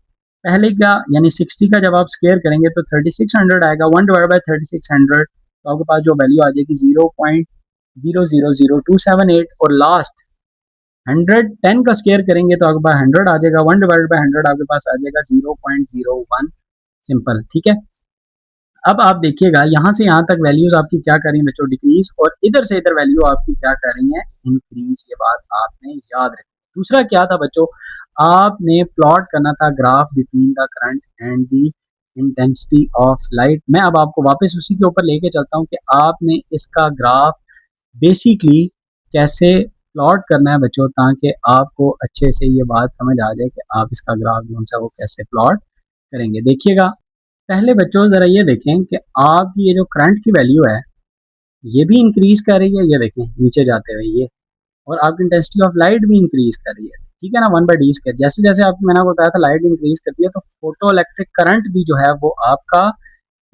A: पहले का यानी 60 का जब आप स्क्वायर करेंगे तो 3600 आएगा. 1 डिवाइड बाई 3600 तो आपके पास जो वैल्यू आ जाएगी 0.000278. और लास्ट 110 का स्क्वायर करेंगे तो आपके पास 100 आ जाएगा. 1 डिवाइडेड बाय 100 आपके पास आ जाएगा 0.01. सिंपल, ठीक है. अब आप देखिएगा यहाँ से यहाँ तक वैल्यूज आपकी क्या कर रही है बच्चों, डिक्रीज, और इधर से इधर वैल्यू आपकी क्या कर रही है, इंक्रीज. ये बात आपने याद रखी. दूसरा क्या था बच्चों, आपने प्लॉट करना था graph between the current and the intensity of light. मैं अब आपको वापस उसी के ऊपर लेके चलता हूँ कि आपने इसका ग्राफ बेसिकली कैसे प्लॉट करना है बच्चों, ताकि आपको अच्छे से ये बात समझ आ जाए कि आप इसका ग्राफ जो है वो कैसे प्लॉट करेंगे. देखिएगा, पहले बच्चों जरा ये देखें कि आपकी ये जो करंट की वैल्यू है ये भी इंक्रीज कर रही है, ये देखें नीचे जाते हुए ये, और आपकी इंटेंसिटी ऑफ लाइट भी इंक्रीज कर रही है, ठीक है ना, 1/d स्क्वायर. जैसे जैसे आपको मैंने बताया था लाइट इंक्रीज करती है तो फोटो इलेक्ट्रिक करंट भी जो है वो आपका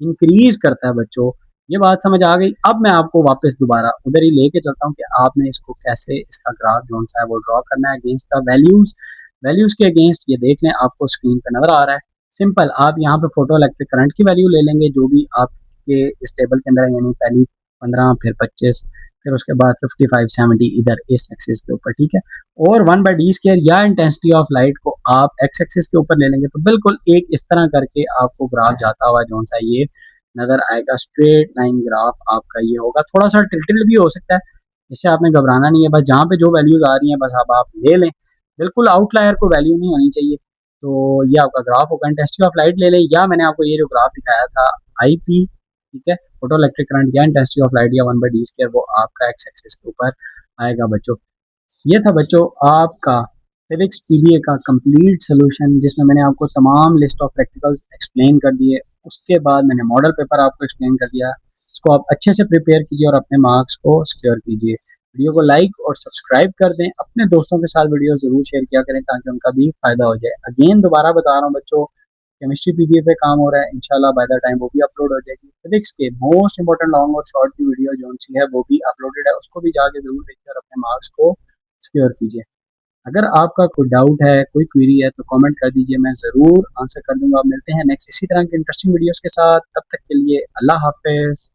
A: इंक्रीज करता है बच्चों. ये बात समझ आ गई. अब मैं आपको वापस दोबारा उधर ही लेके चलता हूँ कि आपने इसको कैसे इसका ग्राफ जो है वो ड्रॉ करना है अगेंस्ट द वैल्यूज. वैल्यूज के अगेंस्ट ये देख लें, आपको स्क्रीन पर नजर आ रहा है. सिंपल, आप यहाँ पे फोटो इलेक्ट्रिक करंट की वैल्यू ले लेंगे जो भी आपके इस टेबल के अंदर है, यानी पहली 15, फिर 25, फिर उसके बाद 55, 70 इधर इस एक्सिस के ऊपर, ठीक है. और 1/d स्क्वायर या इंटेंसिटी ऑफ लाइट को आप एक्स एक्सिस के ऊपर ले लेंगे तो बिल्कुल एक इस तरह करके आपको ग्राफ जाता हुआ जो सा ये नजर आएगा. स्ट्रेट लाइन ग्राफ आपका ये होगा. थोड़ा सा टिल्टेड भी हो सकता है, इससे आपने घबराना नहीं है. बस जहाँ पे जो वैल्यूज आ रही हैं बस अब आप ले लें, बिल्कुल आउटलायर को वैल्यू नहीं होनी चाहिए. तो ये आपका ग्राफ होगा. इंटेंसिटी ऑफ लाइट ले लें, या मैंने आपको ये जो ग्राफ दिखाया था IP, ठीक है, फोटो इलेक्ट्रिक करंट या इंटेंसिटी ऑफ लाइट या 1/d स्क्वायर, वो आपका एक्स एक्सिस के ऊपर आएगा बच्चों. ये था बच्चों आपका फिजिक्स PBA का कंप्लीट सोल्यूशन, जिसमें मैंने आपको तमाम लिस्ट ऑफ प्रैक्टिकल्स एक्सप्लेन कर दिए. उसके बाद मैंने मॉडल पेपर आपको एक्सप्लेन कर दिया. इसको आप अच्छे से प्रिपेयर कीजिए और अपने मार्क्स को सिक्योर कीजिए. वीडियो को लाइक और सब्सक्राइब कर दें. अपने दोस्तों के साथ वीडियो जरूर शेयर किया करें ताकि उनका भी फायदा हो जाए. अगेन दोबारा बता रहा हूँ बच्चों, केमिस्ट्री पीबीए पे काम हो रहा है, इंशाल्लाह बाय द टाइम वो भी अपलोड हो जाएगी। फिजिक्स के मोस्ट इंपॉर्टेंट लॉन्ग और शॉर्ट की वीडियो जो सी है वो भी अपलोडेड है, उसको भी जाके जरूर देखिए और अपने मार्क्स को सिक्योर कीजिए। अगर आपका कोई डाउट है, कोई क्वेरी है तो कमेंट कर दीजिए, मैं ज़रूर आंसर कर दूंगा। मिलते हैं नेक्स्ट इसी तरह के इंटरेस्टिंग वीडियोस के साथ, तब तक के लिए अल्लाह हाफिज़।